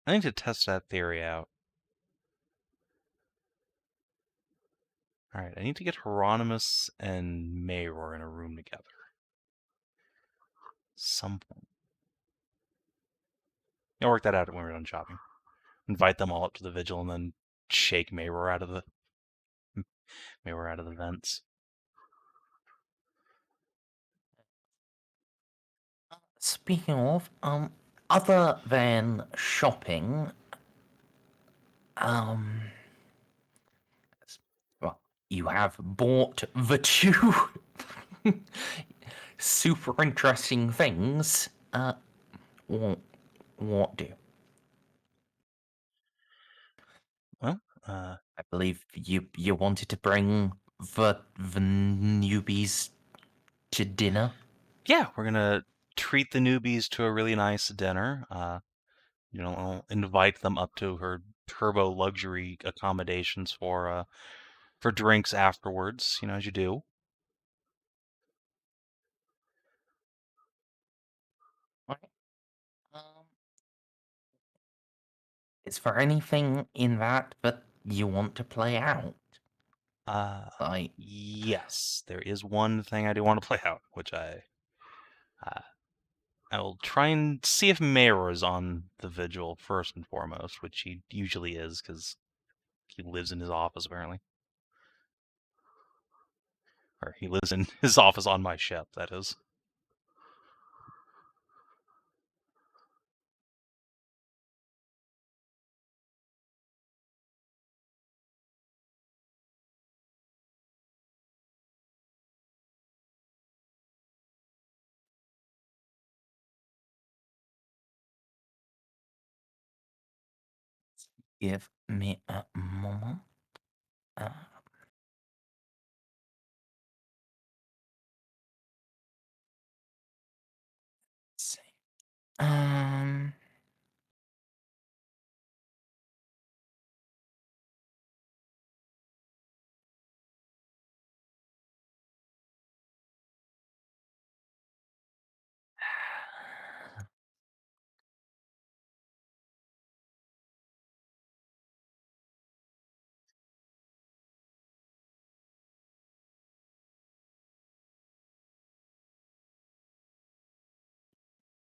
I need to test that theory out. Alright, I need to get Hieronymus and Mayor in a room together. Some point. I'll work that out when we're done shopping. Invite them all up to the vigil and then shake Mayor out of the vents. Speaking of, other than shopping, well, you have bought the two super interesting things. What do? Well, I believe you wanted to bring the newbies to dinner. yeah, we're gonna treat the newbies to a really nice dinner. I'll invite them up to her turbo luxury accommodations for drinks afterwards, as you do. Is there anything in that you want to play out? Yes, there is one thing I do want to play out, which I will try and see if Mayor is on the vigil first and foremost, which he usually is because he lives in his office apparently, or he lives in his office on my ship. That is. Give me a moment. Let's see.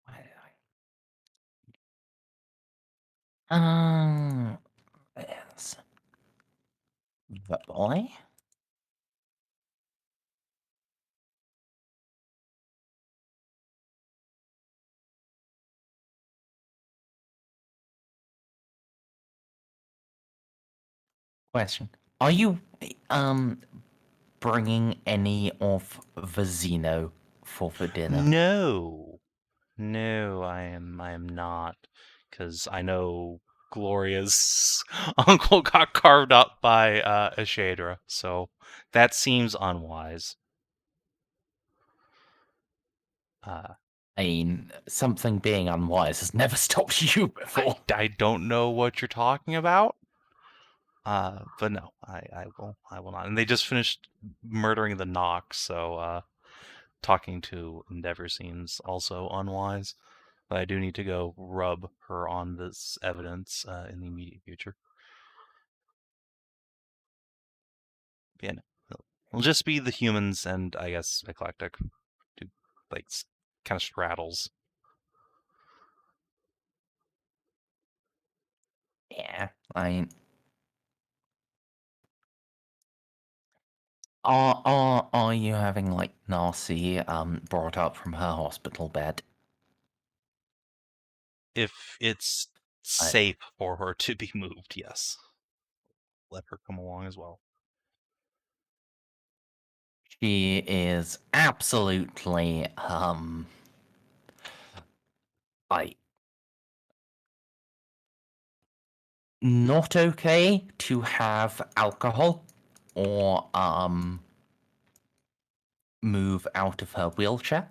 Where did I? Yes. The boy? Question. Are you, bringing any of the Xeno for the dinner? No, no, I am not, because I know Gloria's uncle got carved up by a Shadra, so that seems unwise. I mean, something being unwise has never stopped you before. I don't know what you're talking about. But no, I will not. And they just finished murdering the Nox, so talking to Endeavor seems also unwise. But I do need to go rub her on this evidence in the immediate future. Yeah, no, it'll just be the humans and I guess Eclectic, who like kind of straddles. Yeah, I mean, are you having like Narcia brought up from her hospital bed? If it's safe for her to be moved, yes. Let her come along as well. She is absolutely like not okay to have alcohol or move out of her wheelchair,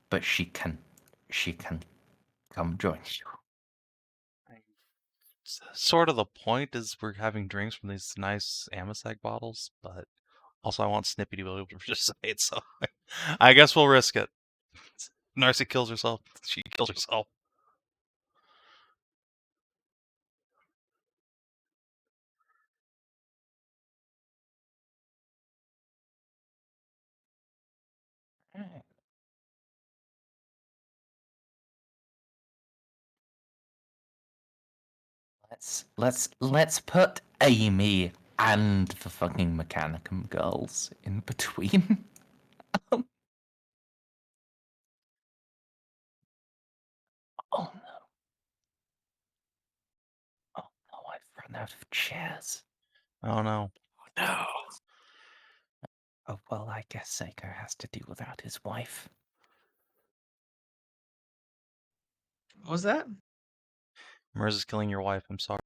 but she can come join you. Sort of the point is we're having drinks from these nice Amasec bottles, but also I want Snippy to be able to participate, so I guess we'll risk it. Narcia kills herself. She kills herself. Let's put Amy and the fucking Mechanicum girls in between. Oh no. Oh no, I've run out of chairs. Oh no. No. Oh well, I guess Ceiko has to deal without his wife. What was that? Merz is killing your wife, I'm sorry.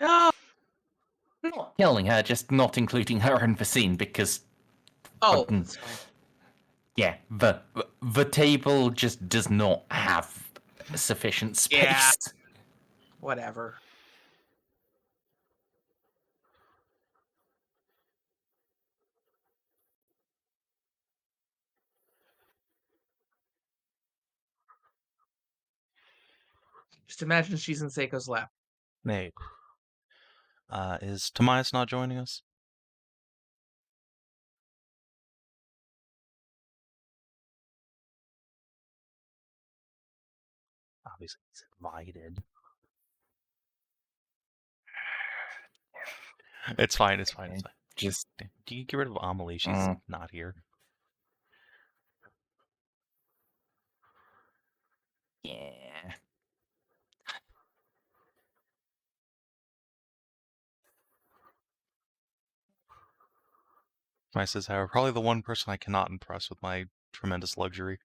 No. Not killing her, just not including her in the scene because Oh, fucking- that's fine. yeah, the table just does not have sufficient space. Yeah. Whatever. Just imagine she's in Seiko's lap. Nate. Is Tomias not joining us? Obviously he's invited. It's fine, it's fine, it's fine. Just Do you get rid of Amelie? She's not here. yeah. My says, however, probably the one person I cannot impress with my tremendous luxury.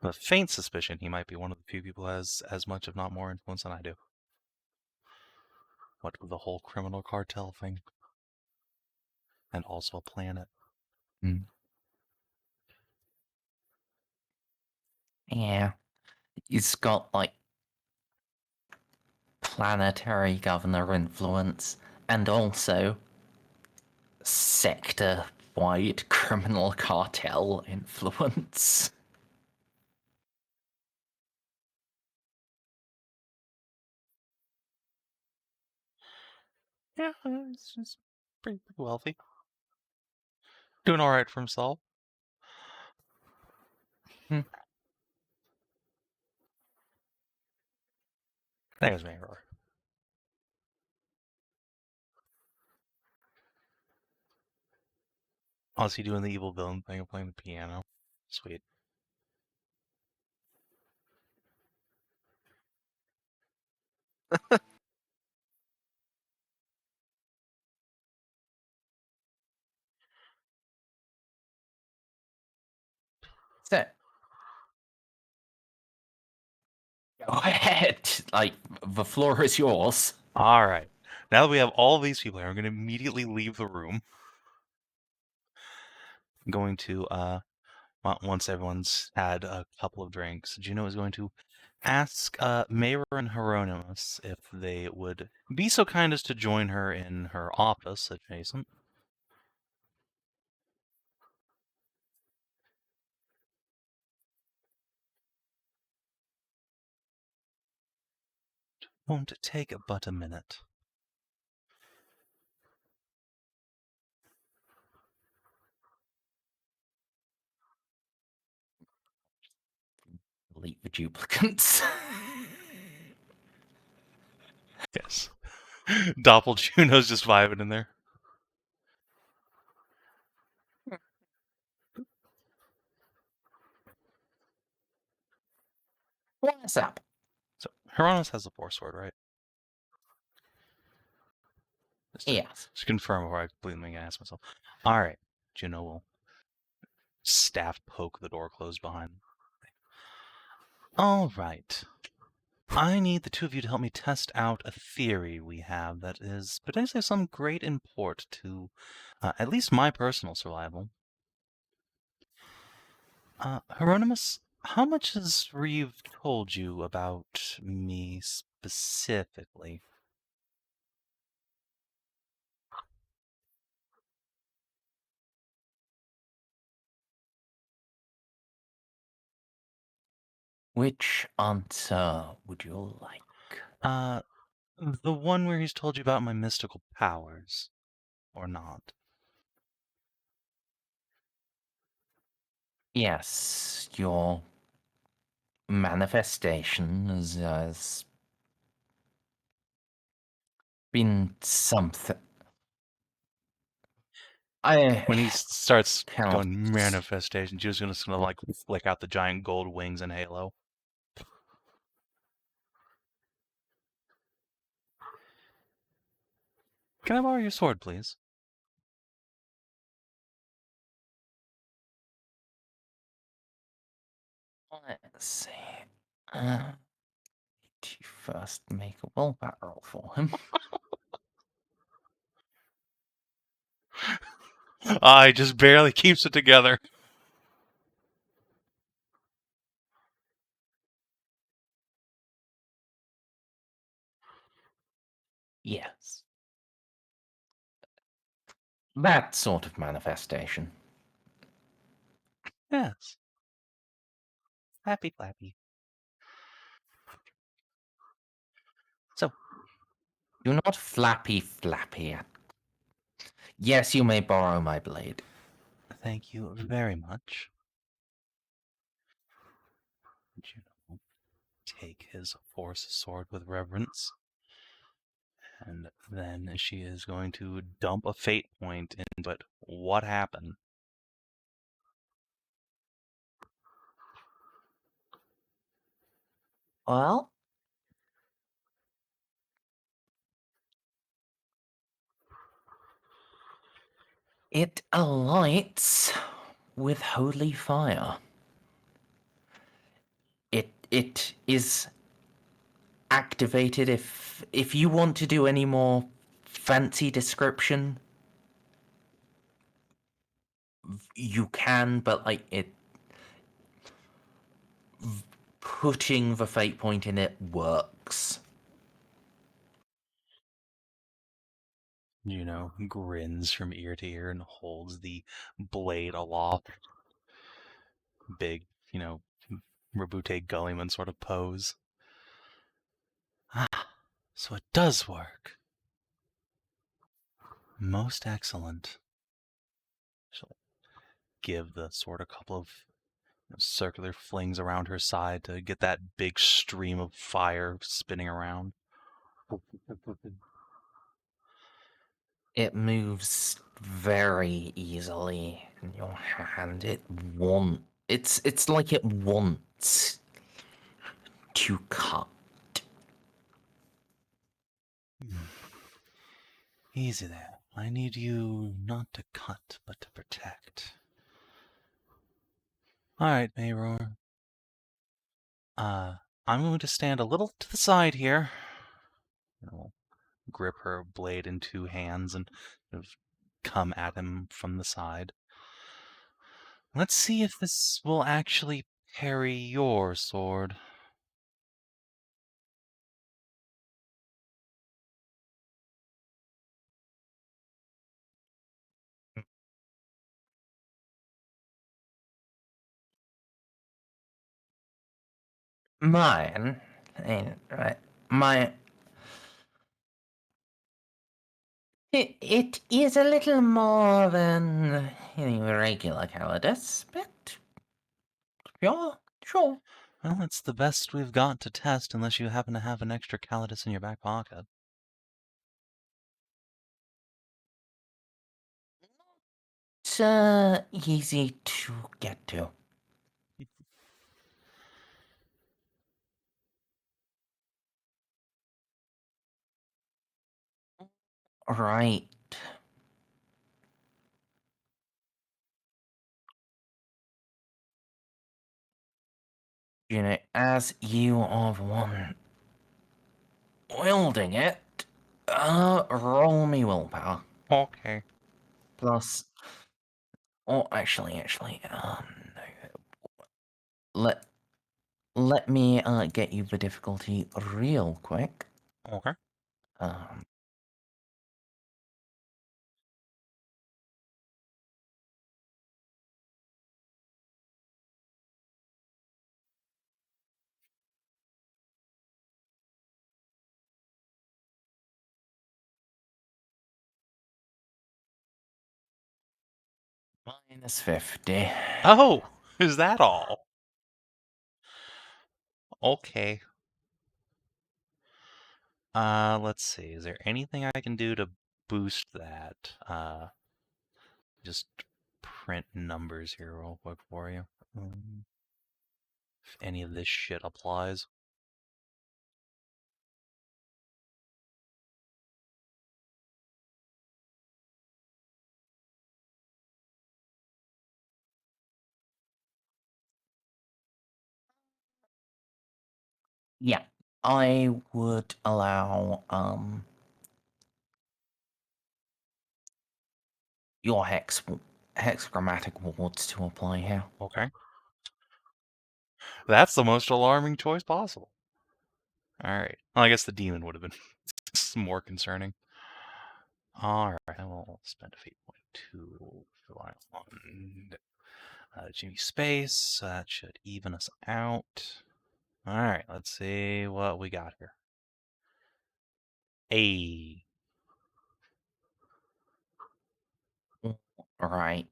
a faint suspicion he might be one of the few people who has as much, if not more, influence than I do. What with the whole criminal cartel thing. And also a planet. Yeah. He's got, like, planetary governor influence and also sector-wide criminal cartel influence. Yeah, he's pretty wealthy. Doing alright for himself. There's my error. Oh, is he doing the evil villain thing of playing the piano? Sweet. So, go ahead. Like, the floor is yours. Alright. Now that we have all these people here, I'm going to immediately leave the room. I'm going to, once everyone's had a couple of drinks, Juno is going to ask Mayra and Hieronymus if they would be so kind as to join her in her office adjacent. Won't take but a minute. Delete the duplicants. Yes. Doppel Juno's just vibing in there. What's up? So, Hieronymus has the Force Sword, right? Yes. Just confirm before I completely ask myself. Alright. Juno will staff poke the door closed behind them. Alright. I need the two of you to help me test out a theory we have that is potentially of some great import to at least my personal survival. Hieronymus, how much has Reeve told you about me specifically? Which answer would you like? The one where he's told you about my mystical powers, or not? Yes, your manifestation has been something. When he starts cannot- going manifestation, June's just gonna like flick out the giant gold wings in Halo. Can I borrow your sword, please? Let's see. Need to first make a willpower roll for him. He just barely keeps it together. Yes. That sort of manifestation. Yes. Happy flappy. So, Do not flappy. Yes, you may borrow my blade. thank you very much. Juno will take his force sword with reverence. And then she is going to dump a fate point into it. What happened? Well, it alights with holy fire. it is activated. If you want to do any more fancy description, you can, but like putting the fate point in it works. Juno grins from ear to ear and holds the blade aloft. Big, Rabute Gullyman sort of pose. Ah, so it does work. Most excellent. She'll give the sword a couple of circular flings around her side to get that big stream of fire spinning around. It moves very easily in your hand. It's like it wants to cut. Easy there. I need you not to cut, but to protect. Alright, Mayror. I'm going to stand a little to the side here. I'll grip her blade in two hands and sort of come at him from the side. Let's see if this will actually parry your sword. Mine, my. It is a little more than any regular cowardice, but yeah, sure. Well, it's the best we've got to test unless you happen to have an extra Calidus in your back pocket. It's easy to get to. Right. As you are the one wielding it, roll me willpower. Okay. Plus, oh, actually, no. Let me get you the difficulty real quick. Okay. Um, minus 50. Oh, is that all? Okay. Let's see. Is there anything I can do to boost that? Just print numbers here real quick for you. If any of this shit applies. Yeah, I would allow your hexagrammatic wards to apply here. Okay. That's the most alarming choice possible. Alright. Well, I guess the demon would have been more concerning. Alright, I will spend a fate point to rely on Jimmy Space. So that should even us out. Alright, let's see what we got here. A. Right.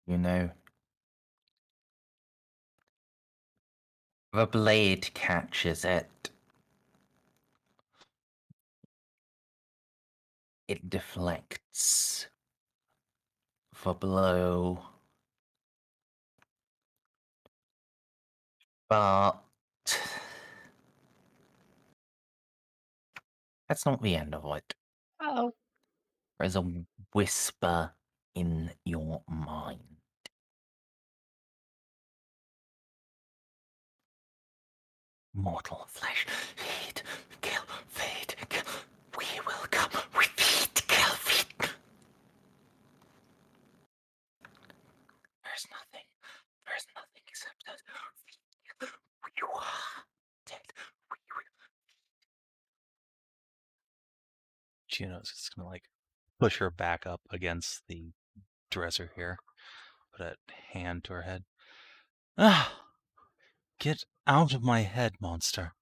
The blade catches it. It deflects the blow. But that's not the end of it. Oh. There's a whisper in your mind. mortal flesh. Feed, kill, feed, kill. We will come. We feed, kill, feed. There's nothing. There's nothing except us. You are dead. We will. Juno's just gonna like push her back up against the dresser here. Put a hand to her head. Ah! Get out of my head, monster.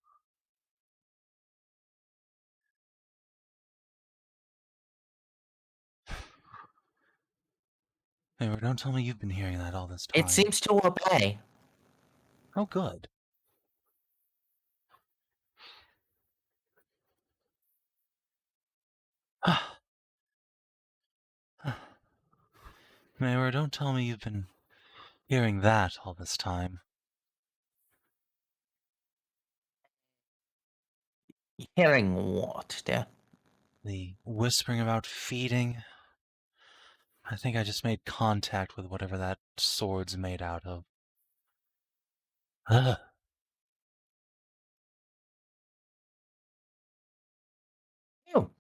Hey, don't tell me you've been hearing that all this time. It seems to obey. Oh, good. Mayra, don't tell me you've been hearing that all this time. Hearing what, dear? The whispering about feeding. I think I just made contact with whatever that sword's made out of. Ugh. You.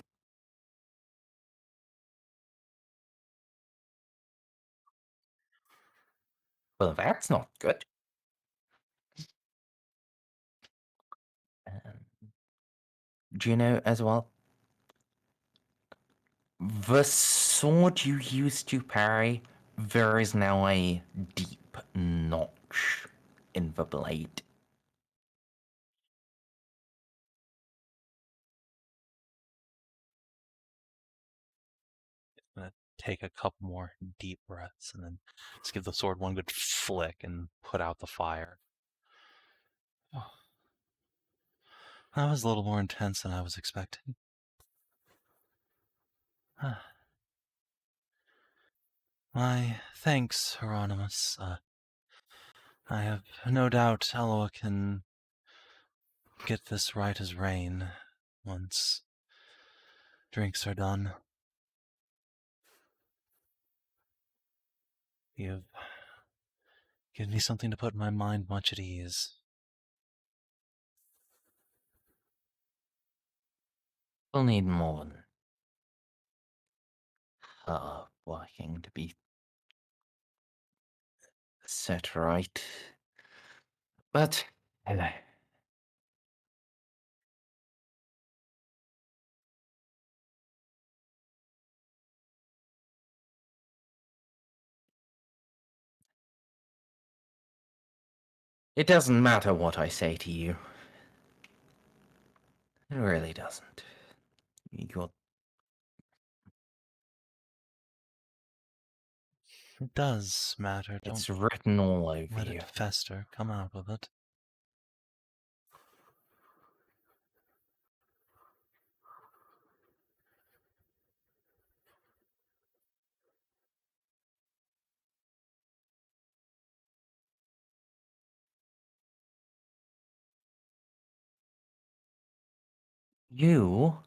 Well, that's not good. Juno as well. The sword you used to parry, there is now a deep notch in the blade. I'm gonna take a couple more deep breaths and then just give the sword one good flick and put out the fire. That was a little more intense than I was expecting. My thanks, Hieronymus. I have no doubt Eloa can get this right as rain once drinks are done. You've given me something to put my mind much at ease. We'll need more than her working to be set right. But, hello. It doesn't matter what I say to you. It really doesn't. You're... It does matter. It's Don't written all over let you. it fester. Come out with it. You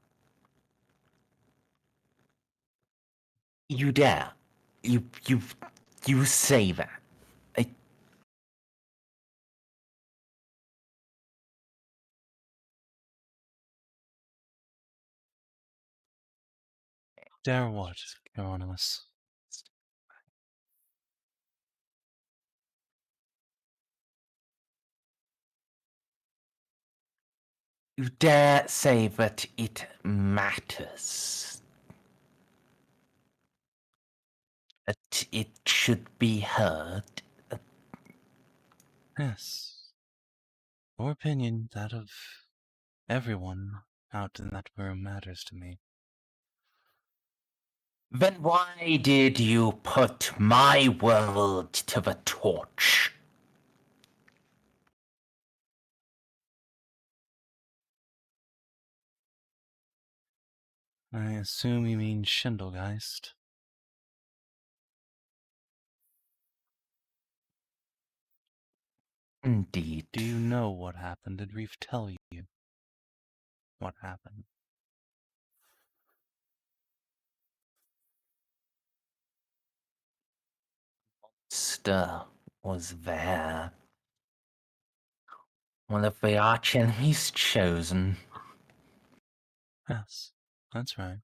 dare. You say that. Dare what, Hieronymus? You dare say that it matters. That it should be heard. Yes. Your opinion, that of everyone out in that room, matters to me. Then why did you put my world to the torch? I assume you mean Schindelgeist. Indeed. Do you know what happened? Did Reeve tell you what happened? Stir was there. One of the arch enemies chosen. Yes, that's right.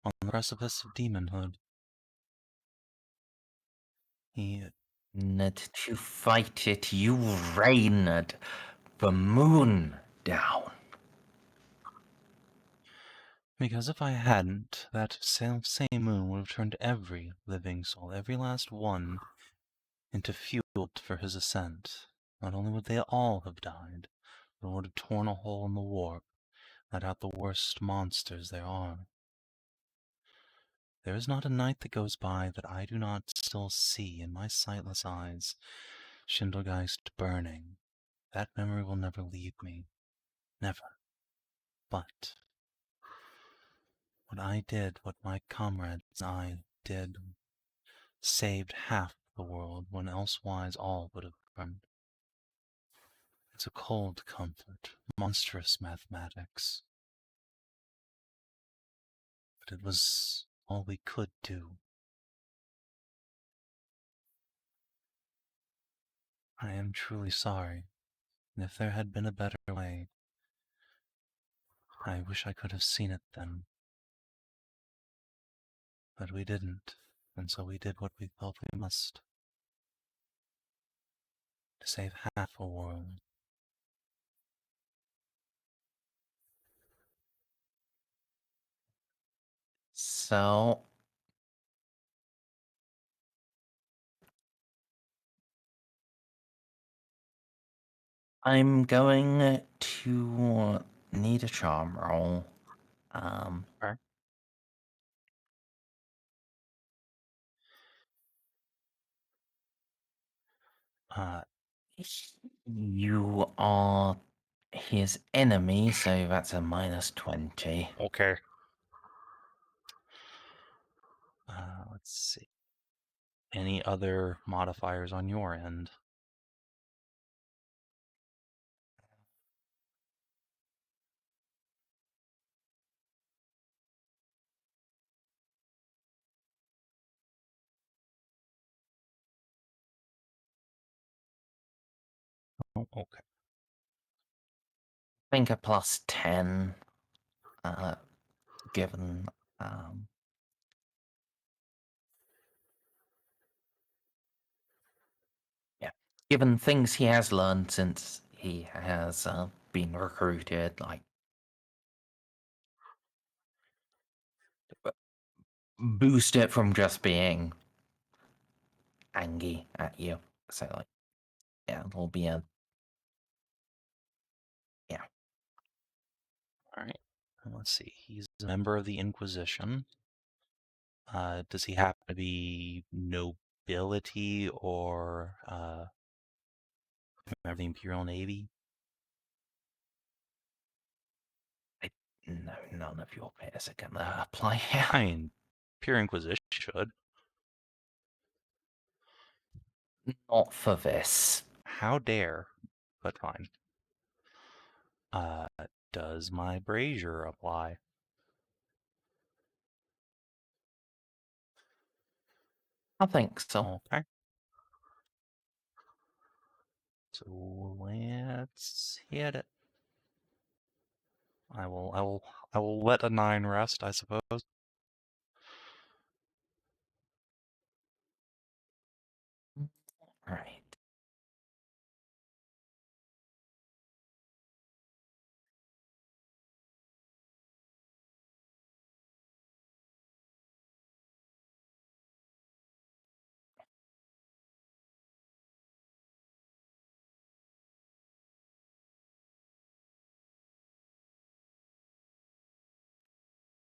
On the precipice of demonhood. He And to fight it, you rained the moon down. Because if I hadn't, that same moon would have turned every living soul, every last one, into fuel for his ascent. Not only would they all have died, but would have torn a hole in the warp, let out the worst monsters there are. There is not a night that goes by that I do not still see in my sightless eyes Schindelgeist burning. That memory will never leave me. Never. But what I did, what my comrades and I did, saved half the world when elsewise all would have burned. It's a cold comfort, monstrous mathematics. But it was all we could do. I am truly sorry, and if there had been a better way, I wish I could have seen it then. But we didn't, and so we did what we felt we must. To save half a world. So I'm going to need a charm roll. Okay. You are his enemy, so that's a -20. Okay. Let's see. Any other modifiers on your end? Oh, okay. I think a +10, given given things he has learned since he has been recruited, like boost it from just being angry at you. So like, yeah, it'll be a All right. Let's see. He's a member of the Inquisition. Does he happen to be nobility or member of the Imperial Navy? no, none of your pairs are gonna apply here. I mean, pure Inquisition should. Not for this. How dare? But fine. Does my brazier apply? I think so. Okay. So let's hit it. I will let a 9 rest, I suppose. Right.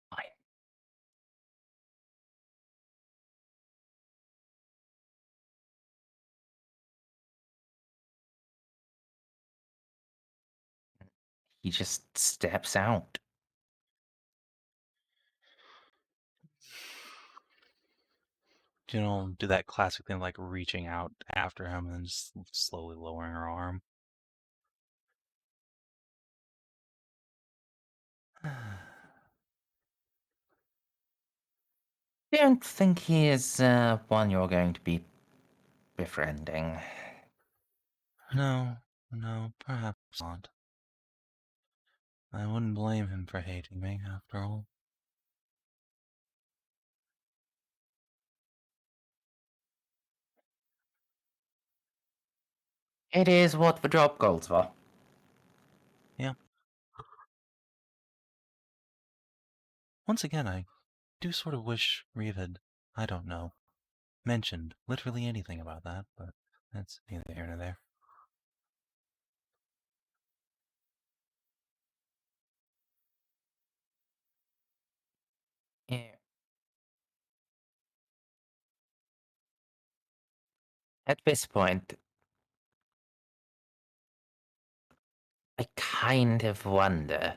Fine. He just steps out. Do that classic thing like reaching out after him and just slowly lowering her arm. Don't think he is one you're going to be befriending. No, No, perhaps not. I wouldn't blame him for hating me, after all. It is what the job calls for. Yeah. Once again, I do sort of wish Reeve had, I don't know, mentioned literally anything about that, but that's neither here nor there. Yeah. At this point, I kind of wonder.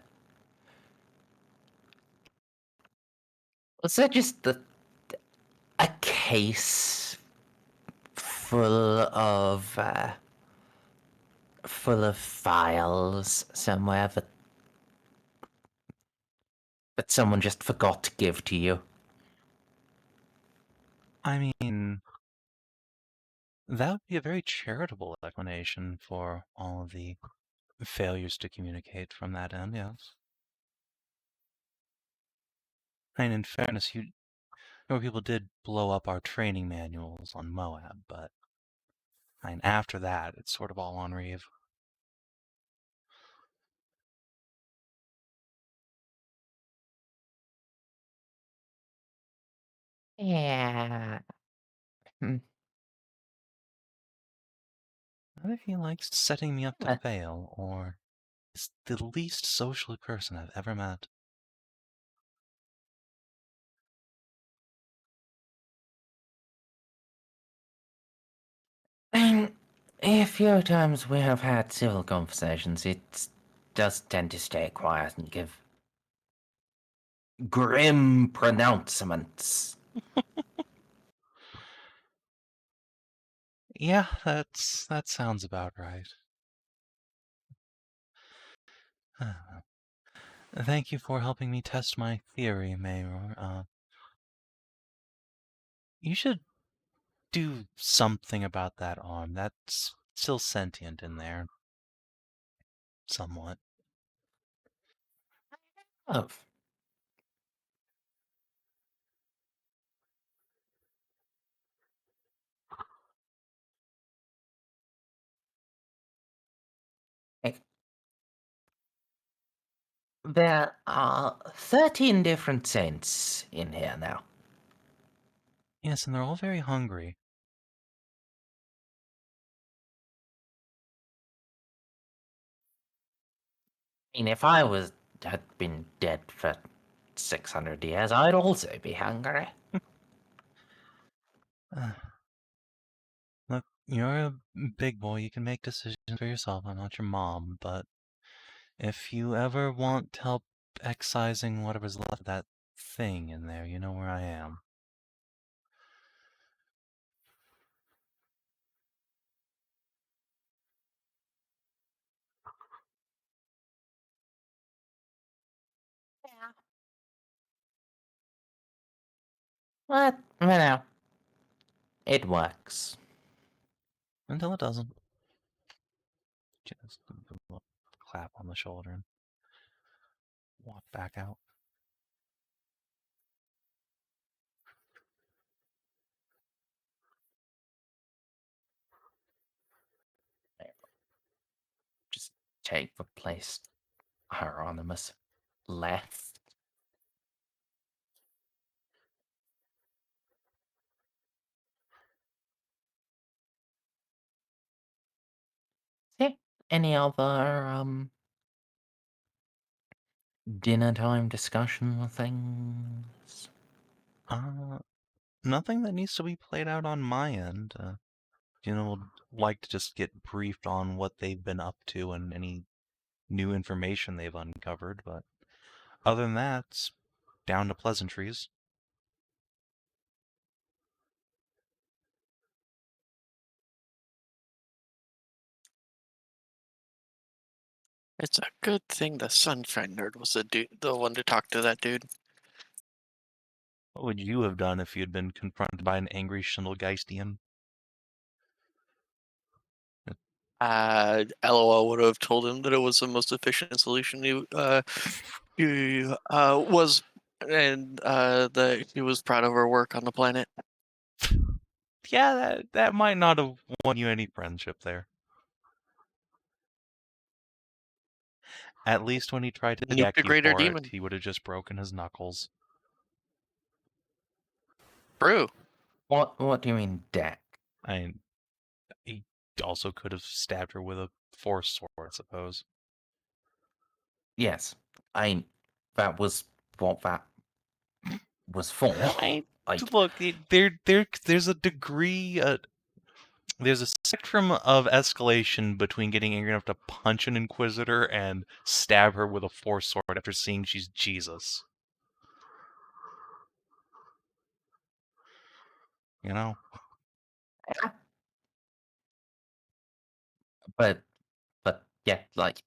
Was that just a case full of files somewhere that someone just forgot to give to you? I mean, that would be a very charitable explanation for all of the failures to communicate from that end, yes. I mean, in fairness, your people did blow up our training manuals on Moab, but I mean, after that, it's sort of all on Reeve. Yeah. Either he likes setting me up to Well- fail, or is the least social person I've ever met. A few times we have had civil conversations, it does tend to stay quiet and give grim pronouncements. Yeah, that sounds about right. Thank you for helping me test my theory, Mayor. You should do something about that arm. That's still sentient in there. Somewhat. Oh. There are 13 different saints in here now. Yes, and they're all very hungry. I mean, if I had been dead for 600 years, I'd also be hungry. Look, you're a big boy. You can make decisions for yourself. I'm not your mom, but if you ever want help excising whatever's left of that thing in there, you know where I am. Yeah. But, you know, it works. Until it doesn't. Just a little clap on the shoulder and walk back out. Just take the place Hieronymus left. Yeah. Any other dinner time discussion things? Nothing that needs to be played out on my end. Juno would like to just get briefed on what they've been up to and any new information they've uncovered, but other than that, it's down to pleasantries. It's a good thing the Sunshine Nerd was the one to talk to that dude. What would you have done if you'd been confronted by an angry Schindelgeistian? Eloa would have told him that it was the most efficient solution was, and that he was proud of her work on the planet. Yeah, that might not have won you any friendship there. At least when he tried to deck you Nuclear for demon. it, he would have just broken his knuckles. True. What do you mean, deck? I mean, he also could have stabbed her with a force sword, I suppose. Yes, that was what that was for. Look, there's a degree, there's a spectrum of escalation between getting angry enough to punch an Inquisitor and stab her with a force sword after seeing she's Jesus. You know? But yeah, like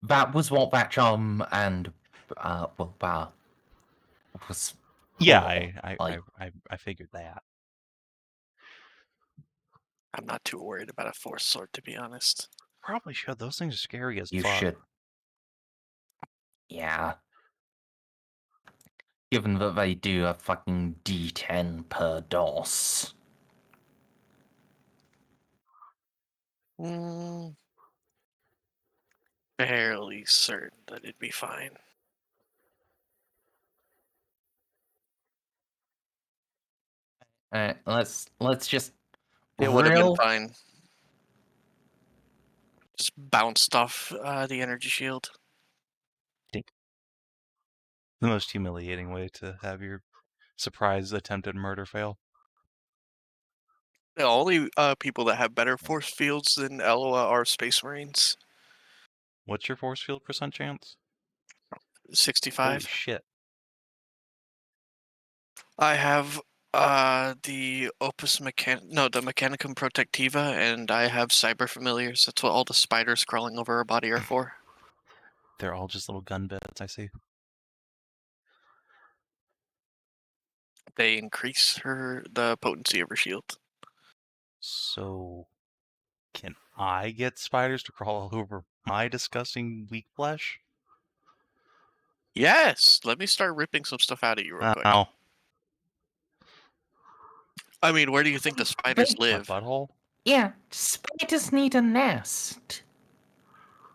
that was what that charm and that was. Yeah, for. I figured that. I'm not too worried about a force sword, to be honest. Probably should. Those things are scary as You fuck. should. Yeah. Given that they do a fucking D10 per DOS. Fairly certain that it'd be fine. Let's just. It would have been fine. Just bounced off the energy shield. The most humiliating way to have your surprise attempted murder fail. The only people that have better force fields than Eloa are Space Marines. What's your force field percent chance? 65. Holy shit. I have the the Mechanicum Protectiva, and I have Cyber Familiars. That's what all the spiders crawling over her body are for. They're all just little gun bits, I see. They increase the potency of her shield. So, can I get spiders to crawl all over my disgusting weak flesh? Yes! Let me start ripping some stuff out of you real quick. Ow. I mean, where do you think the spiders My live? butthole? Yeah, spiders need a nest.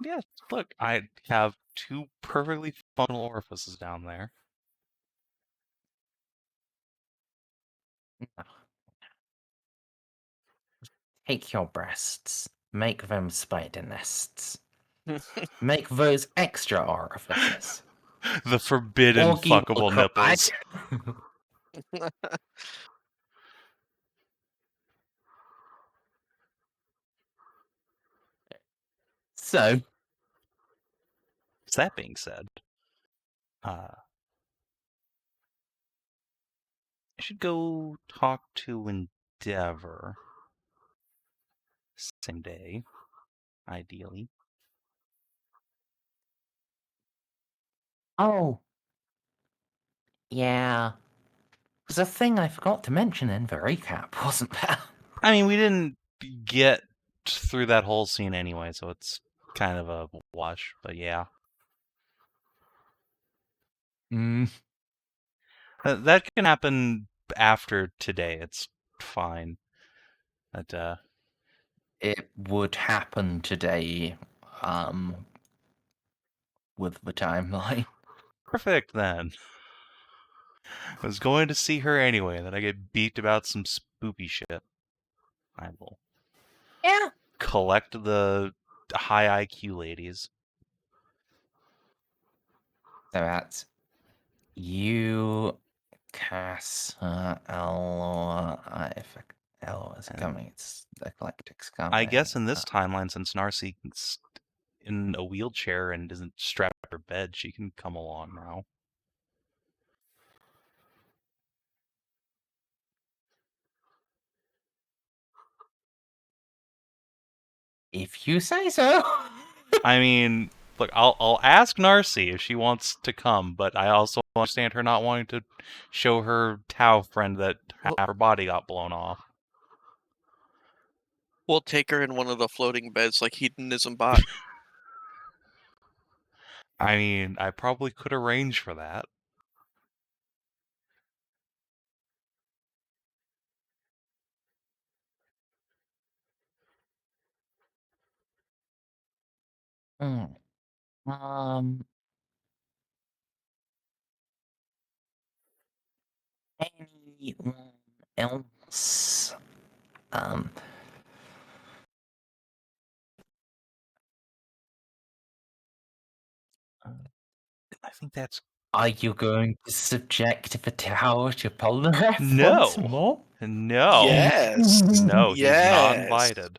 Yeah, look, I have 2 perfectly functional orifices down there. Take your breasts, make them spider nests. Make those extra orifices. The forbidden Or give fuckable a nipples. So, That being said, I should go talk to Endeavor. Same day, ideally. oh, yeah. There's a thing I forgot to mention in the recap, wasn't there? I mean, we didn't get through that whole scene anyway, so it's kind of a wash, but yeah. That can happen after today. It's fine. But, It would happen today, with the timeline. perfect then. I was going to see her anyway, then I get beat about some spoopy shit. I will collect the high IQ ladies. So that's you, Casa, Eloa, if Eloa's coming, it's Eclectic's coming. I guess in this timeline, since Narcia's in a wheelchair and isn't strapped to her bed, she can come along now. If you say so. I mean, look, I'll ask Narcia if she wants to come, but I also understand her not wanting to show her Tau friend that half her body got blown off. We'll take her in one of the floating beds like Hedonism bot. I mean, I probably could arrange for that. Hmm. Anyone else? I think that's Are you going to subject the tower to Polnareff no, once more? no, Yes. no. He's not Yes. invited.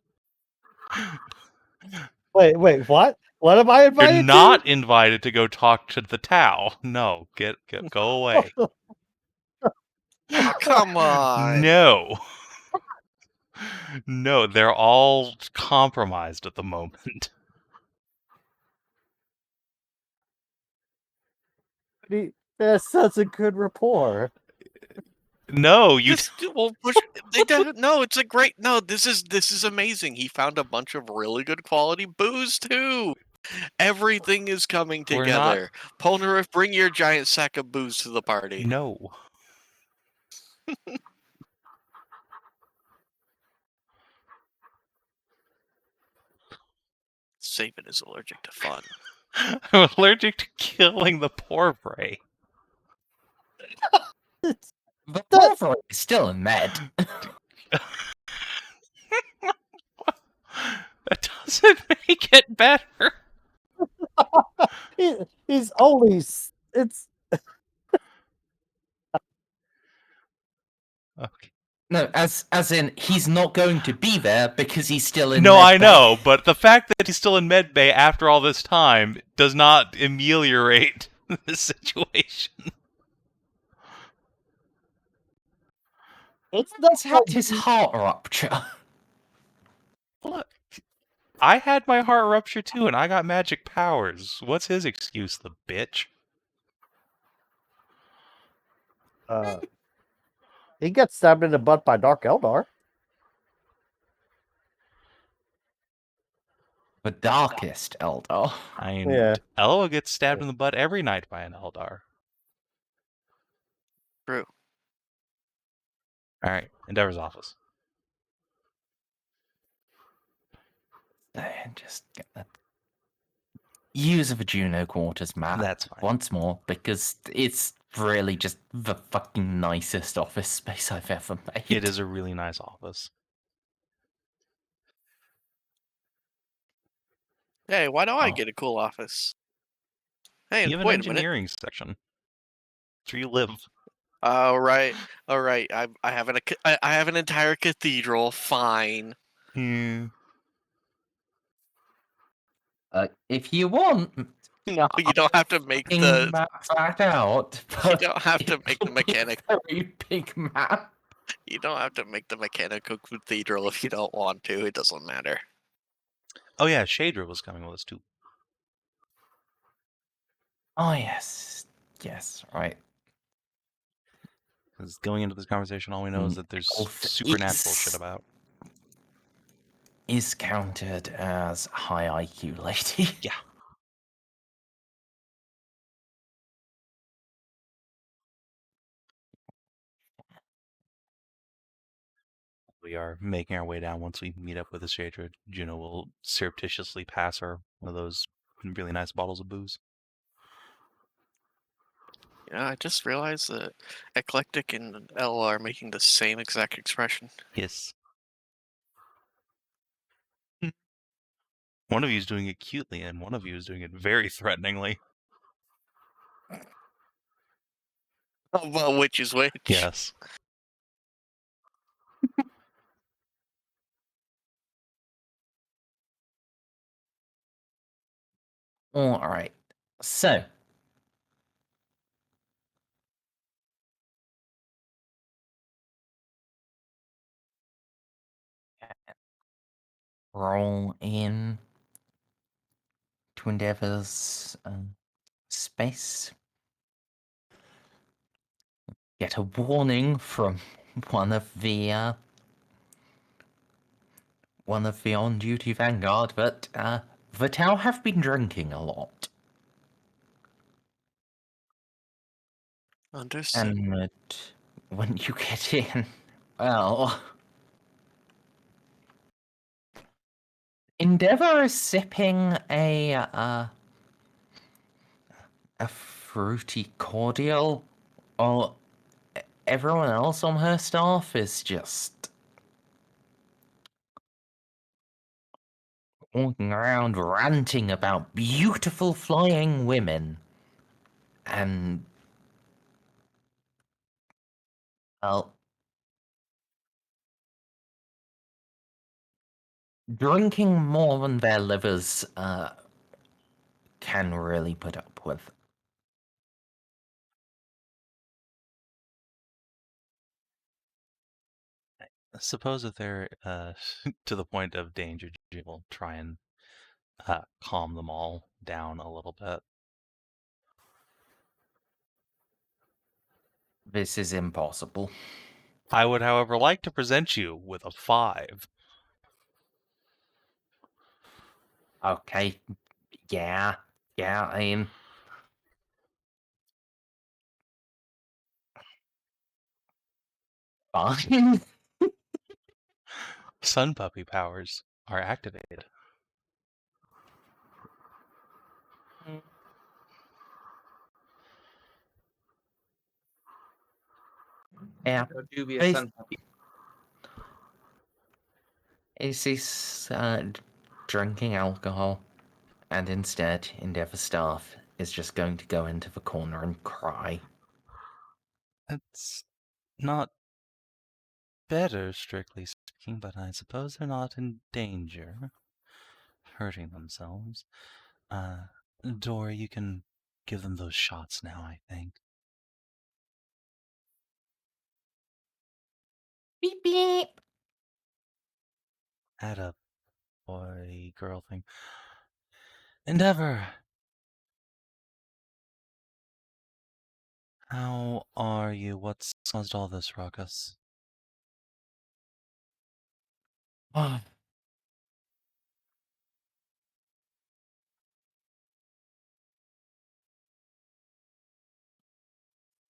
Wait, what? What am I You're invited not invited to go talk to the Tau. No, go away. to? Come on. No. No, they're all compromised at the moment. There's such a good rapport. No, you No, it's a great no. This is amazing. He found a bunch of really good quality booze too. Everything is coming We're not- together. Polnareff, bring your giant sack of booze to the party. No. Savin is allergic to fun. I'm allergic to killing the poor prey. The Porphyry is still in med. That doesn't make it better. He's only. It's. Okay. No, as in he's not going to be there because he's still in. No, med I bay. know, but the fact that he's still in medbay after all this time does not ameliorate the situation. It's not He's had his heart rupture. Look, I had my heart rupture too, and I got magic powers. What's his excuse, the bitch? He gets stabbed in the butt by Dark Eldar. The darkest Eldar. I mean, Yeah. Eloa gets stabbed in the butt every night by an Eldar. True. Alright, Endeavor's office. And just get that. Use of a Juno quarters map. That's fine. Once more, because it's really just the fucking nicest office space I've ever made. It is a really nice office. Hey, why don't I Oh. get a cool office? Hey, You have an wait a minute. engineering section. That's where you live. All right. I have an entire cathedral. Fine. Hmm. If you want, No, you don't have to make fucking the. map that out. You But don't have to make the it'll be a mechanic. very big map. You don't have to make the mechanical cathedral if you don't want to. It doesn't matter. Oh yeah, Shadra was coming with us too. Oh yes, right. Because going into this conversation, all we know is that there's supernatural shit about. Is counted as high IQ lady. Yeah. We are making our way down. Once we meet up with the Shadra, Juno will surreptitiously pass her one of those really nice bottles of booze. Yeah, I just realized that Eclectic and Eloa are making the same exact expression. Yes. One of you is doing it cutely, and one of you is doing it very threateningly. Oh, well, which is which? Yes. All right. So. Roll in to Endeavor's space. Get a warning from one of the one of the on-duty vanguard, but the Tau have been drinking a lot. Understood. And when you get in, well, Endeavor is sipping a fruity cordial, while everyone else on her staff is just walking around ranting about beautiful flying women. And, well, drinking more than their livers can really put up with. Suppose if they're to the point of danger, you will try and calm them all down a little bit. This is impossible. I would, however, like to present you with a 5. Okay, yeah, I mean, fine. Sun puppy powers are activated. Yeah, No dubious Hey. son puppy. is this drinking alcohol, and instead Endeavor staff is just going to go into the corner and cry. It's not better, strictly speaking, but I suppose they're not in danger of hurting themselves. Dory, you can give them those shots now, I think. Beep beep. Add a boy-girl thing. Endeavor! How are you? What's caused all this ruckus? Oh.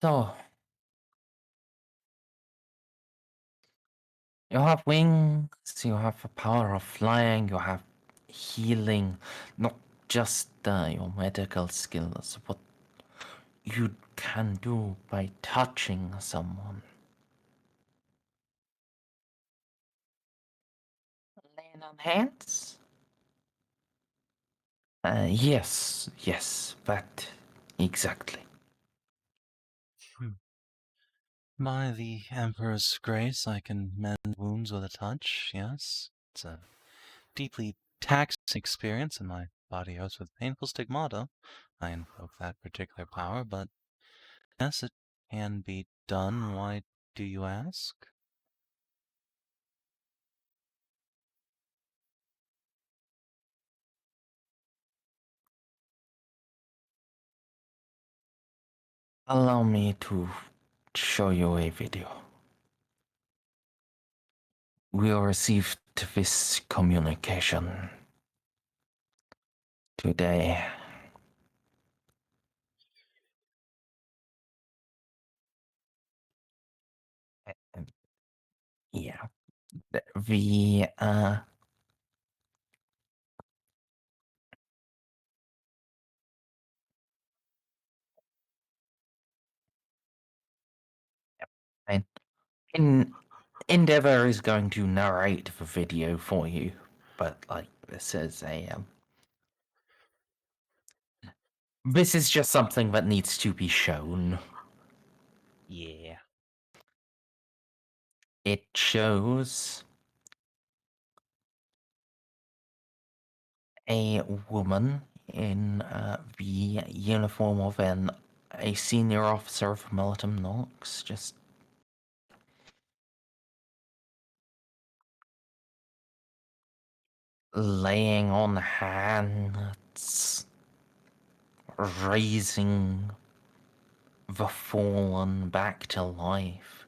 So, you have wings, you have the power of flying, you have healing, not just your medical skills, what you can do by touching someone. Laying on hands? Yes, that exactly. By the Emperor's grace, I can mend wounds with a touch, yes. It's a deeply taxing experience, and my body hurts with painful stigmata. I invoke that particular power, but yes, it can be done. Why do you ask? Allow me to show you a video. We received this communication today. Yeah, the and Endeavor is going to narrate the video for you, but like this is this is just something that needs to be shown. Yeah. It shows a woman in the uniform of a senior officer of Militum Nox, just laying on hands, raising the fallen back to life,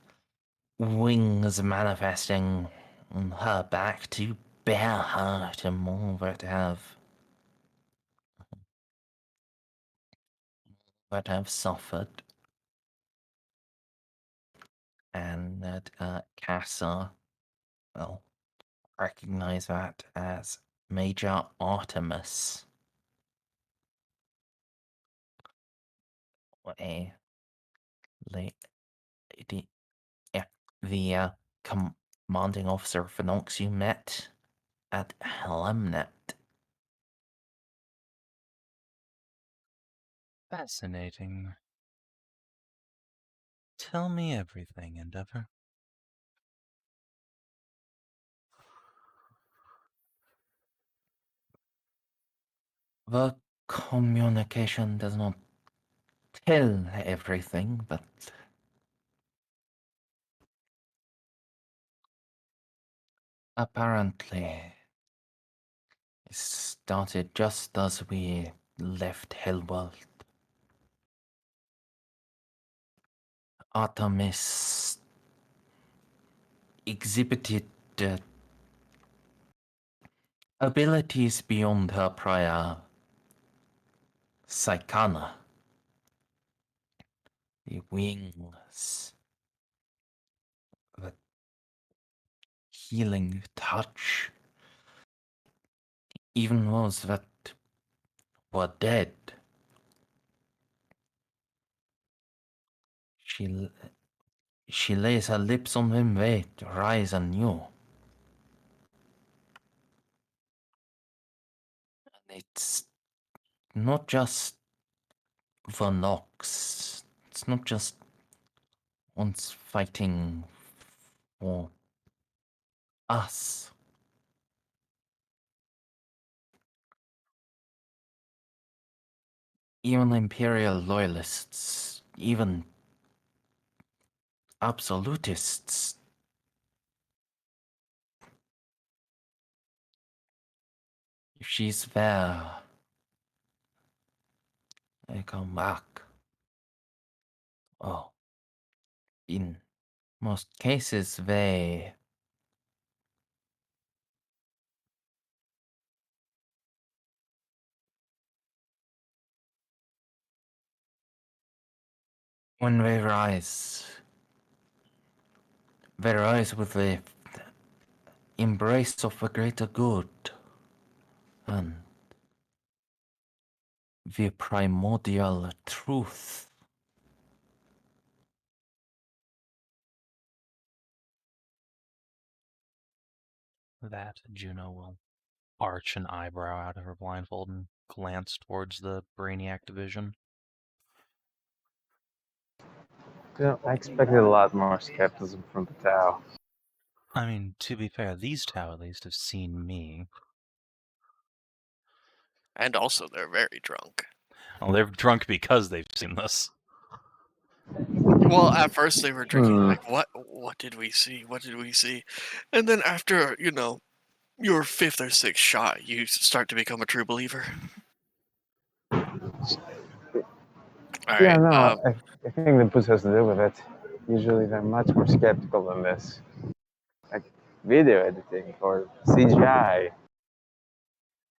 wings manifesting on her back to bear heart and more that have suffered, and that Casa, well, recognize that as Major Artemis, a lady, yeah, the commanding officer of Phenox you met at Helmnet. Fascinating. Tell me everything, Endeavor. The communication does not tell everything, but apparently it started just as we left Hellworld. Artemis exhibited abilities beyond her prior Psychana. The wings, the healing touch, even those that were dead. She lays her lips on them, they rise anew. And it's not just the Nox. It's not just once fighting for us. Even Imperial loyalists, even absolutists. If she's there, they come back. Oh, in most cases, they when they rise with the embrace of the greater good and the primordial truth. That Juno will arch an eyebrow out of her blindfold and glance towards the Brainiac division. I expected a lot more skepticism from the Tau. I mean, to be fair, these Tau at least have seen me. And also, they're very drunk. Well, they're drunk because they've seen this. Well, at first they were drinking like, what did we see? What did we see? And then after, your fifth or sixth shot, you start to become a true believer. All Yeah, right. no, I think the boost has to do with it. Usually they're much more skeptical than this. Like video editing or CGI.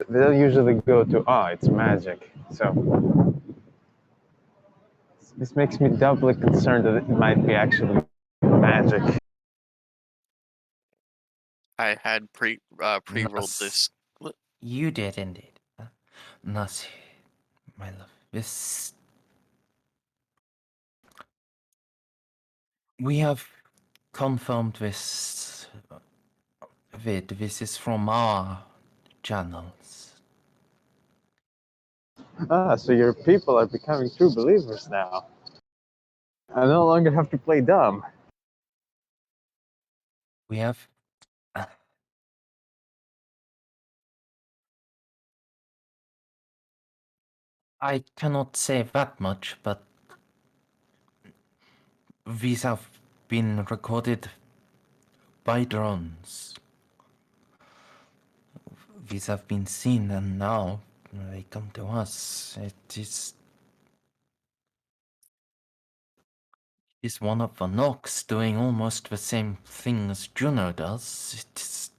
They'll usually go to, oh, it's magic. So this makes me doubly concerned that it might be actually magic. I had pre-rolled Nas, this. you did indeed. Nas, my love, this... We have confirmed this... This is from our channels. Ah, so your people are becoming true believers now. I no longer have to play dumb. We have... I cannot say that much, but these have been recorded by drones. These have been seen, and now they come to us. It is one of the Nox doing almost the same thing as Juno does. It is...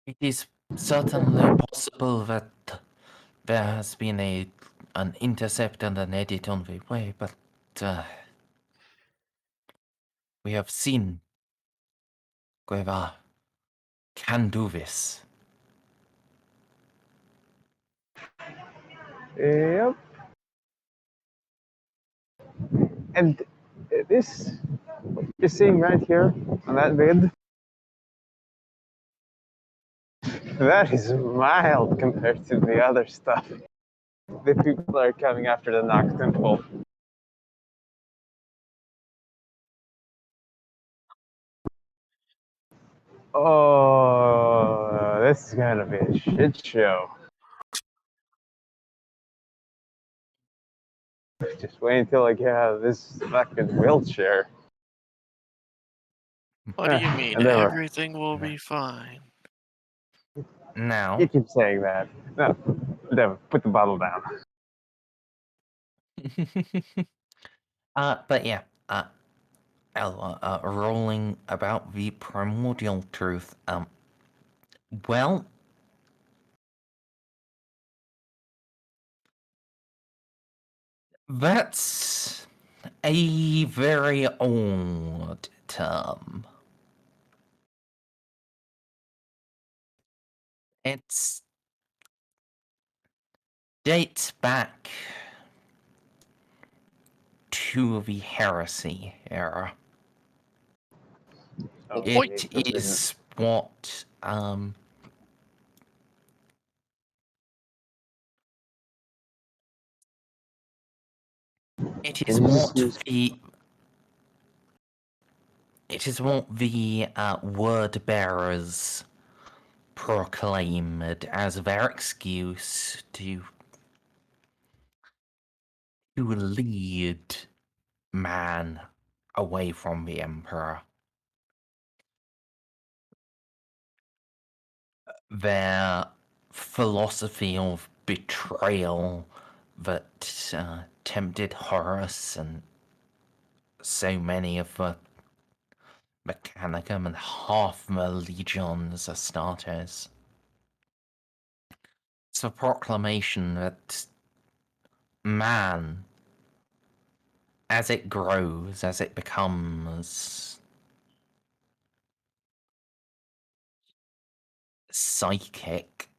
It is certainly possible that there has been an intercept and an edit on the way, but we have seen whoever can do this. Yep. And this, what you're seeing right here on that vid, that is mild compared to the other stuff. The people are coming after the Nox Temple. Oh, this is gonna be a shit show. Just wait until I get out of this fucking wheelchair. What do you mean? Never. Everything will be fine. Now, You keep saying that. No, never. Put the bottle down. but yeah, Eloa, rolling about the primordial truth. Well, that's a very old term. It's dates back to the Heresy era. Oh, It this is what it is what the word bearers proclaimed as their excuse to lead man away from the Emperor. Their philosophy of betrayal that tempted Horus and so many of the Mechanicum and half the legions Astartes. It's a proclamation that man, as it grows, as it becomes psychic,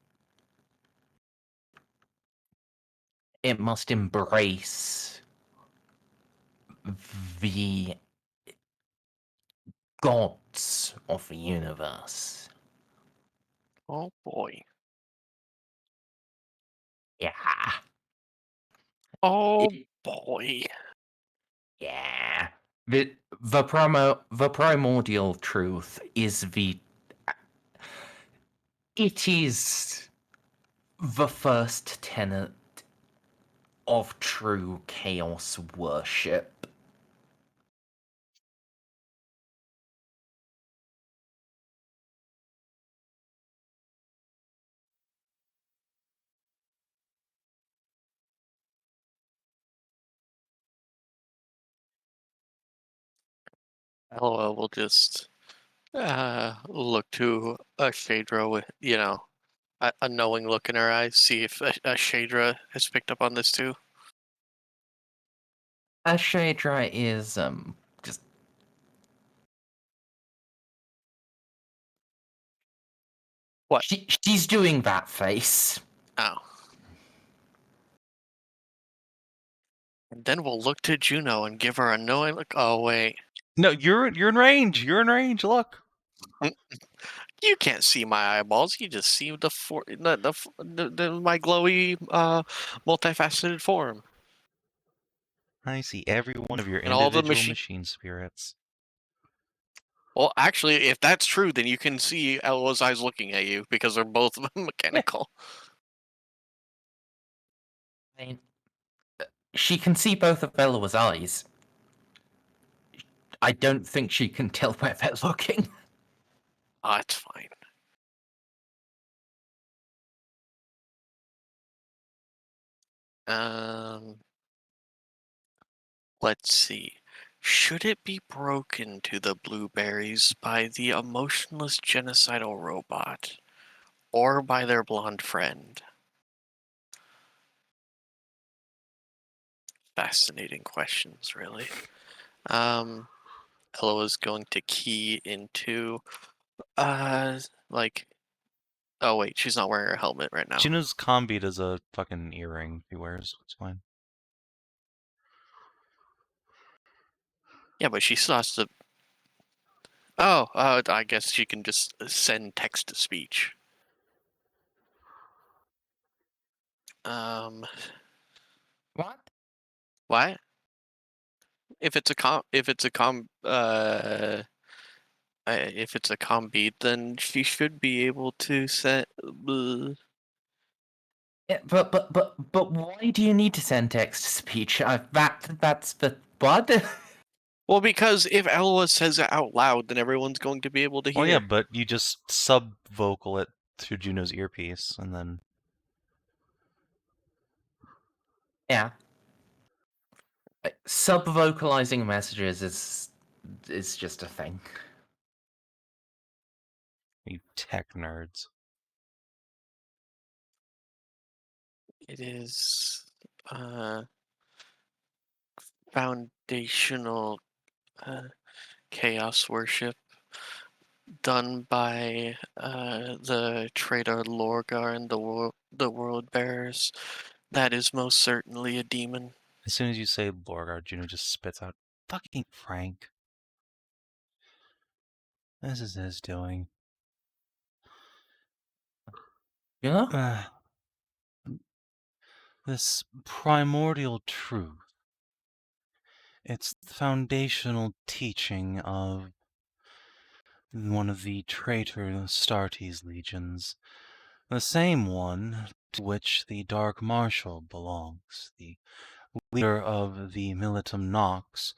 it must embrace the gods of the universe. Oh boy. Yeah. Oh boy. Yeah. The primordial truth is it is the first tenet of true chaos worship. Eloa will just look to a Shadra with, a knowing look in her eyes, see if a Shadra has picked up on this too. Ashadra is just What? She's doing that face. Oh. And then we'll look to Juno and give her a knowing look. Oh wait. No, you're in range. You're in range. Look. You can't see my eyeballs. You just see my glowy, multifaceted form. I see every one of your And all the individual machine spirits. Well, actually, if that's true, then you can see Eloa's eyes looking at you because they're both mechanical. I mean, she can see both of Eloa's eyes. I don't think she can tell where they're looking. Ah, it's fine. Let's see. Should it be broken to the blueberries by the emotionless genocidal robot? or by their blonde friend? Fascinating questions, really. Eloa is going to key into, like, oh wait, she's not wearing her helmet right now. Juno's combi does a fucking earring he wears. It's fine. Yeah, but she still has to. Oh, I guess she can just send text to speech. What? What? If it's a com beat, then she should be able to set. Yeah, but why do you need to send text to speech? That's the what? Well, because if Eloa says it out loud, then everyone's going to be able to hear. Well, yeah, but you just sub-vocal it through Juno's earpiece, and then... Yeah. Sub-vocalizing messages is just a thing. You tech nerds. It is foundational chaos worship done by the traitor Lorgar and the world bearers. That is most certainly a demon. As soon as you say Lorgar, Juno just spits out, "Fucking Frank. This is his doing." You know? This primordial truth. It's the foundational teaching of one of the traitor Astartes legions. The same one to which the Dark Marshal belongs, the leader of the Militum Nox,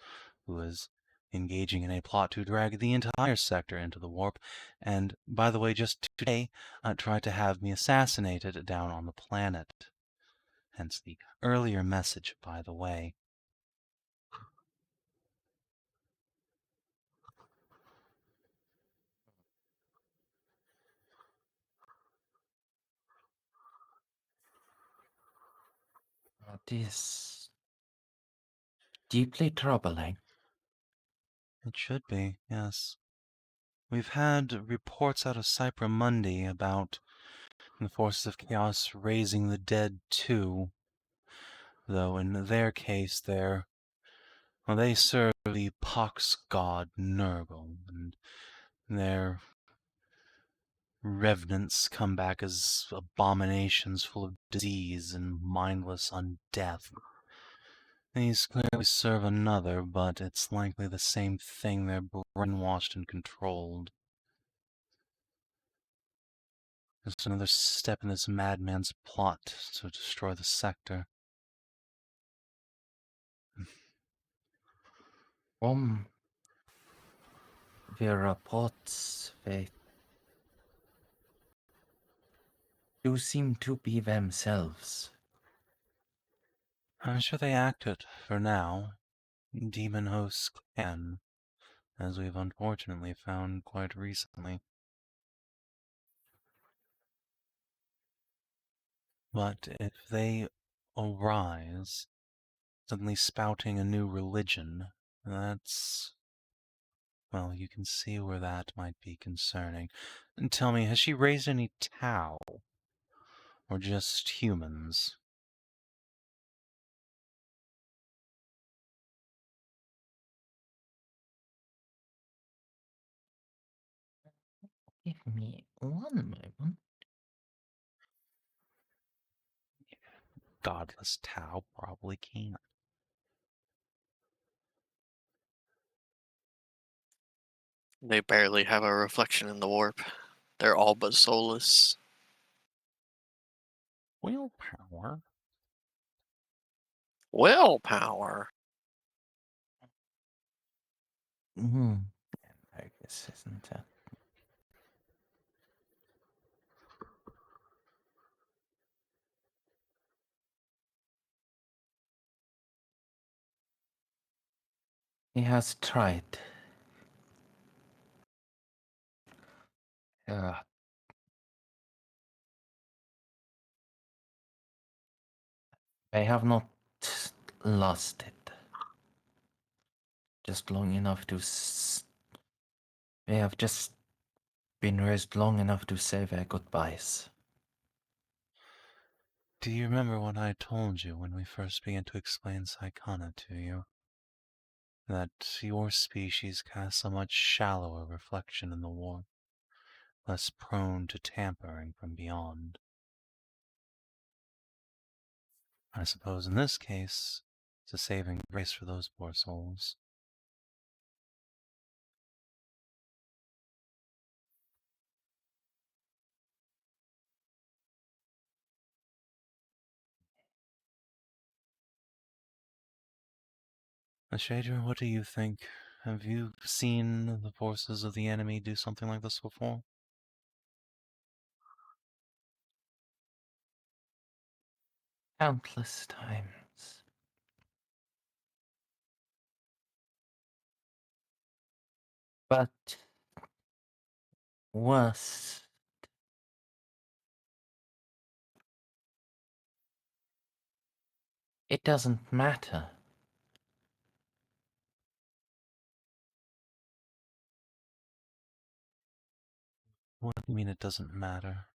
who is engaging in a plot to drag the entire sector into the warp, and, by the way, just today, tried to have me assassinated down on the planet. Hence the earlier message, by the way. That is deeply troubling. It should be, yes. We've had reports out of Cypramundi about the forces of chaos raising the dead too, though in their case they serve the pox god Nurgle, and their revenants come back as abominations full of disease and mindless undeath. These clearly serve another, but it's likely the same thing. They're brainwashed and controlled. Just another step in this madman's plot to destroy the sector. The reports, they do seem to be themselves. I'm sure they act it, for now. Demon hosts can, as we've unfortunately found quite recently. But if they arise, suddenly spouting a new religion, that's... well, you can see where that might be concerning. And tell me, has she raised any Tau? Or just humans? Give me one moment. Godless Tau probably can't. They barely have a reflection in the warp. They're all but soulless. Willpower? Willpower. I guess isn't it? He has tried. They have not lost it. Just long enough to. They have just been raised long enough to say their goodbyes. Do you remember what I told you when we first began to explain Psychona to you? That your species casts a much shallower reflection in the warp, less prone to tampering from beyond. I suppose in this case, it's a saving grace for those poor souls. Ashadra, what do you think? Have you seen the forces of the enemy do something like this before? Countless times. But worse, it doesn't matter. What do you mean it doesn't matter?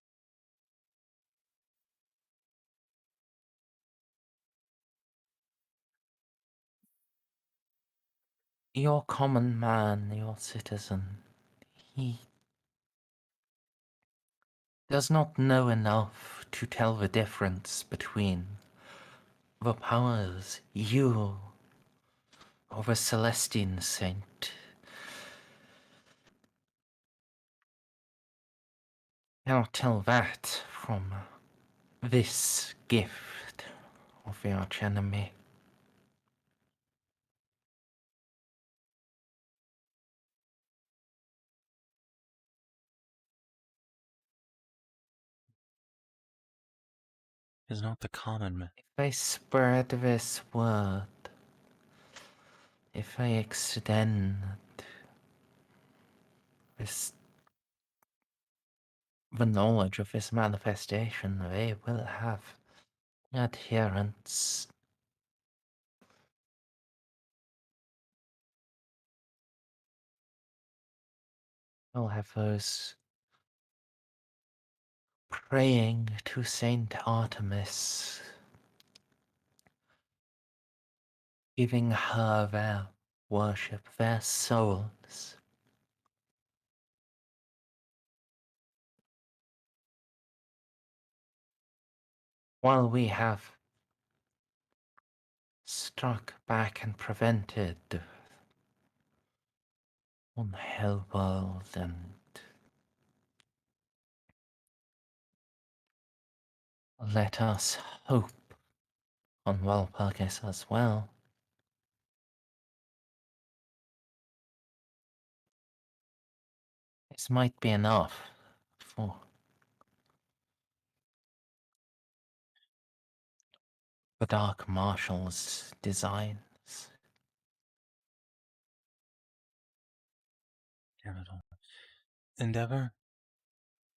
Your common man, your citizen, he does not know enough to tell the difference between the powers you or the Celestine Saint cannot tell that from this gift of the archenemy. Is not the common man. If they spread this word, if they extend this the knowledge of this manifestation, they will have adherents. They'll have those praying to Saint Artemis, giving her their worship, their souls. While we have struck back and prevented on Hellworld and let us hope on Walpurgis as well. This might be enough for the Dark Marshal's designs. Damn it all. Endeavor,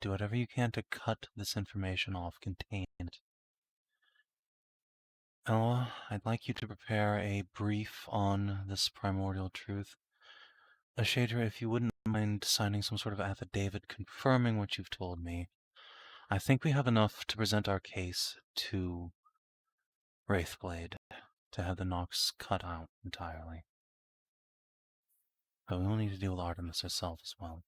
do whatever you can to cut this information off, contain it. Eloa, I'd like you to prepare a brief on this primordial truth. Ashadra, if you wouldn't mind signing some sort of affidavit confirming what you've told me. I think we have enough to present our case to Wraithblade to have the Nox cut out entirely. But we will need to deal with Artemis herself as well.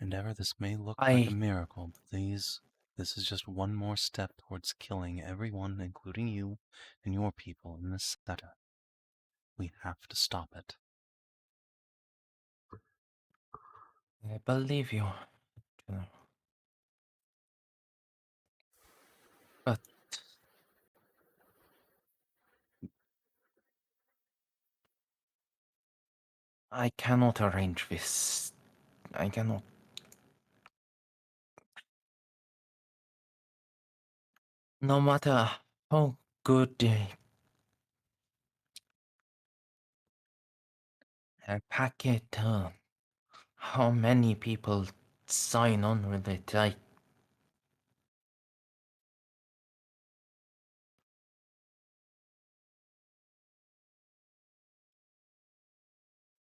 Endeavor, this may look like a miracle, but this is just one more step towards killing everyone, including you and your people in this sector. We have to stop it. I believe you. But I cannot arrange this. I cannot. No matter how good a packet how many people sign on with it.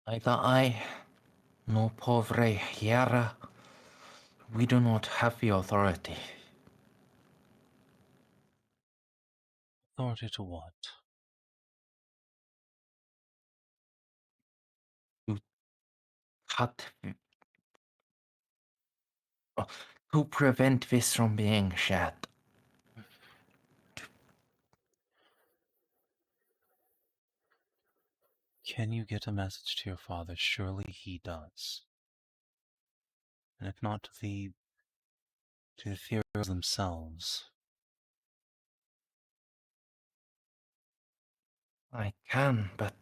Either I, no povre Hiera, we do not have the authority. Authority to what? Cut. To prevent this from being shared. Can you get a message to your father? Surely he does. And if not to the Ethereals themselves. I can, but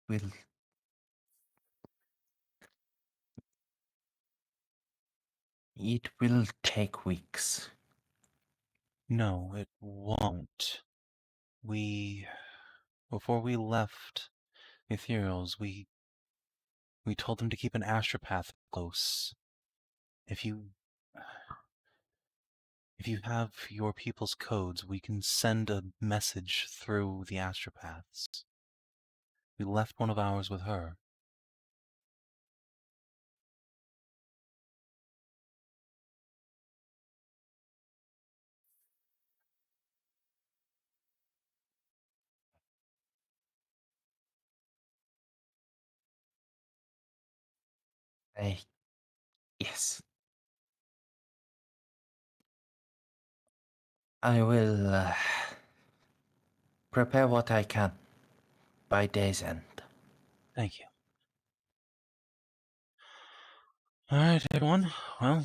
will it will take weeks. No, it won't. Before we left the Ethereals, we told them to keep an astropath close. If you have your people's codes, we can send a message through the astropaths. We left one of ours with her. Yes. I will prepare what I can by day's end. Thank you. Alright, everyone. Well, it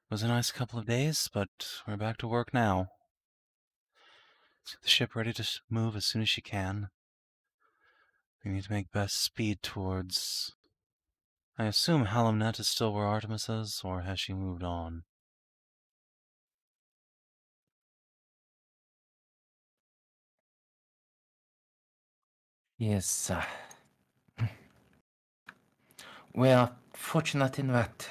was a nice couple of days, but we're back to work now. Let's get the ship ready to move as soon as she can. We need to make best speed towards... I assume Halimnet is still where Artemis is, or has she moved on? Yes, we are fortunate in that.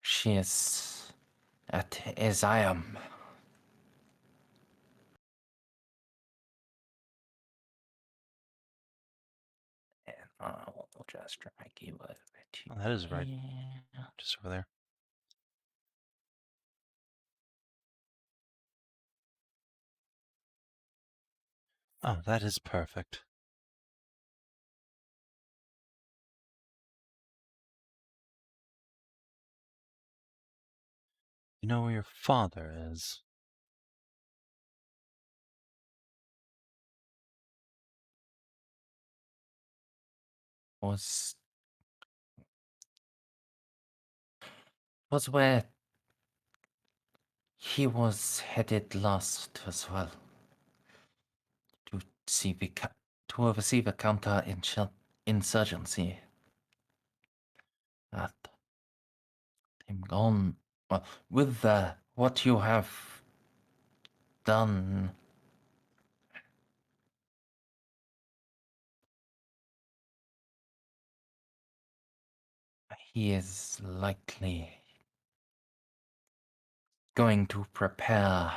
She is as I am. And I'll just try to give it to Oh, that is right. Yeah. Just over there. Oh, that is perfect. You know where your father is? Was where he was headed last as well. To see the to oversee the counter insurgency. That him gone. Well, with what you have done, he is likely going to prepare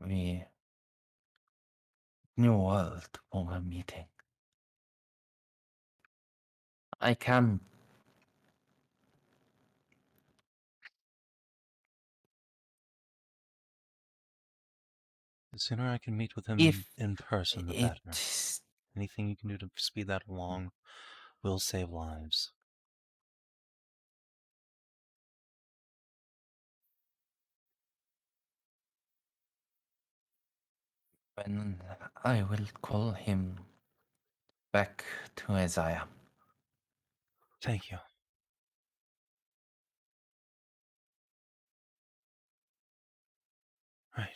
the new world for a meeting. I can. The sooner I can meet with him If in person, the it better. Anything you can do to speed that along will save lives. when I will call him back to as I am. Thank you. Right.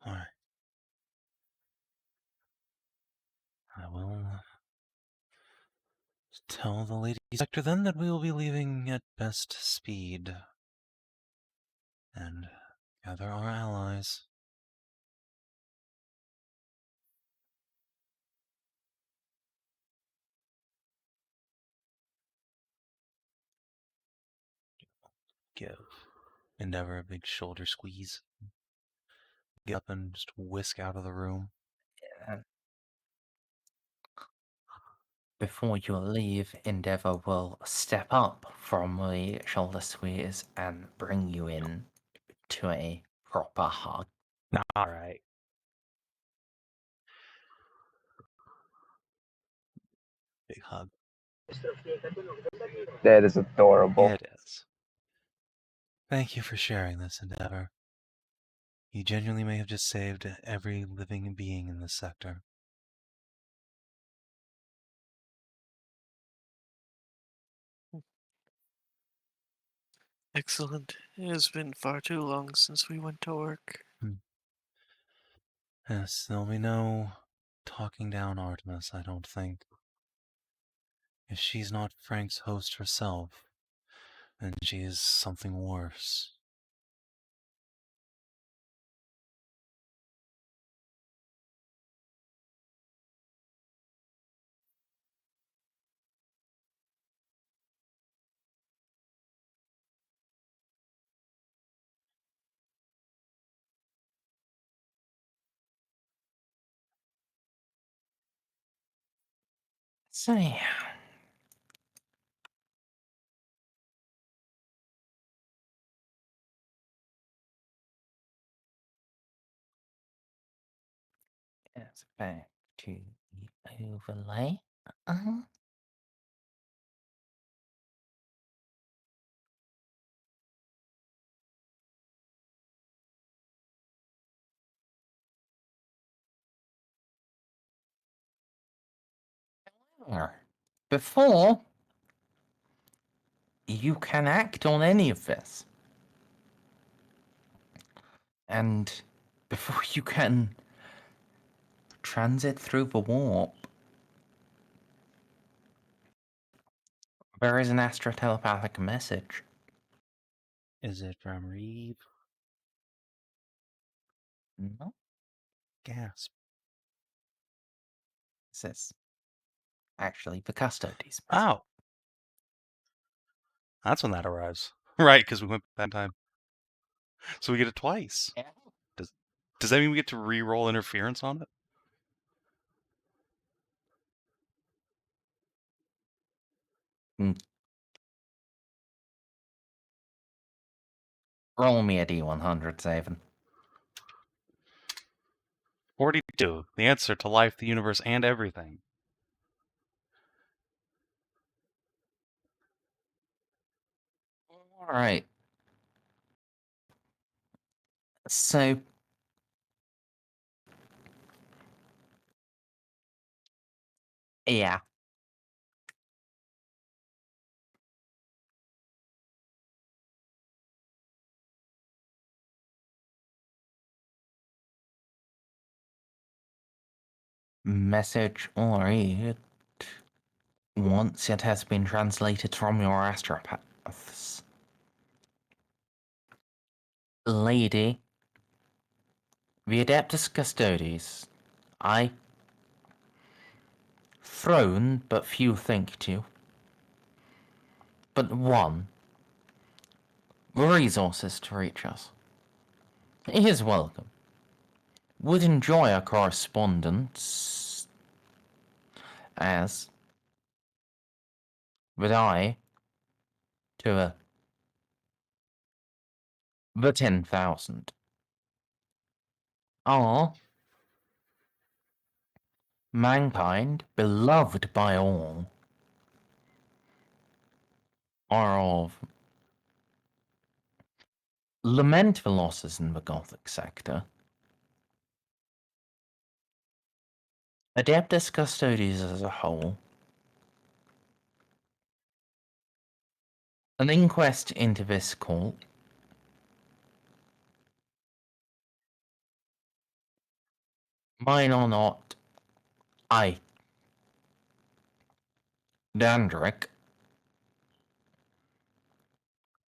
All right. I will tell the Lady Sector then that we will be leaving at best speed and gather our allies. give Endeavor a big shoulder squeeze. Get up and just whisk out of the room. Before you leave, Endeavor will step up from the shoulder squeeze and bring you in to a proper hug. Alright. Big hug. That is adorable. It is. Thank you for sharing this, Endeavor. You genuinely may have just saved every living being in this sector. Excellent. It has been far too long since we went to work. Yes, there'll be no talking down Artemis, I don't think. If she's not Frank's host herself, then she is something worse. So, it's back to the overlay. Before you can act on any of this, and before you can transit through the warp, there is an astro-telepathic message. Is it from Reeve? No, Gasp. this is actually the custody's message. Oh! That's when that arrives. Right, because we went back in time. So we get it twice. Yeah. Does that mean we get to re-roll interference on it? Roll me a D100, Savin. 42. The answer to life, the universe, and everything. Alright. So, yeah. Message or read once it has been translated from your astropaths. Lady, the Adeptus Custodes, I throne but few think to, but one, the resources to reach us. He is welcome. Would enjoy a correspondence as would I to the 10,000. Are mankind, beloved by all, are of lament the losses in the Gothic sector. Adeptus Custodes as a whole. An inquest into this cult. Mine or not, I, Dandrick,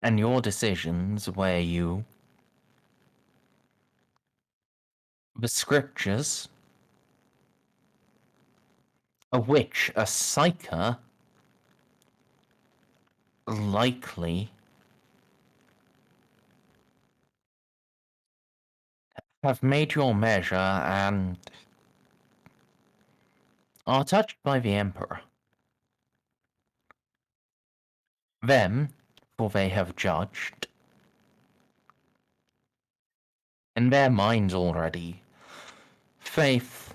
and your decisions where you, the scriptures, of which a psyker likely have made your measure and are touched by the Emperor. Them, for they have judged, in their minds already, faith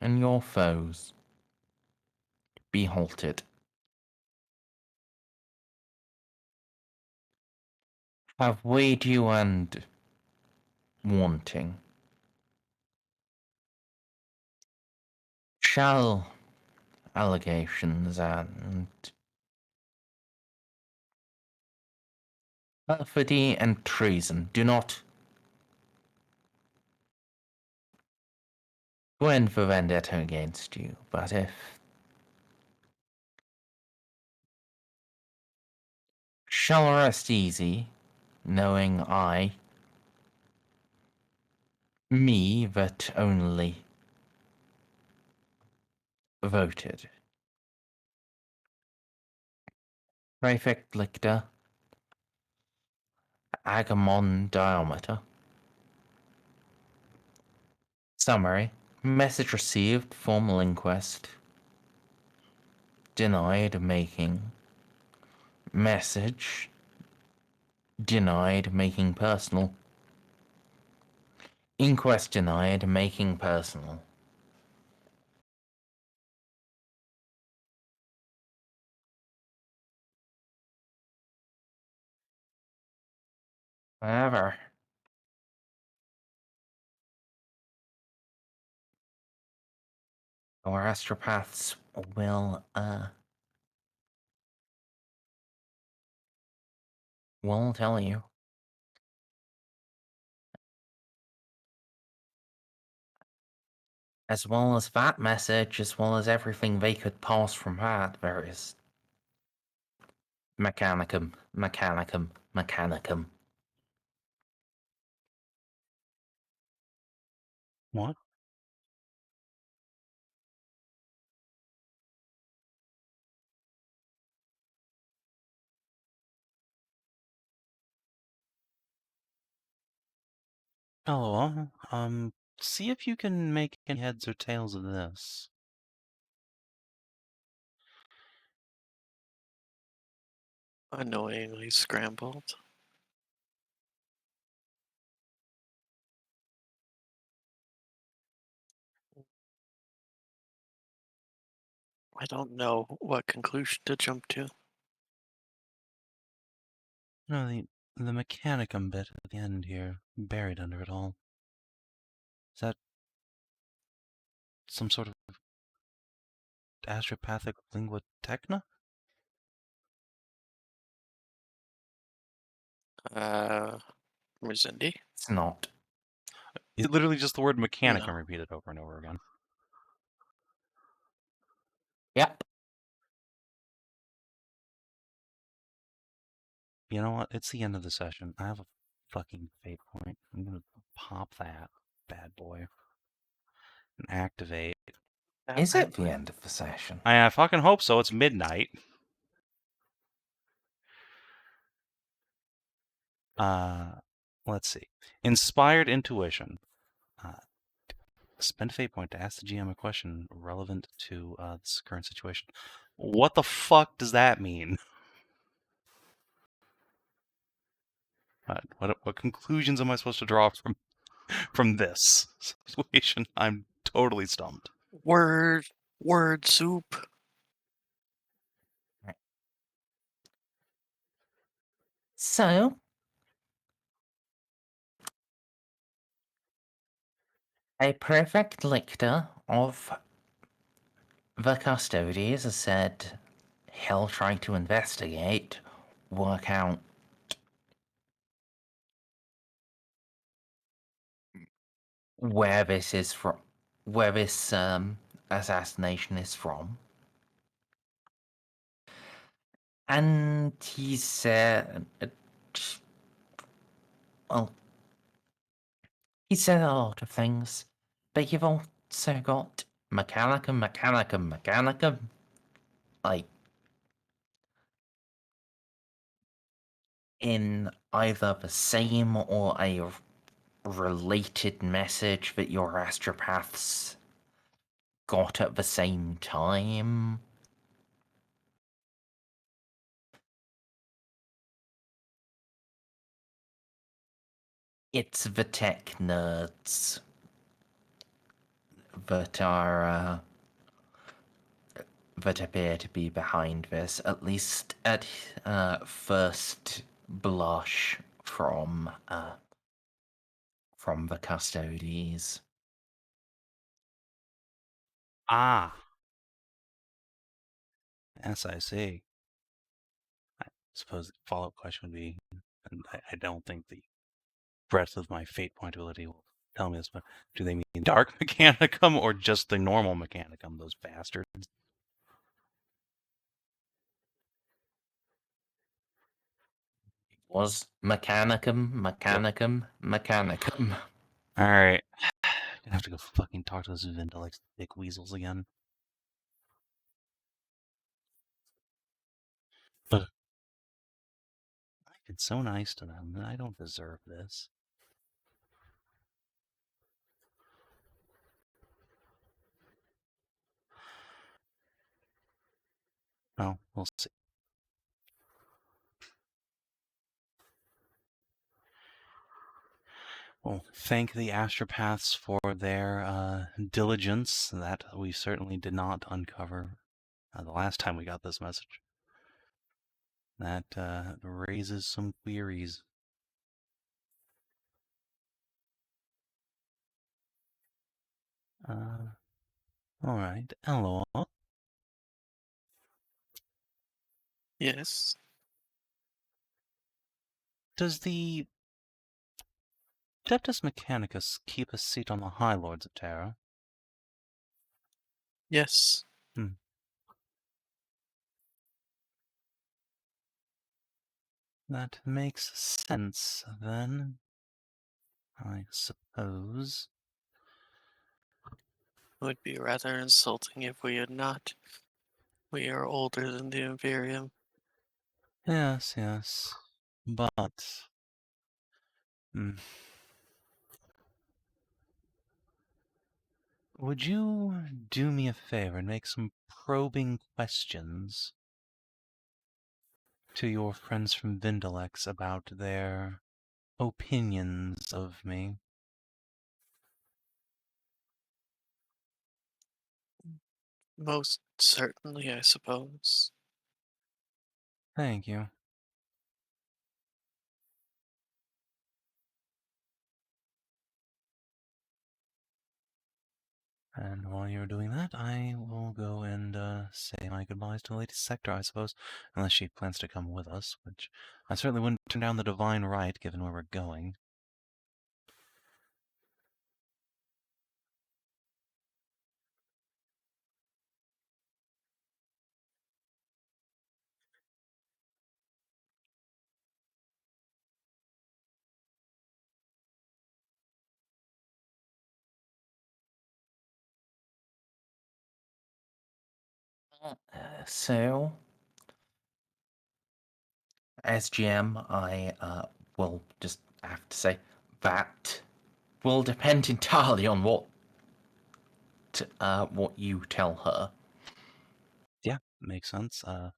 in your foes be halted. Have weighed you and wanting. Shall allegations and perfidy and treason do not win for vendetta against you, but if shall rest easy, knowing me that only voted. Prefect Lictor, Agamon Diameter. Summary. Message received, formal inquest. Denied making. Message. Denied making personal. Inquest denied making personal. However, our astropaths will tell you. As well as that message, as well as everything they could pass from that, there is Mechanicum. What? Eloa, see if you can make any heads or tails of this. Annoyingly scrambled. I don't know what conclusion to jump to. No, the Mechanicum bit at the end here, buried under it all. Is that some sort of astropathic lingua techna? Merzendi? It's not. It's literally just the word Mechanicum No. repeated over and over again. Yep. You know what? It's the end of the session. I have a fucking fate point. I'm gonna pop that bad boy and activate. Is it the end of the session? I fucking hope so. It's midnight. Let's see. Inspired intuition. Spend a fate point to ask the GM a question relevant to this current situation. What the fuck does that mean? What conclusions am I supposed to draw from this situation? I'm totally stumped. Word soup. So, a prefect lictor of the custodies has said he'll try to investigate, work out where this is from, where this assassination is from. And he said, well, he said a lot of things, but you've also got Mechanicum, like, in either the same or a related message that your astropaths got at the same time? It's the tech nerds that are that appear to be behind this, at least at first blush from the custodies. Ah. Yes, I see. I suppose the follow-up question would be, and I don't think the breadth of my fate point ability will tell me this, but do they mean dark mechanicum or just the normal mechanicum, those bastards? Was mechanicum. Alright. Gonna have to go fucking talk to those Vindalex dick weasels again. I've been so nice to them, and I don't deserve this. Well, we'll see. Well, thank the astropaths for their diligence. That we certainly did not uncover the last time we got this message. That raises some queries. All right, Eloa. Yes. Does the Adeptus Mechanicus keep a seat on the High Lords of Terra? Yes. That makes sense, then. I suppose. It would be rather insulting if we had not. We are older than the Imperium. Yes, yes. But... Would you do me a favor and make some probing questions to your friends from Vindalex about their opinions of me? Most certainly, I suppose. Thank you. And while you're doing that, I will go and say my goodbyes to Lady Sector, I suppose, unless she plans to come with us, which I certainly wouldn't turn down the divine right, given where we're going. So, as GM, I will just have to say that will depend entirely on what you tell her. Yeah, makes sense. I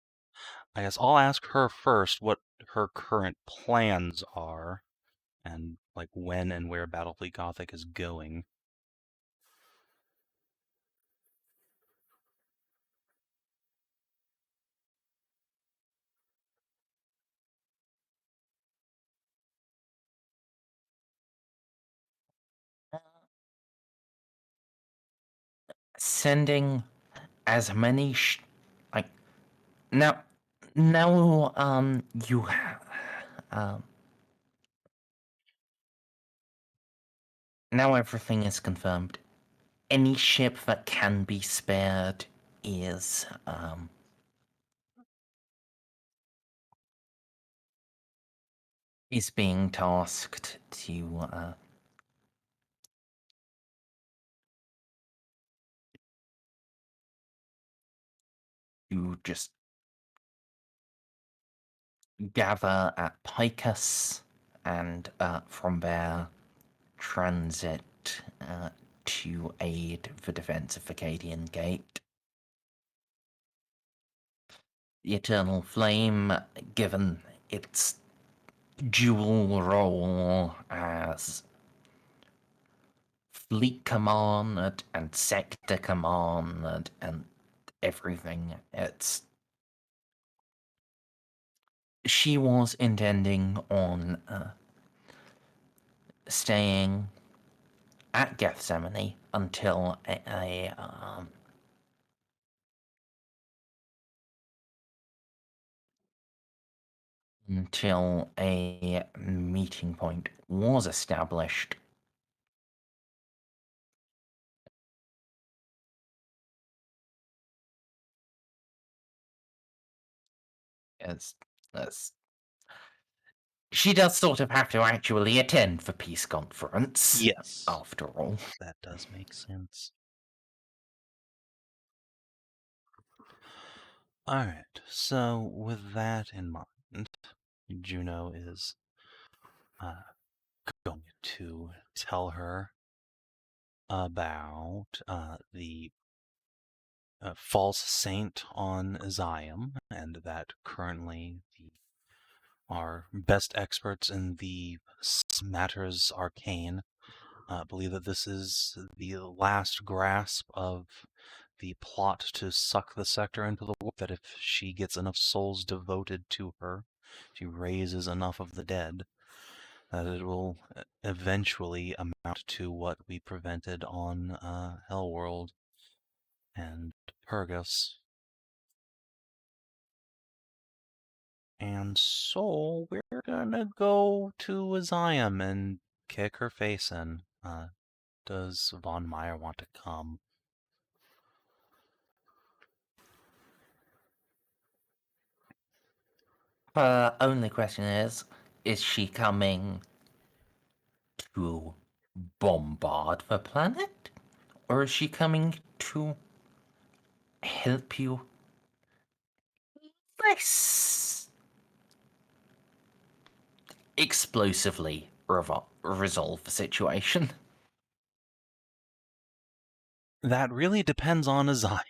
guess I'll ask her first what her current plans are, and like when and where Battlefleet Gothic is going. Sending as many like now you now everything is confirmed. Any ship that can be spared is being tasked to just gather at Picus and from there transit to aid the defense of the Cadian Gate. The Eternal Flame, given its dual role as fleet command and sector command and everything, she was intending on staying at Gethsemane until a meeting point was established. As she does sort of have to actually attend the peace conference. Yes. After all. That does make sense. Alright, so with that in mind, Juno is going to tell her about the false saint on Zion, and that currently our best experts in the matters arcane believe that this is the last grasp of the plot to suck the sector into the warp, that if she gets enough souls devoted to her, she raises enough of the dead, that it will eventually amount to what we prevented on Hellworld and Purgus. And so we're gonna go to Aziam and kick her face in. Does Von Meyer want to come? Only question is she coming to bombard the planet? Or is she coming to help you less explosively resolve the situation? That really depends on Aziam.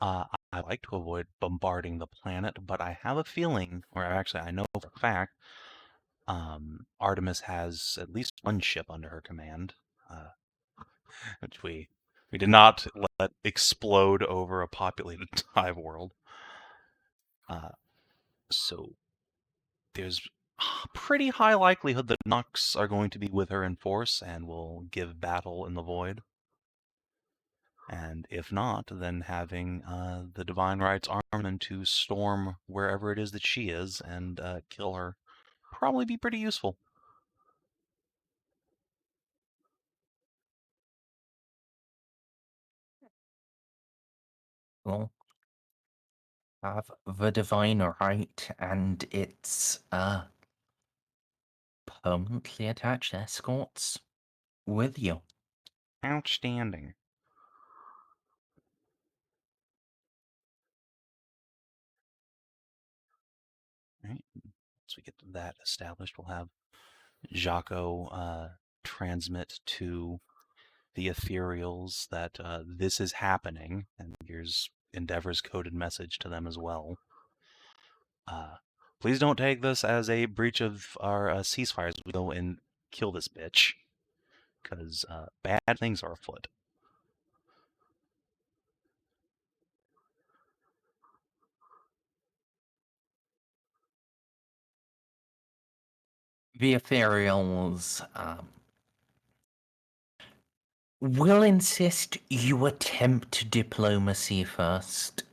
I like to avoid bombarding the planet, but I have a feeling, or actually I know for a fact, Artemis has at least one ship under her command, which we did not let explode over a populated hive world. So there's a pretty high likelihood that Nox are going to be with her in force and will give battle in the void. And if not, then having the Divine Rights armament to storm wherever it is that she is and kill her probably be pretty useful. Well, have the Divine Right and its permanently attached escorts with you. Outstanding. Right. Once we get that established, we'll have Jaco transmit to the ethereals that this is happening, and here's Endeavor's coded message to them as well. Please don't take this as a breach of our ceasefires. We go and kill this bitch, because bad things are afoot. The ethereals will insist you attempt diplomacy first.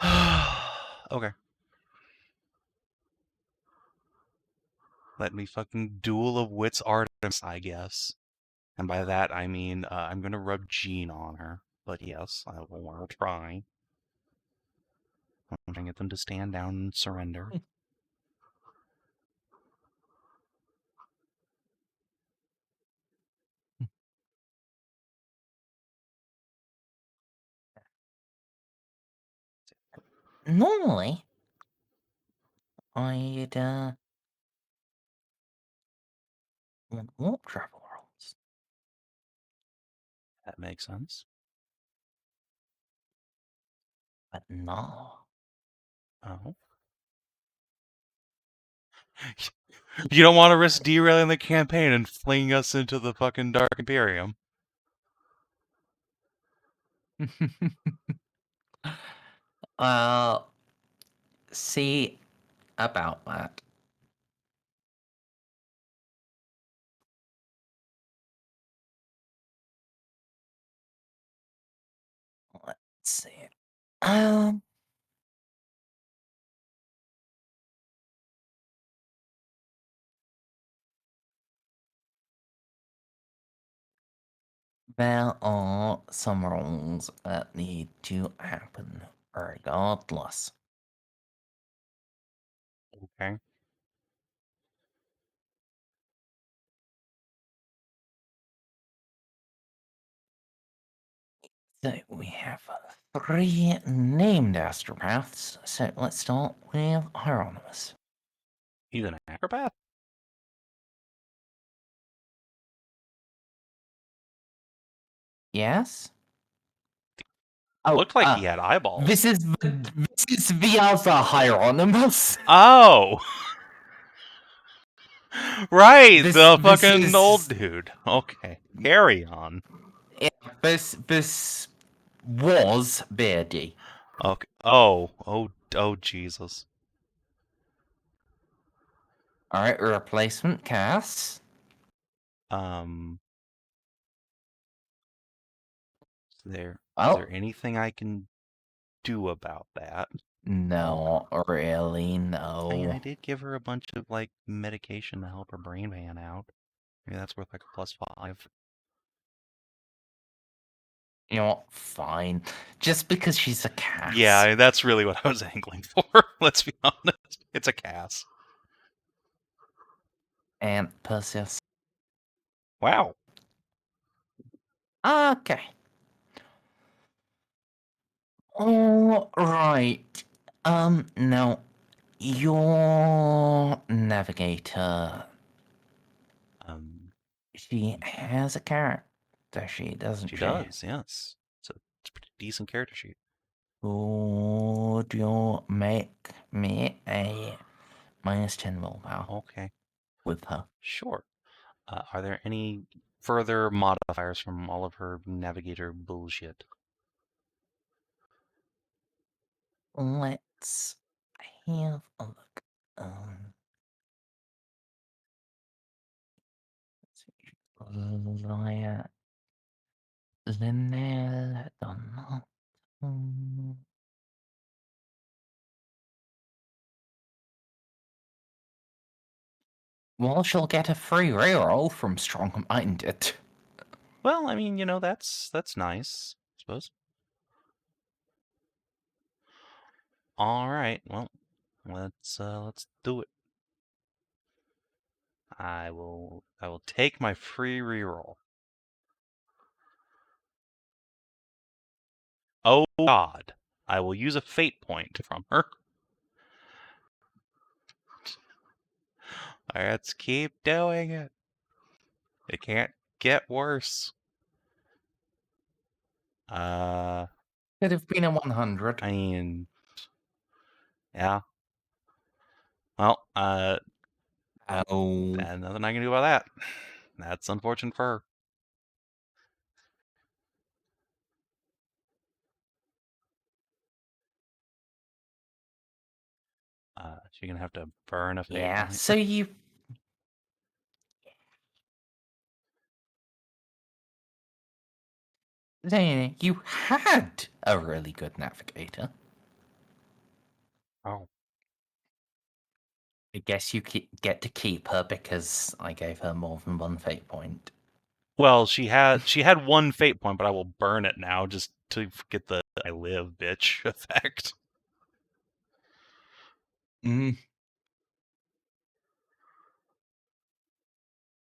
Okay. Let me fucking duel of wits Artemis, I guess. And by that, I mean I'm going to rub Jean on her. But yes, I will try. I'm trying to get them to stand down and surrender. Normally, I'd on warp travel rolls. That makes sense. But no. Oh. You don't want to risk derailing the campaign and flinging us into the fucking Dark Imperium. See about that. Let's see. There are some rules that need to happen regardless. Okay. So we have 3 named astropaths, so let's start with Hieronymus. He's an acrobat? Yes? Oh, Looked like he had eyeballs. This is the other Hieronymus. Oh! Right, This- the this fucking is- old dude. Okay, carry on. Yeah, this was Beardy. Okay. Oh, Jesus. Alright, replacement cast. Is there Oh. anything I can do about that? No, really, I mean, no. I did give her a bunch of, like, medication to help her brain pan out. Maybe that's worth, like, a +5. You know what? Fine. Just because she's a cat. Yeah, that's really what I was angling for. Let's be honest. It's a Cass. And Perseus. Wow. Okay. Alright. Now, your navigator, she has a character sheet, doesn't she? She does, yes. It's a pretty decent character sheet. Would you make me a -10 willpower Okay, with her? sure. Are there any further modifiers from all of her navigator bullshit? Let's have a look. Linnell done not. Well, she'll get a free reroll from Strong-Minded. Well, I mean, that's nice, I suppose. All right, well, let's do it. I will take my free reroll. Oh God, I will use a fate point from her. Let's keep doing it. It can't get worse. Could have been a 100. I mean, yeah. Well, Oh. nothing I can do about that. That's unfortunate for her. She's gonna have to burn a fate Yeah, point. so you had a really good navigator. Oh. I guess you get to keep her because I gave her more than 1 fate point. Well, she had 1 fate point, but I will burn it now just to get the I live bitch effect.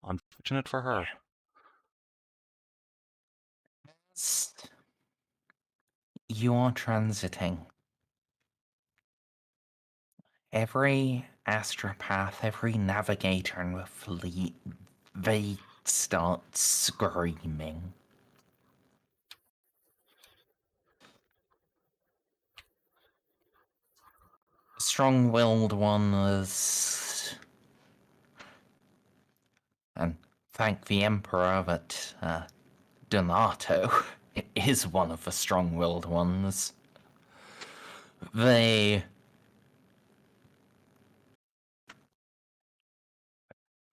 Unfortunate for her. You are transiting. Every astropath, every navigator in the fleet they start screaming. Strong-willed ones, and thank the Emperor that Donato is one of the strong-willed ones. They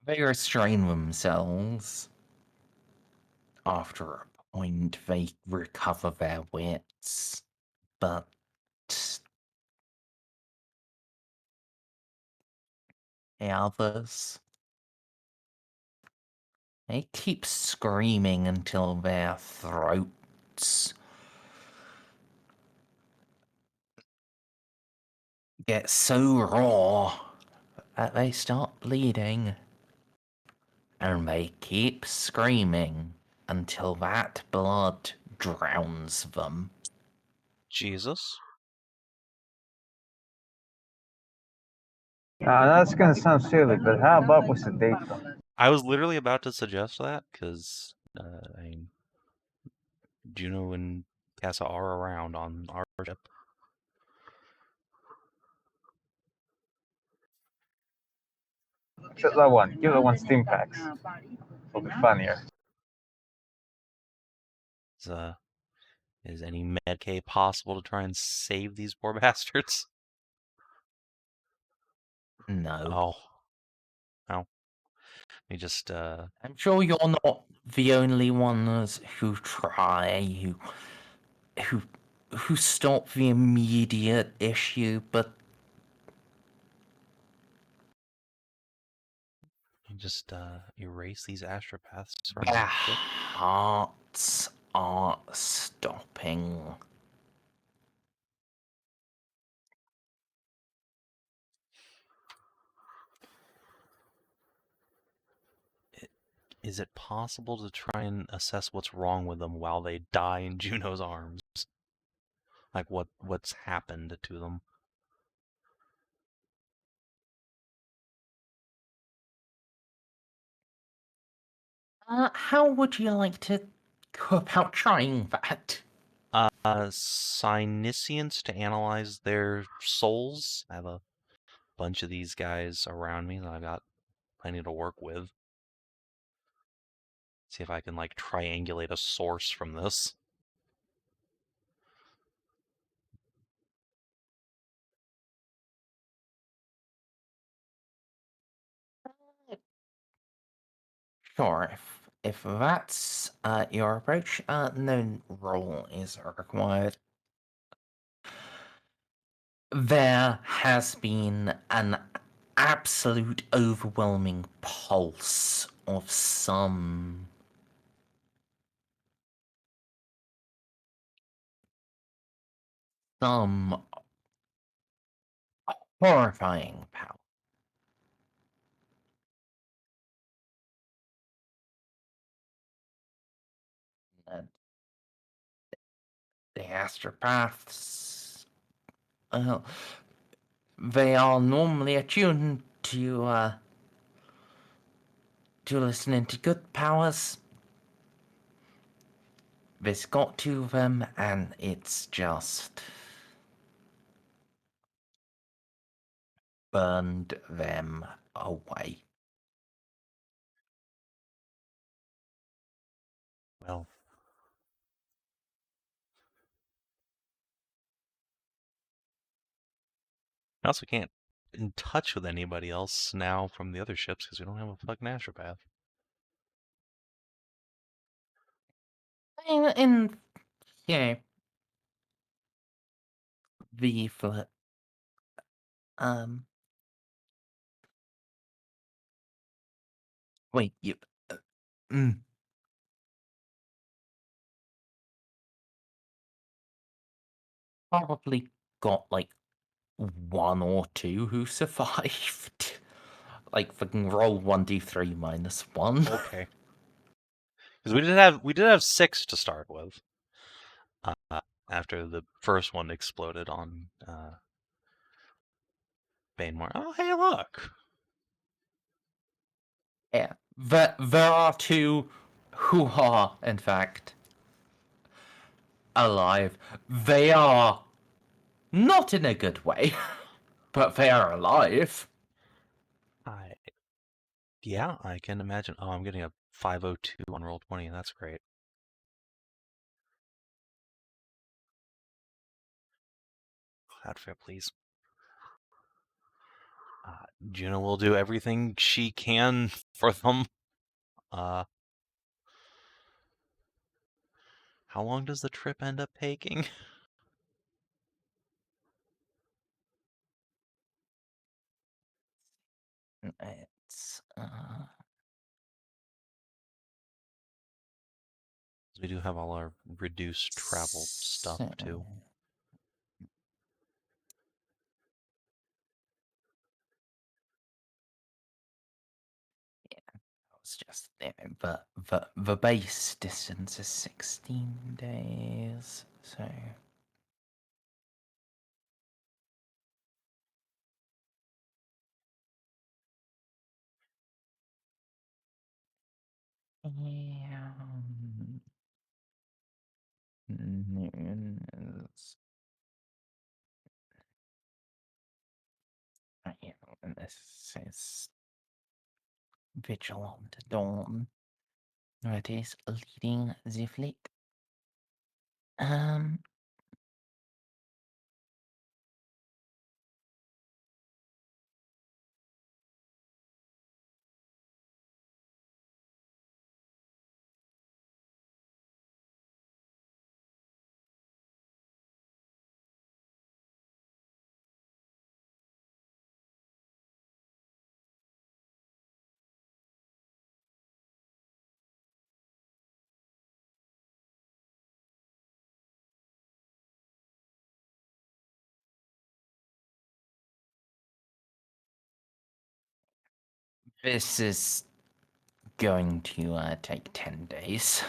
restrain themselves. After a point, they recover their wits, but the others, they keep screaming until their throats get so raw that they start bleeding. And they keep screaming until that blood drowns them. Jesus. That's gonna sound silly, but how about with sedation? I was literally about to suggest that because Juno and Casa are around on our ship. Except that one. Give that one steam packs. It'll be funnier. Is any Medk possible to try and save these poor bastards? No. Oh. Well. We just, I'm sure you're not the only ones who try, who stop the immediate issue, but just erase these astropaths from their the ship. hearts are stopping. Is it possible to try and assess what's wrong with them while they die in Juno's arms? Like what's happened to them? How would you like to go about trying that? Psyniscience to analyze their souls. I have a bunch of these guys around me that I've got plenty to work with. See if I can like triangulate a source from this. Sure, if that's your approach, no roll is required. There has been an absolute overwhelming pulse of some horrifying power. And the astropaths, they are normally attuned to listening to good powers. This got to them, and it's just burned them away. Well, I also can't in touch with anybody else now from the other ships because we don't have a fucking astropath. In the flip. Wait, you. Probably got like one or two who survived. Like fucking roll 1d3 minus 1. Okay. Because we did have 6 to start with. After the first one exploded on Banemore. Oh, hey, look! Yeah, There are two who are, in fact, alive. They are not in a good way, but they are alive. Yeah, I can imagine. Oh, I'm getting a 502 on Roll20. That's great. Cloud fair, please. Juno will do everything she can for them. How long does the trip end up taking? It's We do have all our reduced travel stuff too. It's just the base distance is 16 days, so yeah. Noon is yeah, and this is Vigil on the dawn. It is leading the fleet. This is going to take 10 days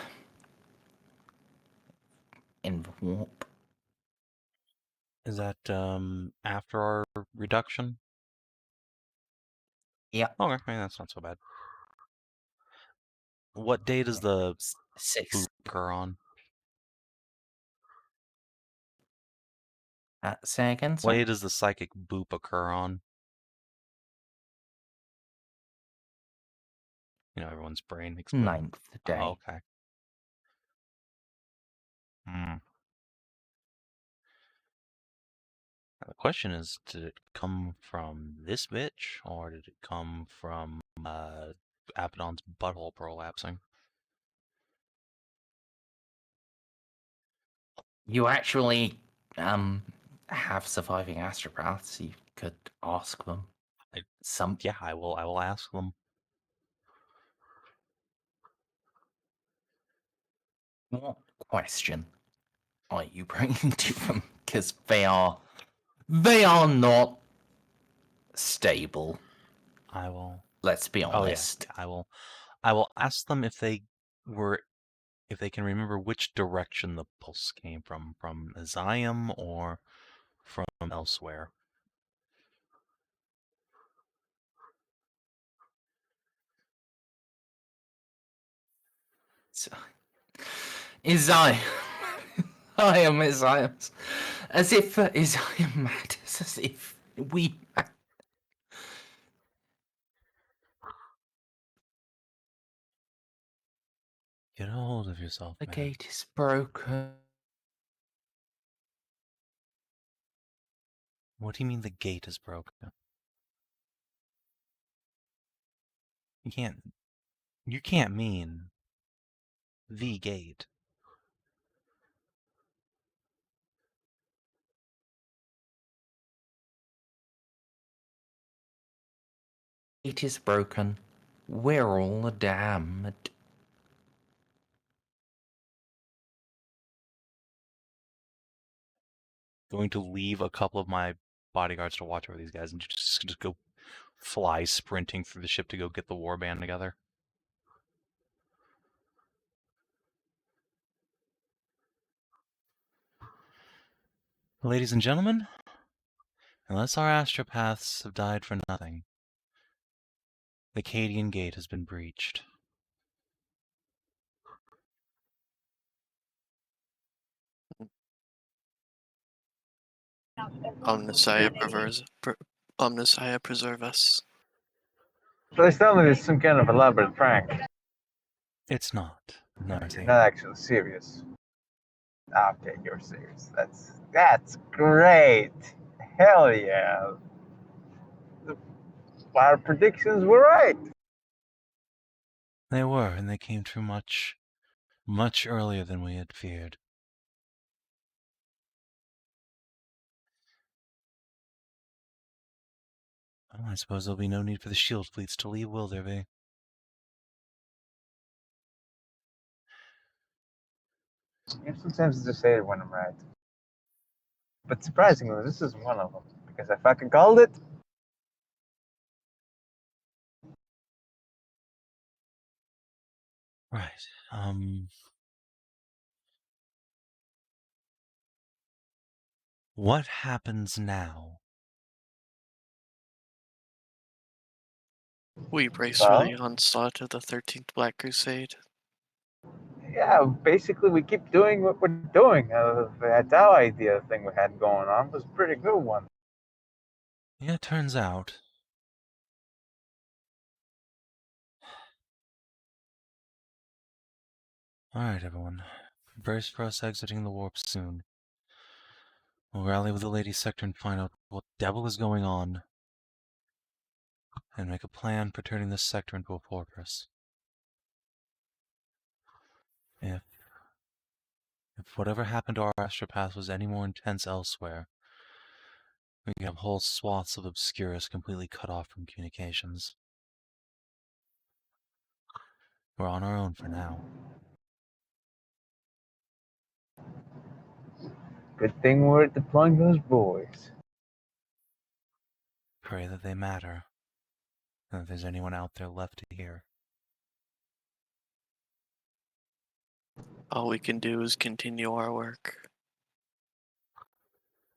in the warp. Is that after our reduction? Yeah. Okay, that's not so bad. What day does the 6. boop occur on? Say again, What sorry? day does the psychic boop occur on? You know, everyone's brain exploding. 9th day. Oh, okay. Now, the question is, did it come from this bitch, or did it come from Abaddon's butthole prolapsing? You actually have surviving astropaths. You could ask them. Yeah, I will ask them. What question are you bringing to them? Because they are not stable. I will. Let's be Oh yeah, honest. I will ask them if they can remember which direction the pulse came from Zion or from elsewhere. So, Isaiah. I am Isaiah. As if Isaiah matters, as if we. Get a hold of yourself, The man. gate is broken. What do you mean the gate is broken? You can't mean the gate. It is broken. We're all damned. Going to leave a couple of my bodyguards to watch over these guys and just go fly sprinting through the ship to go get the warband together. Ladies and gentlemen, unless our astropaths have died for nothing, The Cadian gate has been breached. Omnissiah preserve us. So they tell me it's some kind of elaborate prank. It's not, You're Narcia. not actually serious. Okay, you're serious. That's great. Hell yeah. Our predictions were right. They were, and they came true much earlier than we had feared. Well, I suppose there'll be no need for the shield fleets to leave, will there be? Sometimes I just say it when I'm right. But surprisingly, this isn't one of them. Because I fucking called it. Right. What happens now? We brace for the onslaught of the 13th Black Crusade. Yeah, basically we keep doing what we're doing. That Tao idea thing we had going on was a pretty good one. Yeah, it turns out. Alright, everyone. Brace for us exiting the warp soon. We'll rally with the Lady Sector and find out what devil is going on, and make a plan for turning this sector into a fortress. If whatever happened to our astropath was any more intense elsewhere, we could have whole swaths of Obscurus completely cut off from communications. We're on our own for now. Good thing we're deploying those boys. Pray that they matter, and if there's anyone out there left to hear. All we can do is continue our work.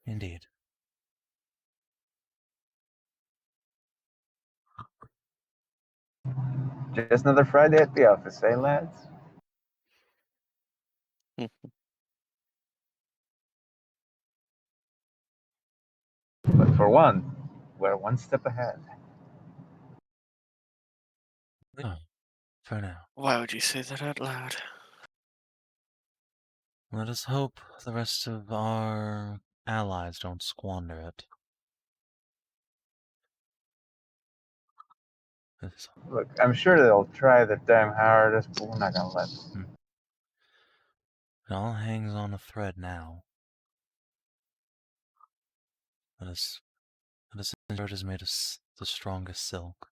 Indeed. Just another Friday at the office, eh, lads? But for one, we're one step ahead. Oh, for now. Why would you say that out loud? Let us hope the rest of our allies don't squander it. Look, I'm sure they'll try their damn hardest, but we're not gonna let them. It all hangs on a thread now. Let us ensure it is made of the strongest silk.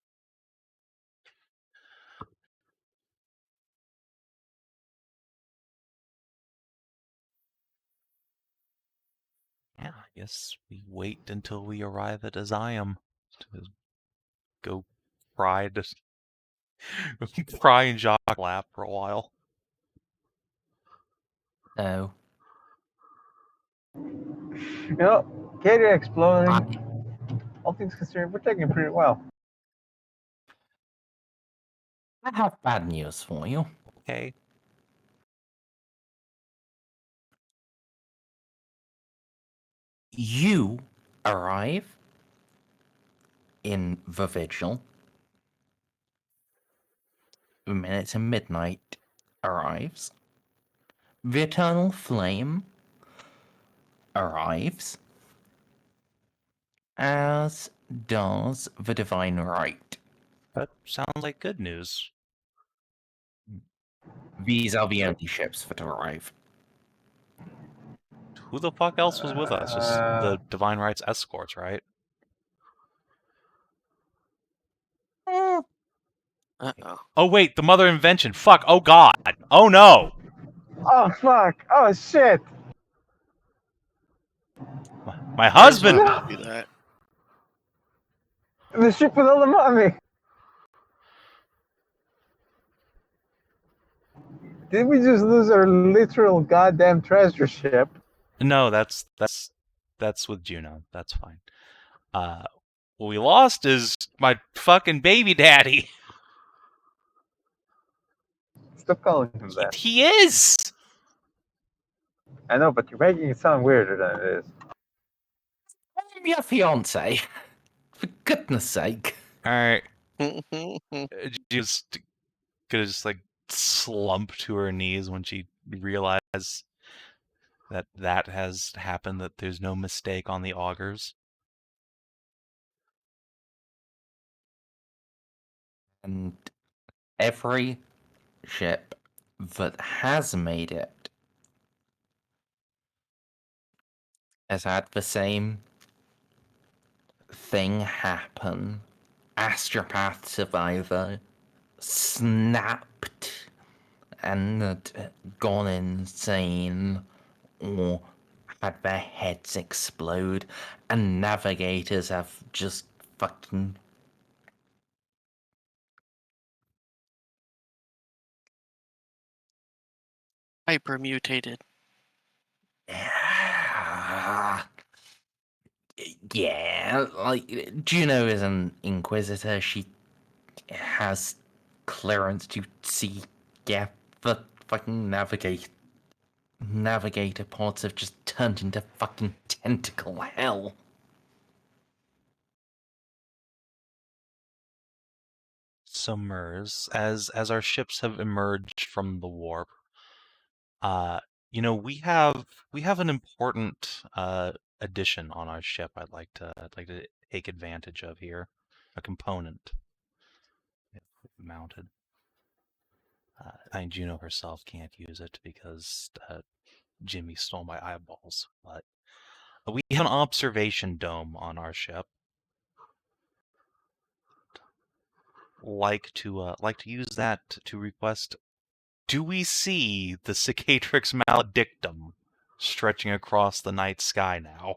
Yeah, I guess we wait until we arrive at Azayam to go cry in Jacques' lap for a while. No. You know, Cadia exploding, all things considered, we're taking it pretty well. I have bad news for you. Okay. You arrive in the Vigil. The minute to midnight arrives. The Eternal Flame arrives. As does the Divine Right. That sounds like good news. These are the only ships that arrive. Who the fuck else was with us? Just the Divine Rights escorts, right? Uh-oh. Oh wait, the Mother Invention. Fuck, oh god. Oh no! Oh fuck! Oh shit! My husband! Merz won't do that. The ship with all the money! Did we just lose our literal goddamn treasure ship? No, that's with Juno. That's fine. What we lost is my fucking baby daddy. Stop calling him that. He is! I know, but you're making it sound weirder than it is. I'm your fiance. For goodness sake. Alright. Just gonna just like slump to her knees when she realizes that has happened, that there's no mistake on the augurs. And every ship that has made it has had the same thing happen. Astropaths have either snapped and gone insane, or had their heads explode, and navigators have just fucking Hypermutated. yeah, like Juno is an Inquisitor. She has clearance to see, yeah, the fucking navigator pods have just turned into fucking tentacle hell. So Merz, as our ships have emerged from the warp, we have an important addition on our ship. I'd like to take advantage of here. A component mounted. Juno herself can't use it because Jimmy stole my eyeballs. But we have an observation dome on our ship. Like to use that to request. Do we see the Cicatrix maledictum stretching across the night sky now?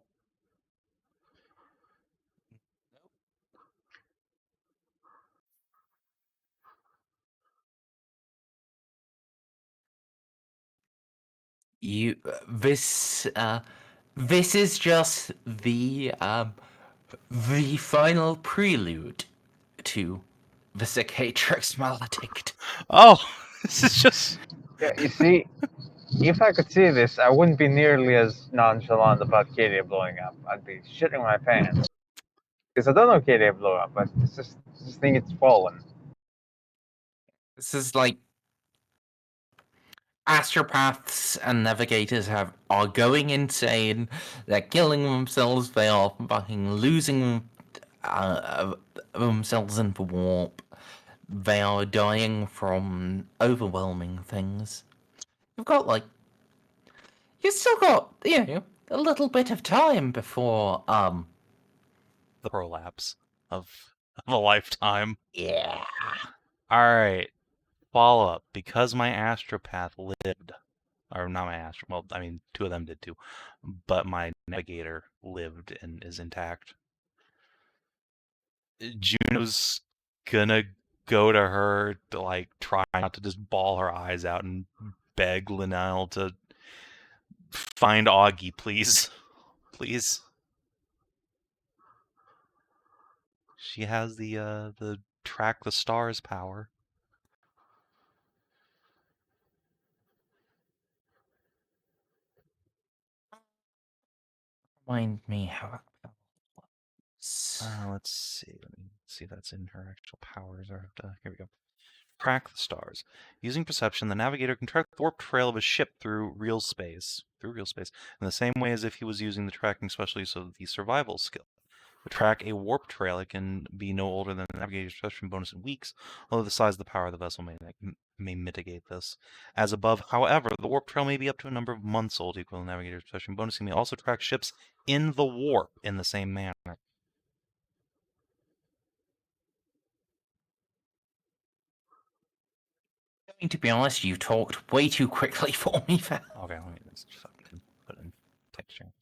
This is just the final prelude to the Cicatrix maledict. Oh, this is just. Yeah, you see, if I could see this, I wouldn't be nearly as nonchalant about Cadia blowing up. I'd be shitting my pants. Because I don't know Cadia blew up, but it's just this thing it's fallen. This is like astropaths and navigators are going insane. They're killing themselves. They are fucking losing themselves in the warp. They are dying from overwhelming things. You've still got, a little bit of time before, The prolapse of a lifetime. yeah. Alright. Follow up. Because my astropath lived. Or not my astro. Well, I mean, two of them did too. But my navigator lived and is intact. Juno's gonna go to her to, like, try not to just bawl her eyes out and beg Linnell to find Augie, please. Please. She has the track the stars power. Remind me how. Let's see. Let me see if that's in her actual powers. Or here we go. Track the stars. Using perception, the navigator can track the warp trail of a ship through real space. In the same way as if he was using the tracking specialties of the survival skill. To track a warp trail, it can be no older than the navigator's perception bonus in weeks, although the size of the power of the vessel may mitigate this. As above, however, the warp trail may be up to a number of months old, equal to the navigator's perception bonus. He may also track ships in the warp in the same manner. To be honest, you talked way too quickly for me. Okay, let me just fucking put in texture.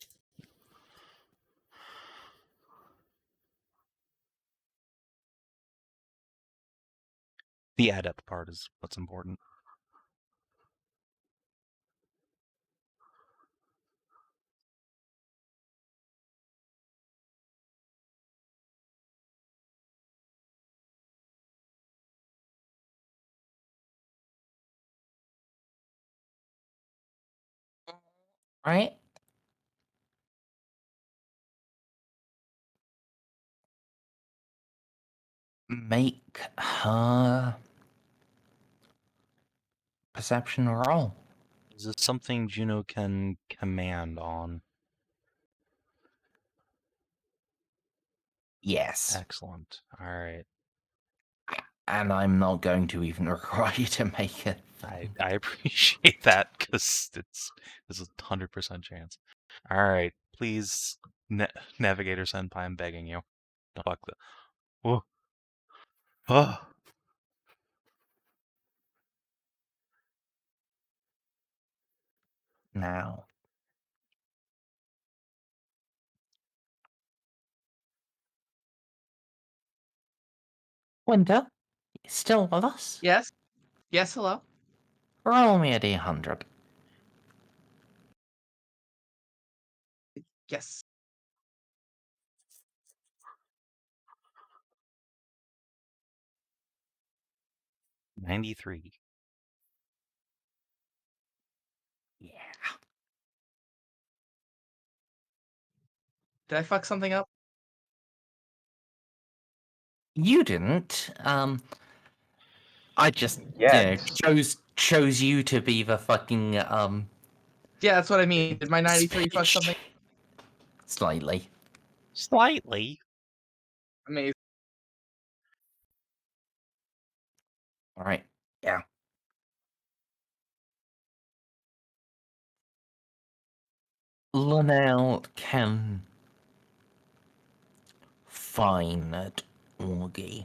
The adept part is what's important. right? Make her perception roll. Is it something Juno can command on? Yes. Excellent. All right. And I'm not going to even require you to make it. I appreciate that because there's a 100% chance. All right, please, Navigator Senpai, I'm begging you. Don't fuck the. Whoa. Oh. Now. Winter, you still with us? Yes. Yes. Hello. Roll me a d100. Yes. 93. Yeah. Did I fuck something up? You didn't. I just Yet. chose you to be the fucking Yeah, that's what I mean. Did my 93 fuck speech. something? Slightly. Slightly. Amazing. All right. Yeah. Linnell can find Augie.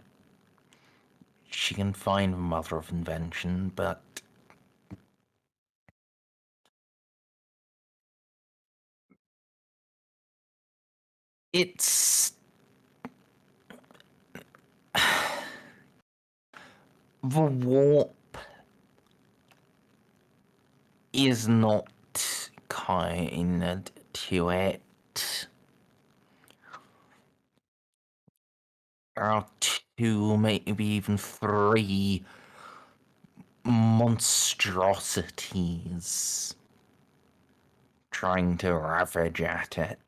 She can find the Mother of Invention, but it's the warp is not kind to it. There are 2, maybe even 3 monstrosities trying to ravage at it.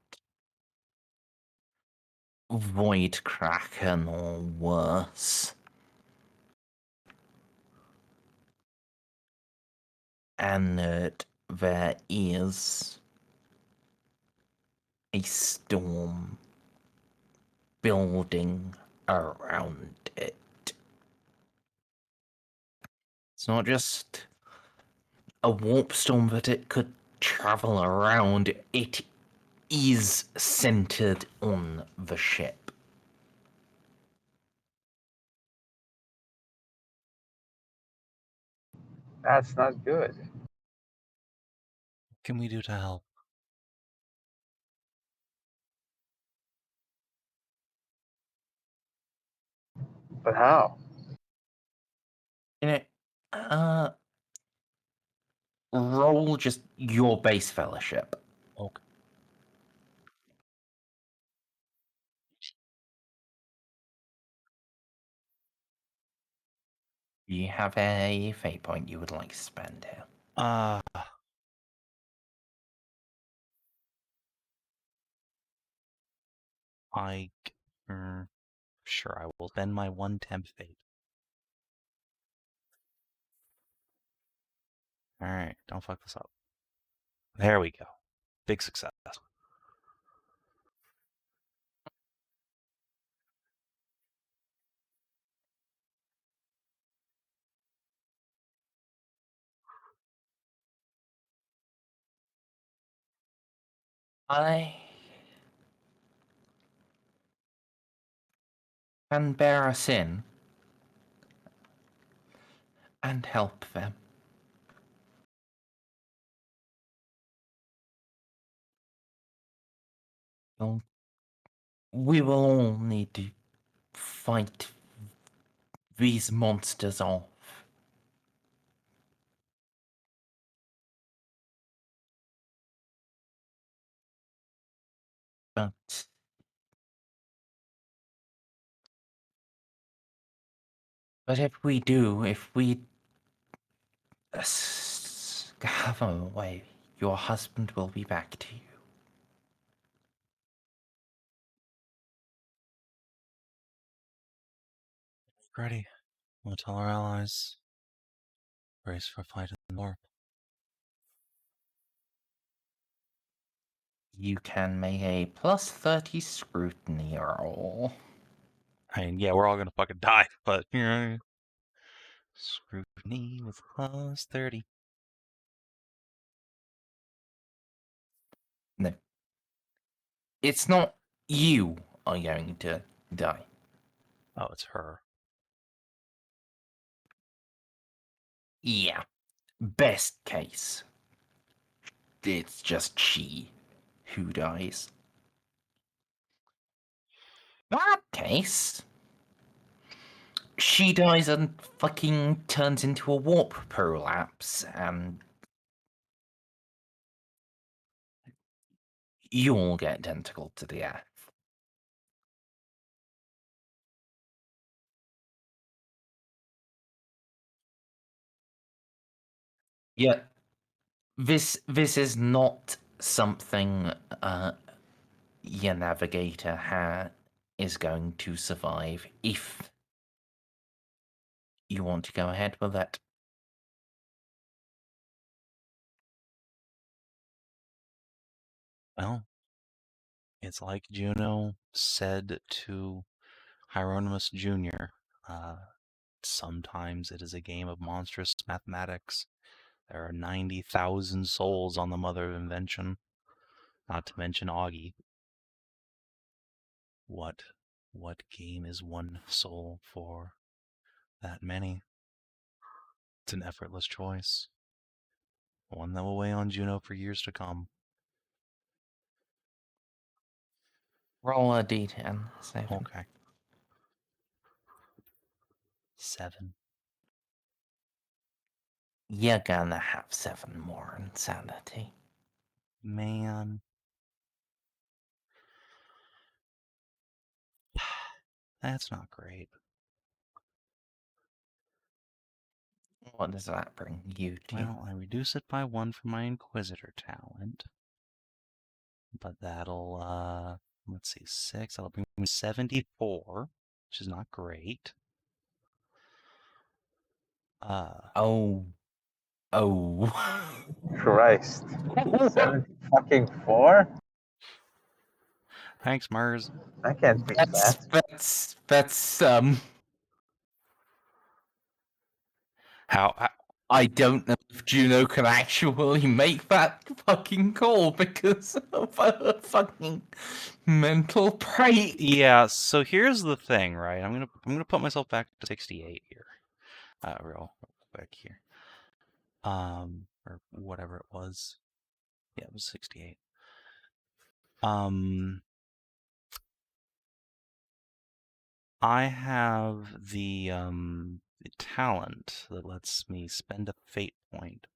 Void Kraken or worse. And there is a storm building around it. It's not just a warp storm that it could travel around, it is centered on the ship. That's not good. What can we do to help? But how? You know, roll just your base fellowship. Okay. Do you have a fate point you would like to spend here? I sure I will spend my 1 temp fate. All right, don't fuck this up. There we go. Big success. I can bear us in and help them. Well, we will all need to fight these monsters off. But if we do, if we have a way Your husband will be back to you. Ready. We'll tell our allies. Brace for fight in the warp. You can make a plus 30 scrutiny roll. I mean, yeah, we're all gonna fucking die, but scrutiny with plus 30. No. It's not you are going to die. Oh, it's her. Yeah. Best case. It's just she who dies. That case, she dies and fucking turns into a warp prolapse, and you all get tentacled to the earth. Yeah, this is not something your navigator is going to survive if you want to go ahead with it. Well, it's like Juno said to Hieronymus Jr. Sometimes it is a game of monstrous mathematics. There are 90,000 souls on the Mother of Invention, not to mention Augie. What game is one soul for that many? It's an effortless choice. One that will weigh on Juno for years to come. Roll a d10, Savin. Okay. 7. You're gonna have 7 more insanity. Man. That's not great. What does that bring you to? Well, I reduce it by 1 for my Inquisitor talent. But that'll, let's see, 6. That'll bring me 74, which is not great. Oh. Christ. 74? Thanks, Merz. I can't beat that. That's How I don't know if Juno can actually make that fucking call because of her fucking mental break. Yeah, so here's the thing, right? I'm gonna put myself back to 68 here. Real quick here. Or whatever it was. Yeah, it was 68. I have the talent that lets me spend a fate point.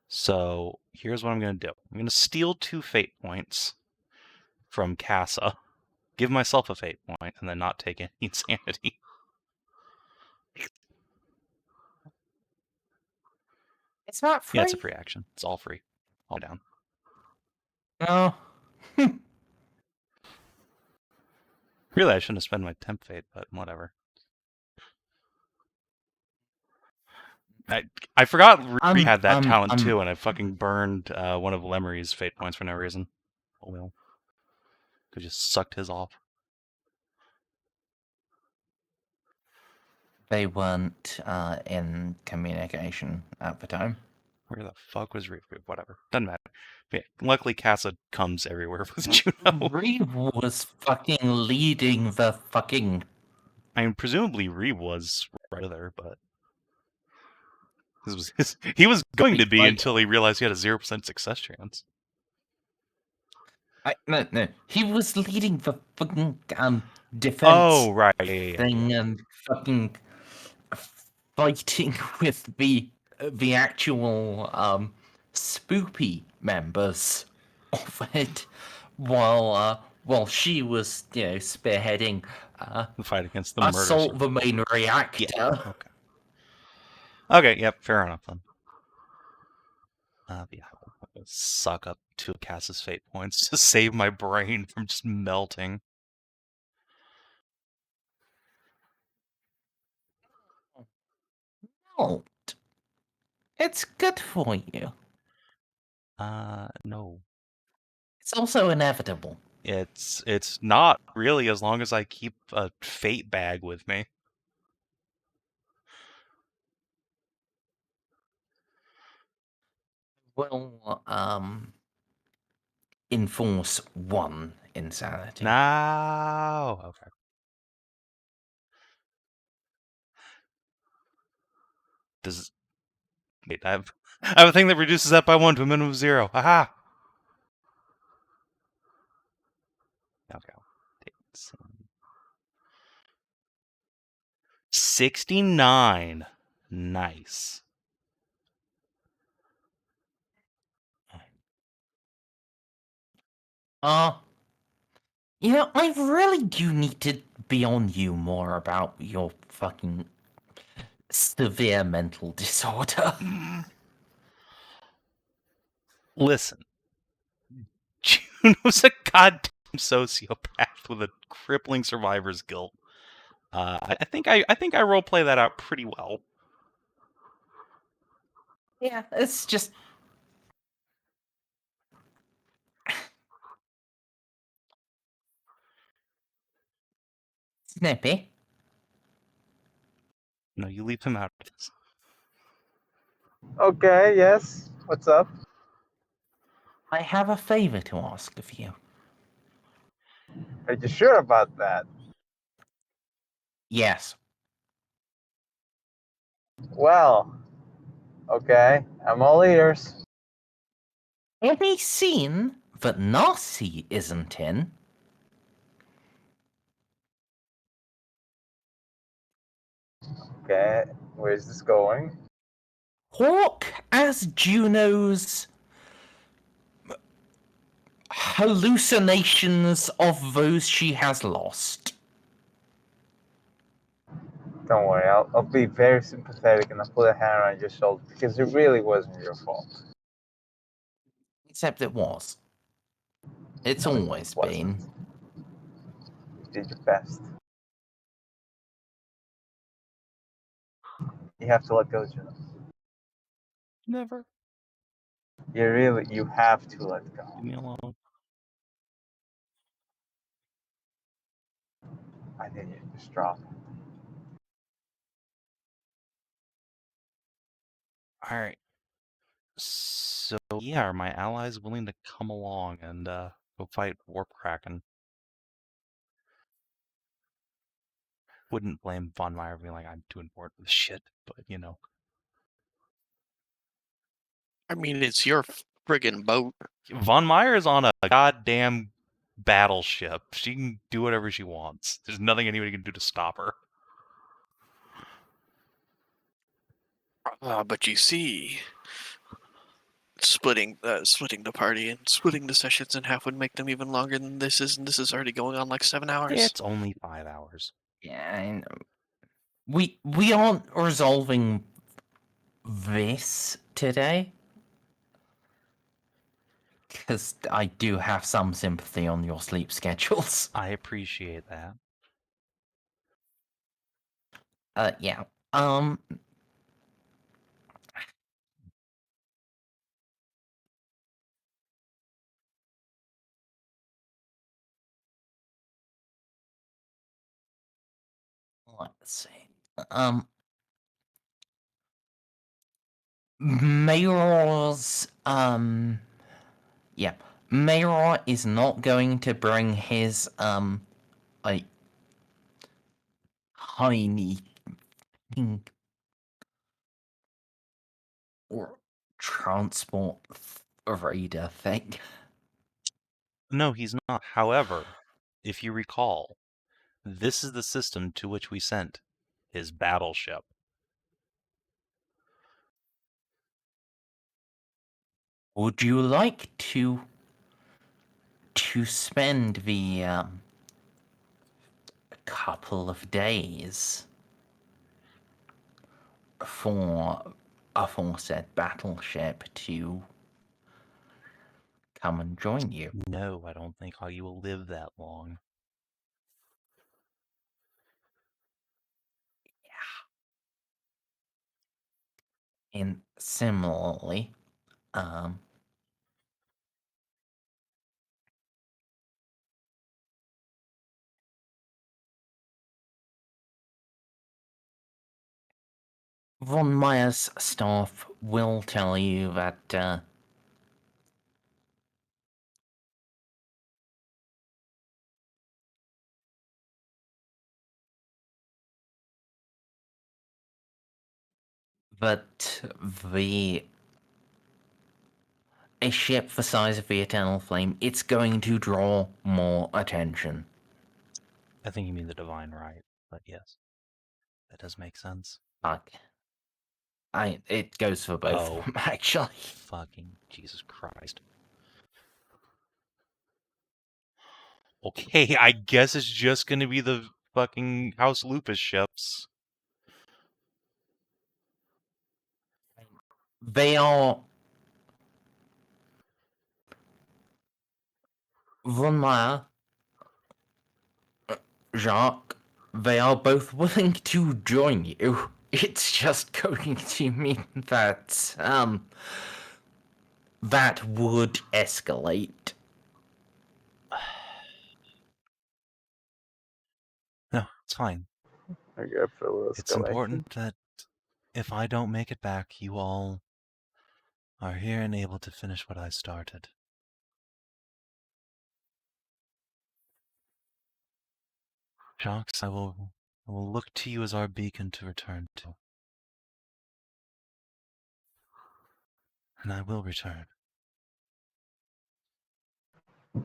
So here's what I'm gonna do. I'm gonna steal 2 fate points from Casa, give myself a fate point, and then not take any insanity. It's not free. Yeah, it's a free action. It's all free. All down. No. Really, I shouldn't have spent my temp fate, but whatever. I forgot Reeve had that talent too, and I fucking burned one of Lemery's fate points for no reason. Oh well. Could just sucked his off. They weren't in communication at the time. Where the fuck was Reeve? Whatever. Doesn't matter. But yeah, luckily Casa comes everywhere with Juno. Reeve was fucking leading the fucking... I mean, presumably Reeve was right there, but... He was going to be until he realized he had a 0% success chance. No. He was leading the fucking defense right. thing and fucking fighting with the actual spoopy members of it while she was, spearheading The fight against the murder. assault the main reactor. Yeah. Okay, yep, fair enough then. Yeah. Suck up 2 of Cass's fate points to save my brain from just melting. No. It's good for you. No. It's also inevitable. It's not really, as long as I keep a fate bag with me. Will enforce 1 insanity. No. Okay. Wait, I have a thing that reduces that by 1 to a minimum of 0. Aha! Okay. 69. Nice. I really do need to be on you more about your fucking severe mental disorder. Listen. Juno's a goddamn sociopath with a crippling survivor's guilt. I think I roleplay that out pretty well. Yeah, it's just... Snippy. No, you leave him out of this. Okay, yes. What's up? I have a favor to ask of you. Are you sure about that? Yes. Well, okay. I'm all ears. Any scene that Narcia isn't in, Okay, where's this going? Hawk as Juno's hallucinations of those she has lost. Don't worry, I'll be very sympathetic and I'll put a hand on your shoulder because it really wasn't your fault. Except it was. It's No, it always wasn't. been. You did your best. You have to let go, Juno. Never. You have to let go. Leave me alone. I need you to just drop. Alright. So, yeah, are my allies willing to come along and go fight Warp Kraken? Wouldn't blame Von Meyer being like, I'm too important for this shit, but you know. I mean, it's your friggin' boat. Von Meyer is on a goddamn battleship. She can do whatever she wants. There's nothing anybody can do to stop her. But you see, splitting the party and splitting the sessions in half would make them even longer than this is, and this is already going on like 7 hours. It's only 5 hours. Yeah, I know. We aren't resolving this today. Because I do have some sympathy on your sleep schedules. I appreciate that. Yeah. Let's see. Mayor's, yeah. Mayor is not going to bring his, like, tiny pink or transport radar thing. No, he's not. However, if you recall, this is the system to which we sent his battleship. Would you like to spend the, couple of days for a aforesaid battleship to come and join you. No, I don't think you will live that long. And similarly, Von Meyer's staff will tell you that but a ship the size of the Eternal Flame, it's going to draw more attention. I think you mean the Divine Right, but yes, that does make sense. Fuck. It goes for both Oh. of them, actually. Fucking Jesus Christ. Okay, I guess it's just gonna be the fucking House Lupus ships. They are... Von Meyer, Jacques, they are both willing to join you. It's just going to mean that, that would escalate. No, it's fine. I guess a little It's escalation. important that if I don't make it back, you all are here and able to finish what I started. Jacques, I will look to you as our beacon to return to. And I will return.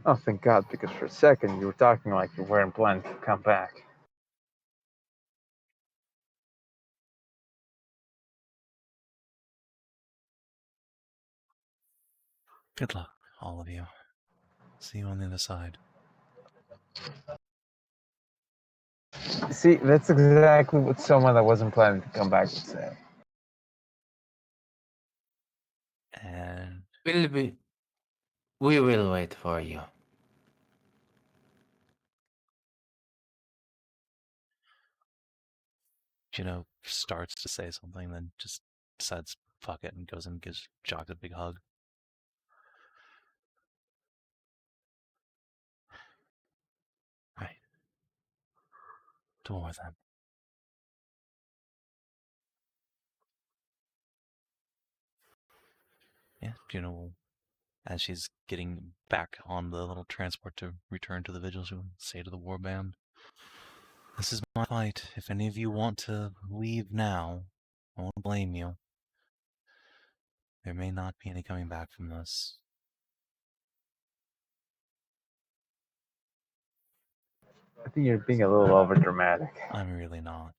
Oh, thank God, because for a second you were talking like you weren't planning to come back. Good luck, all of you. See you on the other side. See, that's exactly what someone that wasn't planning to come back would say. And We will wait for you. Juno starts to say something, then just decides fuck it and goes and gives Jacques a big hug. Right. To war then. Yeah, Juno will, as she's getting back on the little transport to return to the Vigil, she'll say to the warband, "This is my fight. If any of you want to leave now, I won't blame you. There may not be any coming back from this." I think you're being a little over dramatic. I'm really not.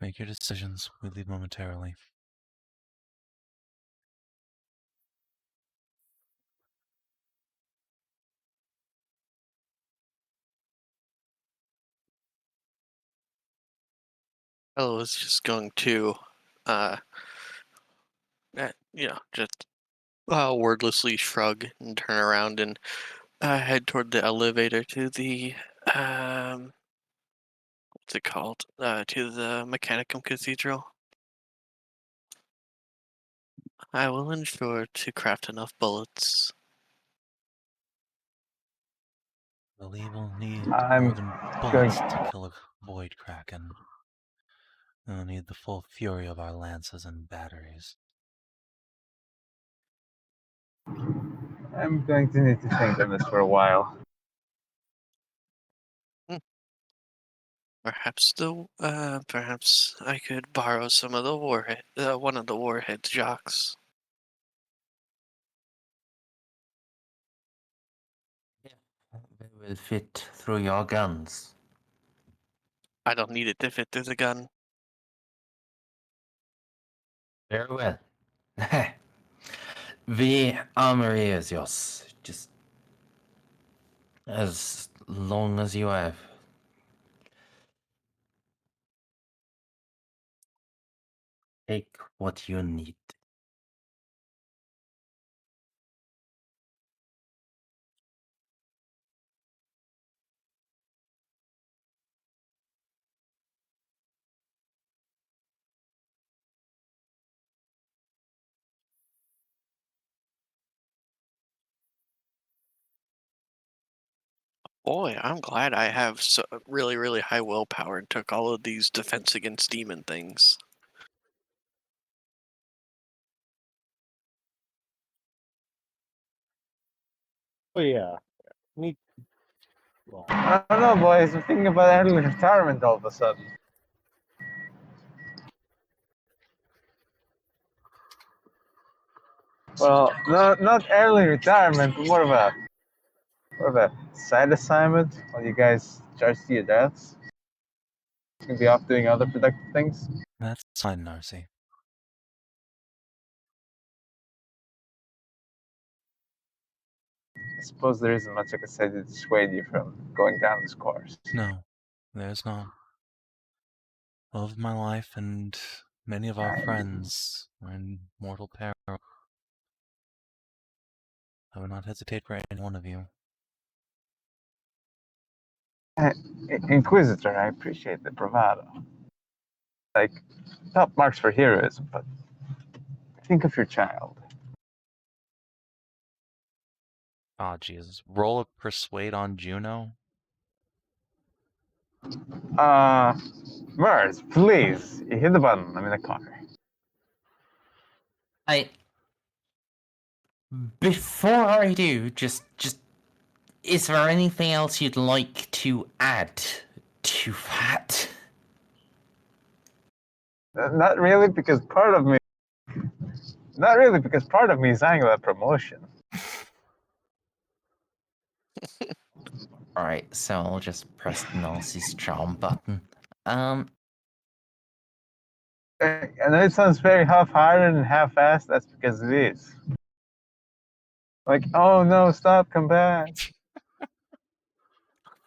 Make your decisions. We leave momentarily. I was just going to, just wordlessly shrug and turn around and head toward the elevator to the what's it called? To the Mechanicum Cathedral. I will ensure to craft enough bullets. The Lee will need I'm more than going- bullets to kill a void kraken. They'll need the full fury of our lances and batteries. I'm going to need to think on this for a while. Perhaps I could borrow some of the warhead, one of the warheads, Jocks. They will fit through your guns. I don't need it to fit through the gun. Very well. The armory is yours. Just As long as you have. Take what you need. Boy, I'm glad I have really, really high willpower and took all of these defense against demon things. Oh yeah. Me. Well, I don't know, boys. I'm thinking about early retirement all of a sudden. Well, not early retirement, but more of a side assignment while you guys charge to your deaths. You can be off doing other productive things. That's fine, Narcy. I suppose there isn't much I can say to dissuade you from going down this course. No, there's not. Love of my life and many of our friends are in mortal peril. I would not hesitate for any one of you. Inquisitor, I appreciate the bravado. Like, top marks for heroism, but think of your child. Ah, Jesus. Roll a persuade on Juno. Merz, please. You hit the button. I'm in the car. Before I do, just is there anything else you'd like to add to that? Not really, because part of me is eyeing that promotion. Alright, so I'll just press Narcy's charm button. I know it sounds very half-hearted and half-assed. That's because it is. Like, oh no, stop, come back.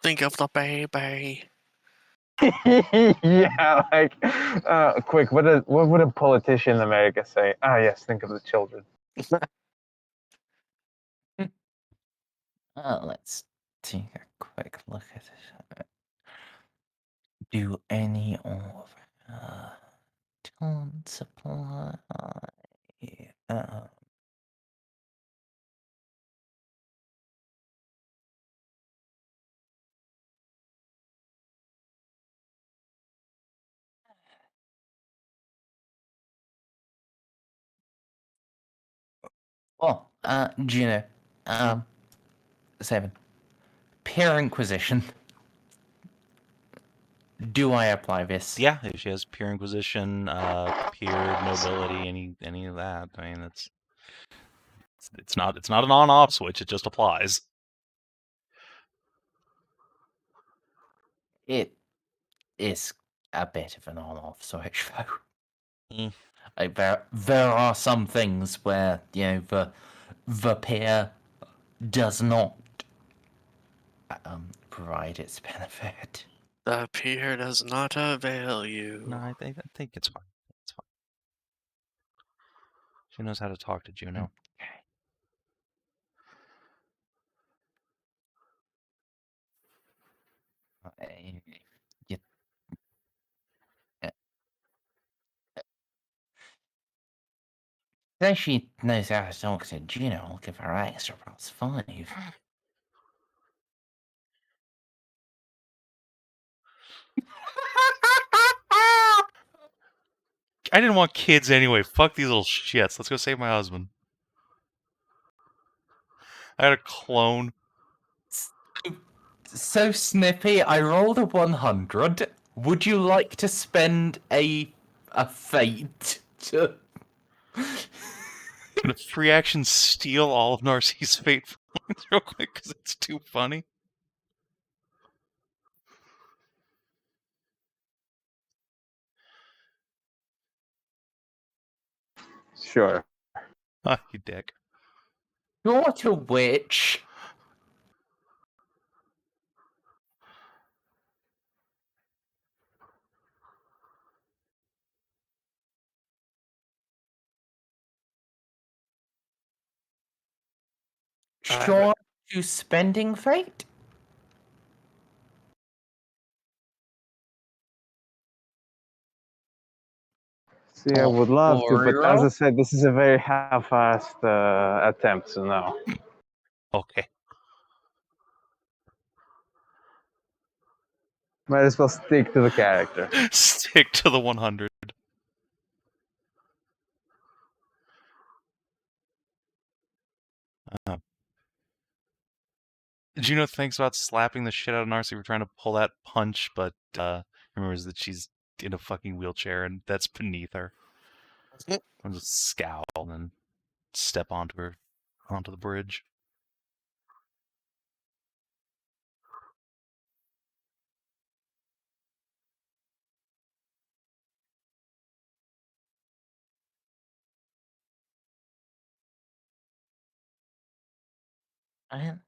Think of the baby. Yeah, like, quick, what would a politician in America say? Ah, yes, think of the children. Let's take a quick look at it. Do any of talent supply? Juno, Savin. Pure Inquisition. Do I apply this? Yeah, if she has pure inquisition, pure nobility, any of that. I mean, it's not an on-off switch. It just applies. It is a bit of an on-off switch, though. Like, there are some things where, you know, the peer does not provide its benefit. The peer does not avail you. No, I think it's fine. It's fine. She knows how to talk to Juno. Then she knows how to talk to Juno. I'll give her extra +5. I didn't want kids anyway. Fuck these little shits. Let's go save my husband. I had a clone. So, Snippy, I rolled a 100. Would you like to spend a fate to... Gonna free action steal all of Narcy's fate points real quick because it's too funny. Sure. Ah, you dick. You're a witch. Sure to spending fate? See, I would love to, but as I Oriole? said, this is a very half-assed attempt, so no. Okay. Might as well stick to the character. Stick to the 100. Juno thinks about slapping the shit out of Narcia for trying to pull that punch, but remembers that she's in a fucking wheelchair and that's beneath her. I'll just scowl and then step onto the bridge. I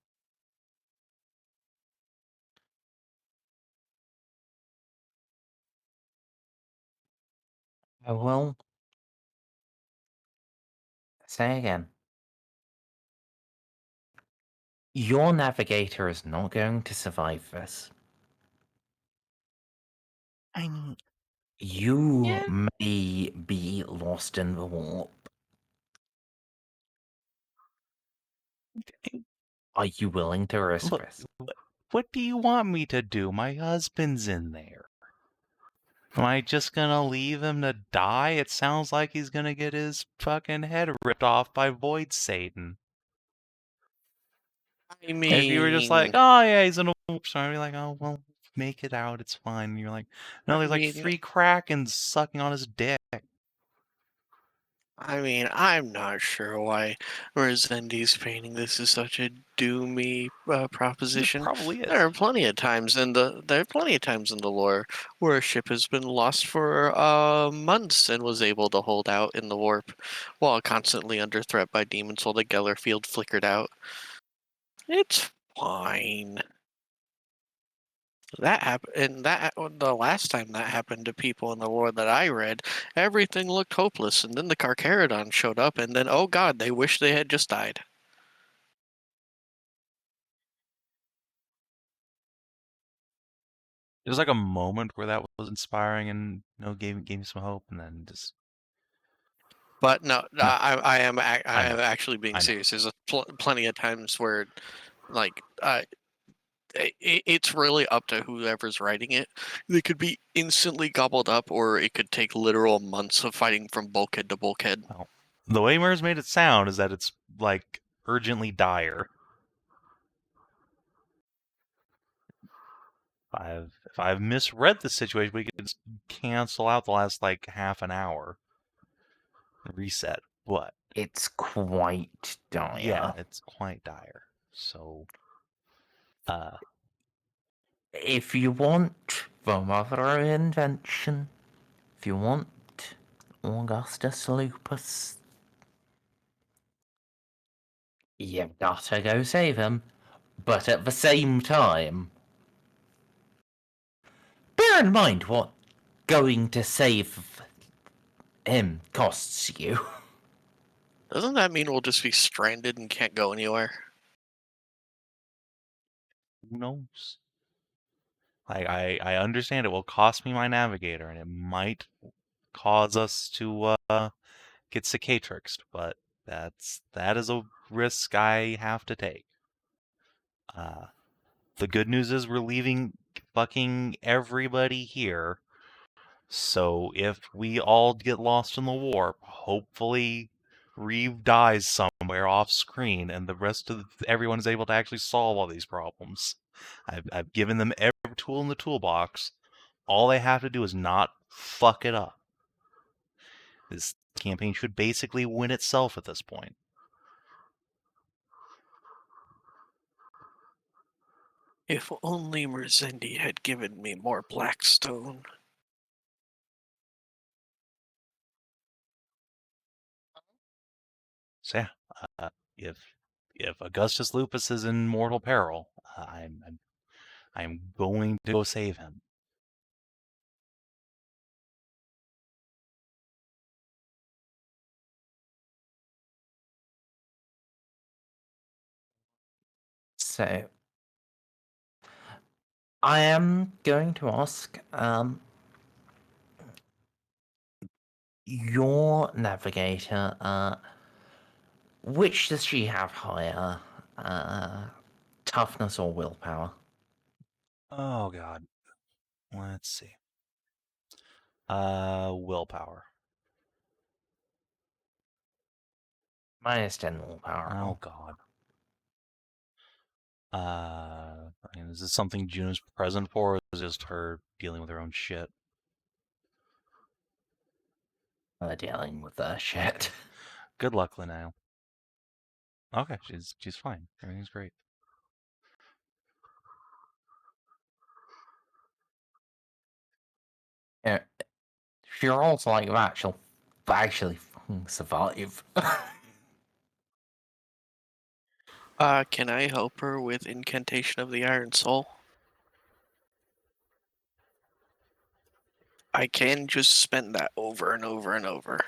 will say again. Your navigator is not going to survive this. I mean, You may be lost in the warp. Are you willing to risk look, this? what do you want me to do? My husband's in there. Am I just gonna leave him to die? It sounds like he's gonna get his fucking head ripped off by Void Satan. I If you were just like, mean, oh yeah, he's in a warp storm, I'd be like, oh well, make it out, it's fine. And you're like, no, I there's like mean, 3 krakens sucking on his dick. I'm not sure why Merzendi's painting this is such a doomy It proposition. probably is. There are plenty of times in the lore where a ship has been lost for months and was able to hold out in the warp, while constantly under threat by demons while the Geller field flickered out. It's fine. That happened, and the last time that happened to people in the lore that I read, everything looked hopeless, and then the Carcharodon showed up, and then oh god, they wish they had just died. There's like a moment where that was inspiring and gave me some hope, and then just But no, No. I am know. actually being I know. serious. There's plenty of times where, like, it's really up to whoever's writing it. They could be instantly gobbled up, or it could take literal months of fighting from bulkhead to bulkhead. Well, the way Merz made it sound is that it's like urgently dire. If I've misread the situation, we could just cancel out the last like half an hour. Reset. What? It's quite dire. Yeah, it's quite dire. So If you want the mother of invention, if you want Augustus Lupus, you've gotta go save him. But at the same time, bear in mind what going to save him costs you. Doesn't that mean we'll just be stranded and can't go anywhere? who knows? I understand it will cost me my navigator, and it might cause us to get cicatrixed, but that is a risk I have to take. The good news is we're leaving fucking everybody here. So if we all get lost in the warp, hopefully Reeve dies somewhere off screen, and the rest of everyone is able to actually solve all these problems. I've given them every tool in the toolbox. All they have to do is not fuck it up. This campaign should basically win itself at this point. If only Merzendi had given me more Blackstone. So yeah, if Augustus Lupus is in mortal peril, I'm going to go save him. So, I am going to ask, your navigator, which does she have higher, toughness or willpower? Oh god. Let's see. Willpower. -10 willpower. Oh god. I mean, is this something Juno's present for, or is it just her dealing with her own shit? Dealing with the shit. Good luck, Linnell. Okay, she's fine. Everything's great. Yeah, if she rolls like that, she'll actually fucking survive. Can I help her with Incantation of the Iron Soul? I can just spend that over and over and over.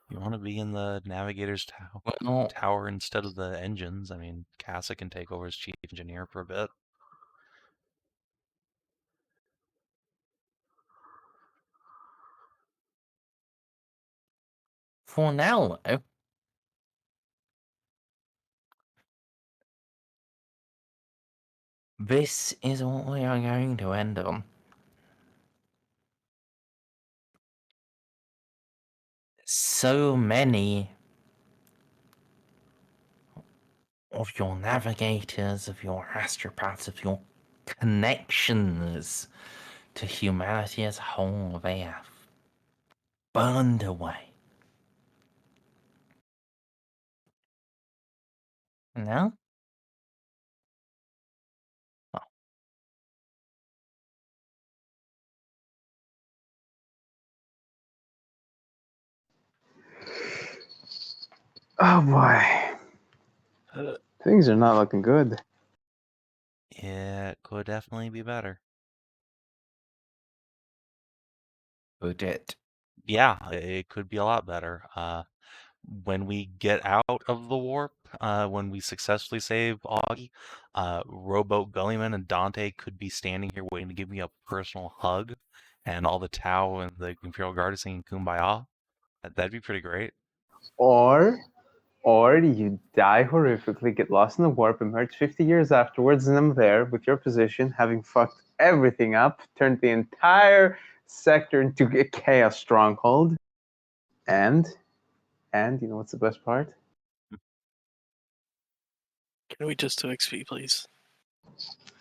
You want to be in the navigator's Well, tower instead of the engines? I mean, Casa can take over as chief engineer for a bit. for now, though, this is what we are going to end on. So many of your navigators, of your astropaths, of your connections to humanity as a whole, they have burned away. No? Oh. Oh boy. Things are not looking good. Yeah, it could definitely be better. Who did? Yeah, it could be a lot better. When we get out of the warp, when we successfully save Augie, Rowboat Gullyman and Dante could be standing here waiting to give me a personal hug, and all the Tau and the Imperial Guard is singing Kumbaya. That'd be pretty great. Or you die horrifically, get lost in the warp, emerge 50 years afterwards, and I'm there with your position, having fucked everything up, turned the entire sector into a chaos stronghold. And you know what's the best part? Can we just do XP, please?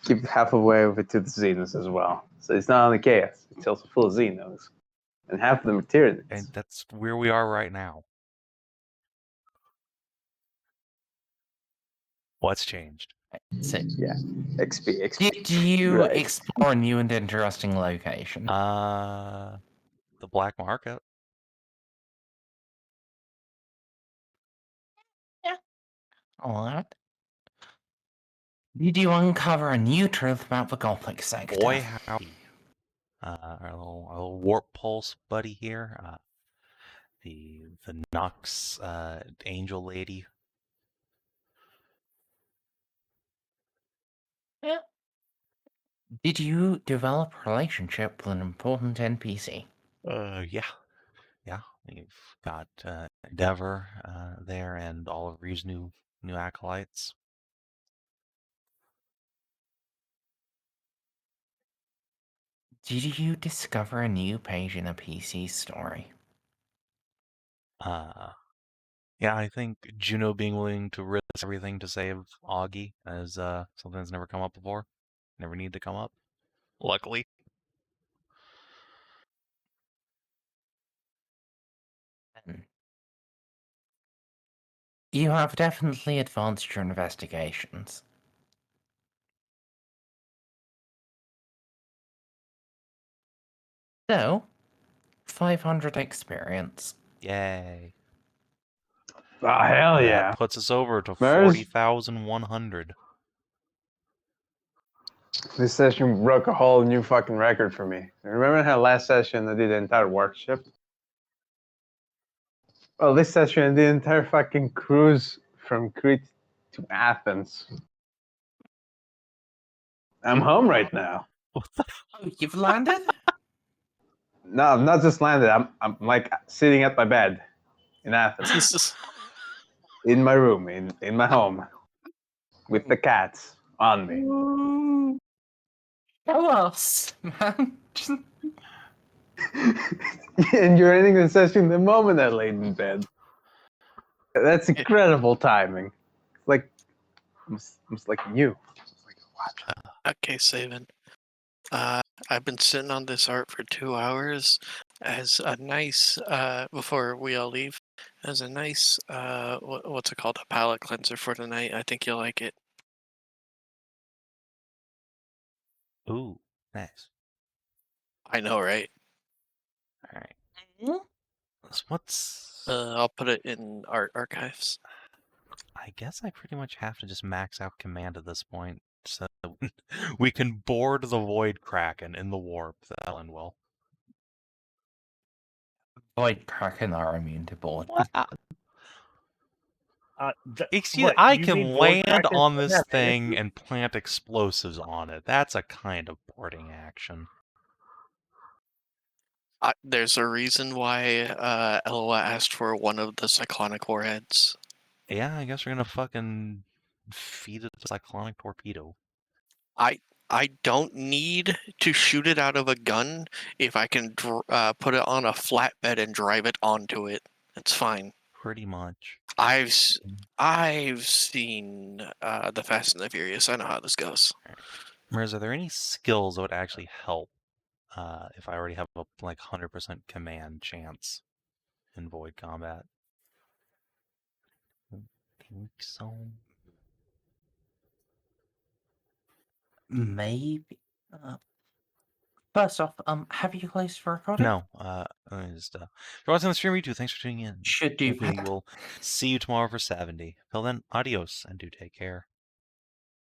Give half away of it to the Xenos as well. So it's not only chaos, it's also full of Xenos. And half of them are Tyranids. And that's where we are right now. What's changed? So, Yeah, XP. did you Right. explore a new and interesting location? The black market. Alright. Did you uncover a new truth about the Gothic sector? Boy, howdy. Our little warp pulse buddy here. The Nox angel lady. Yeah. Did you develop a relationship with an important NPC? Yeah. We've got Endeavor there and all of Reeve's new acolytes. Did you discover a new page in a PC story? Yeah, I think Juno being willing to risk everything to save Augie is something that's never come up before. Never need to come up. Luckily. You have definitely advanced your investigations. So, 500 experience. Yay. Oh, hell That puts us over to Merz? 40,100. This session broke a whole new fucking record for me. Remember how last session I did the entire warship? Well, this session I did the entire fucking cruise from Crete to Athens. I'm home right now. Oh, you've landed? No, I'm not just landed. I'm like sitting at my bed in Athens, in my room, in my home, with the cats on me. Tell us, man. Just- And you're ending the session the moment I laid in bed. That's incredible timing. Like, almost like you. Okay, Savin. I've been sitting on this art for 2 hours as a nice, before we all leave, as a nice, what's it called? A palate cleanser for tonight. I think you'll like it. Ooh, nice. I know, right? All right. What's? I'll put it in art archives. I guess I pretty much have to just max out command at this point, so we can board the Void Kraken in the warp. That'll end well. Void Kraken are immune to board. Excuse me, I can land on this thing and plant explosives on it. That's a kind of boarding action. There's a reason why Eloa asked for one of the cyclonic warheads. Yeah, I guess we're gonna fucking feed it a cyclonic torpedo. I don't need to shoot it out of a gun if I can put it on a flatbed and drive it onto it. It's fine. Pretty much. I've seen the Fast and the Furious. I know how this goes. Merz, are there any skills that would actually help if I already have a like 100% command chance in void combat? I think so. Maybe. First off, have you closed for recording? No. Let me just, if you're watching the stream, you too. Thanks for tuning in. Should do. We will see you tomorrow for 70. Till then, adios and do take care.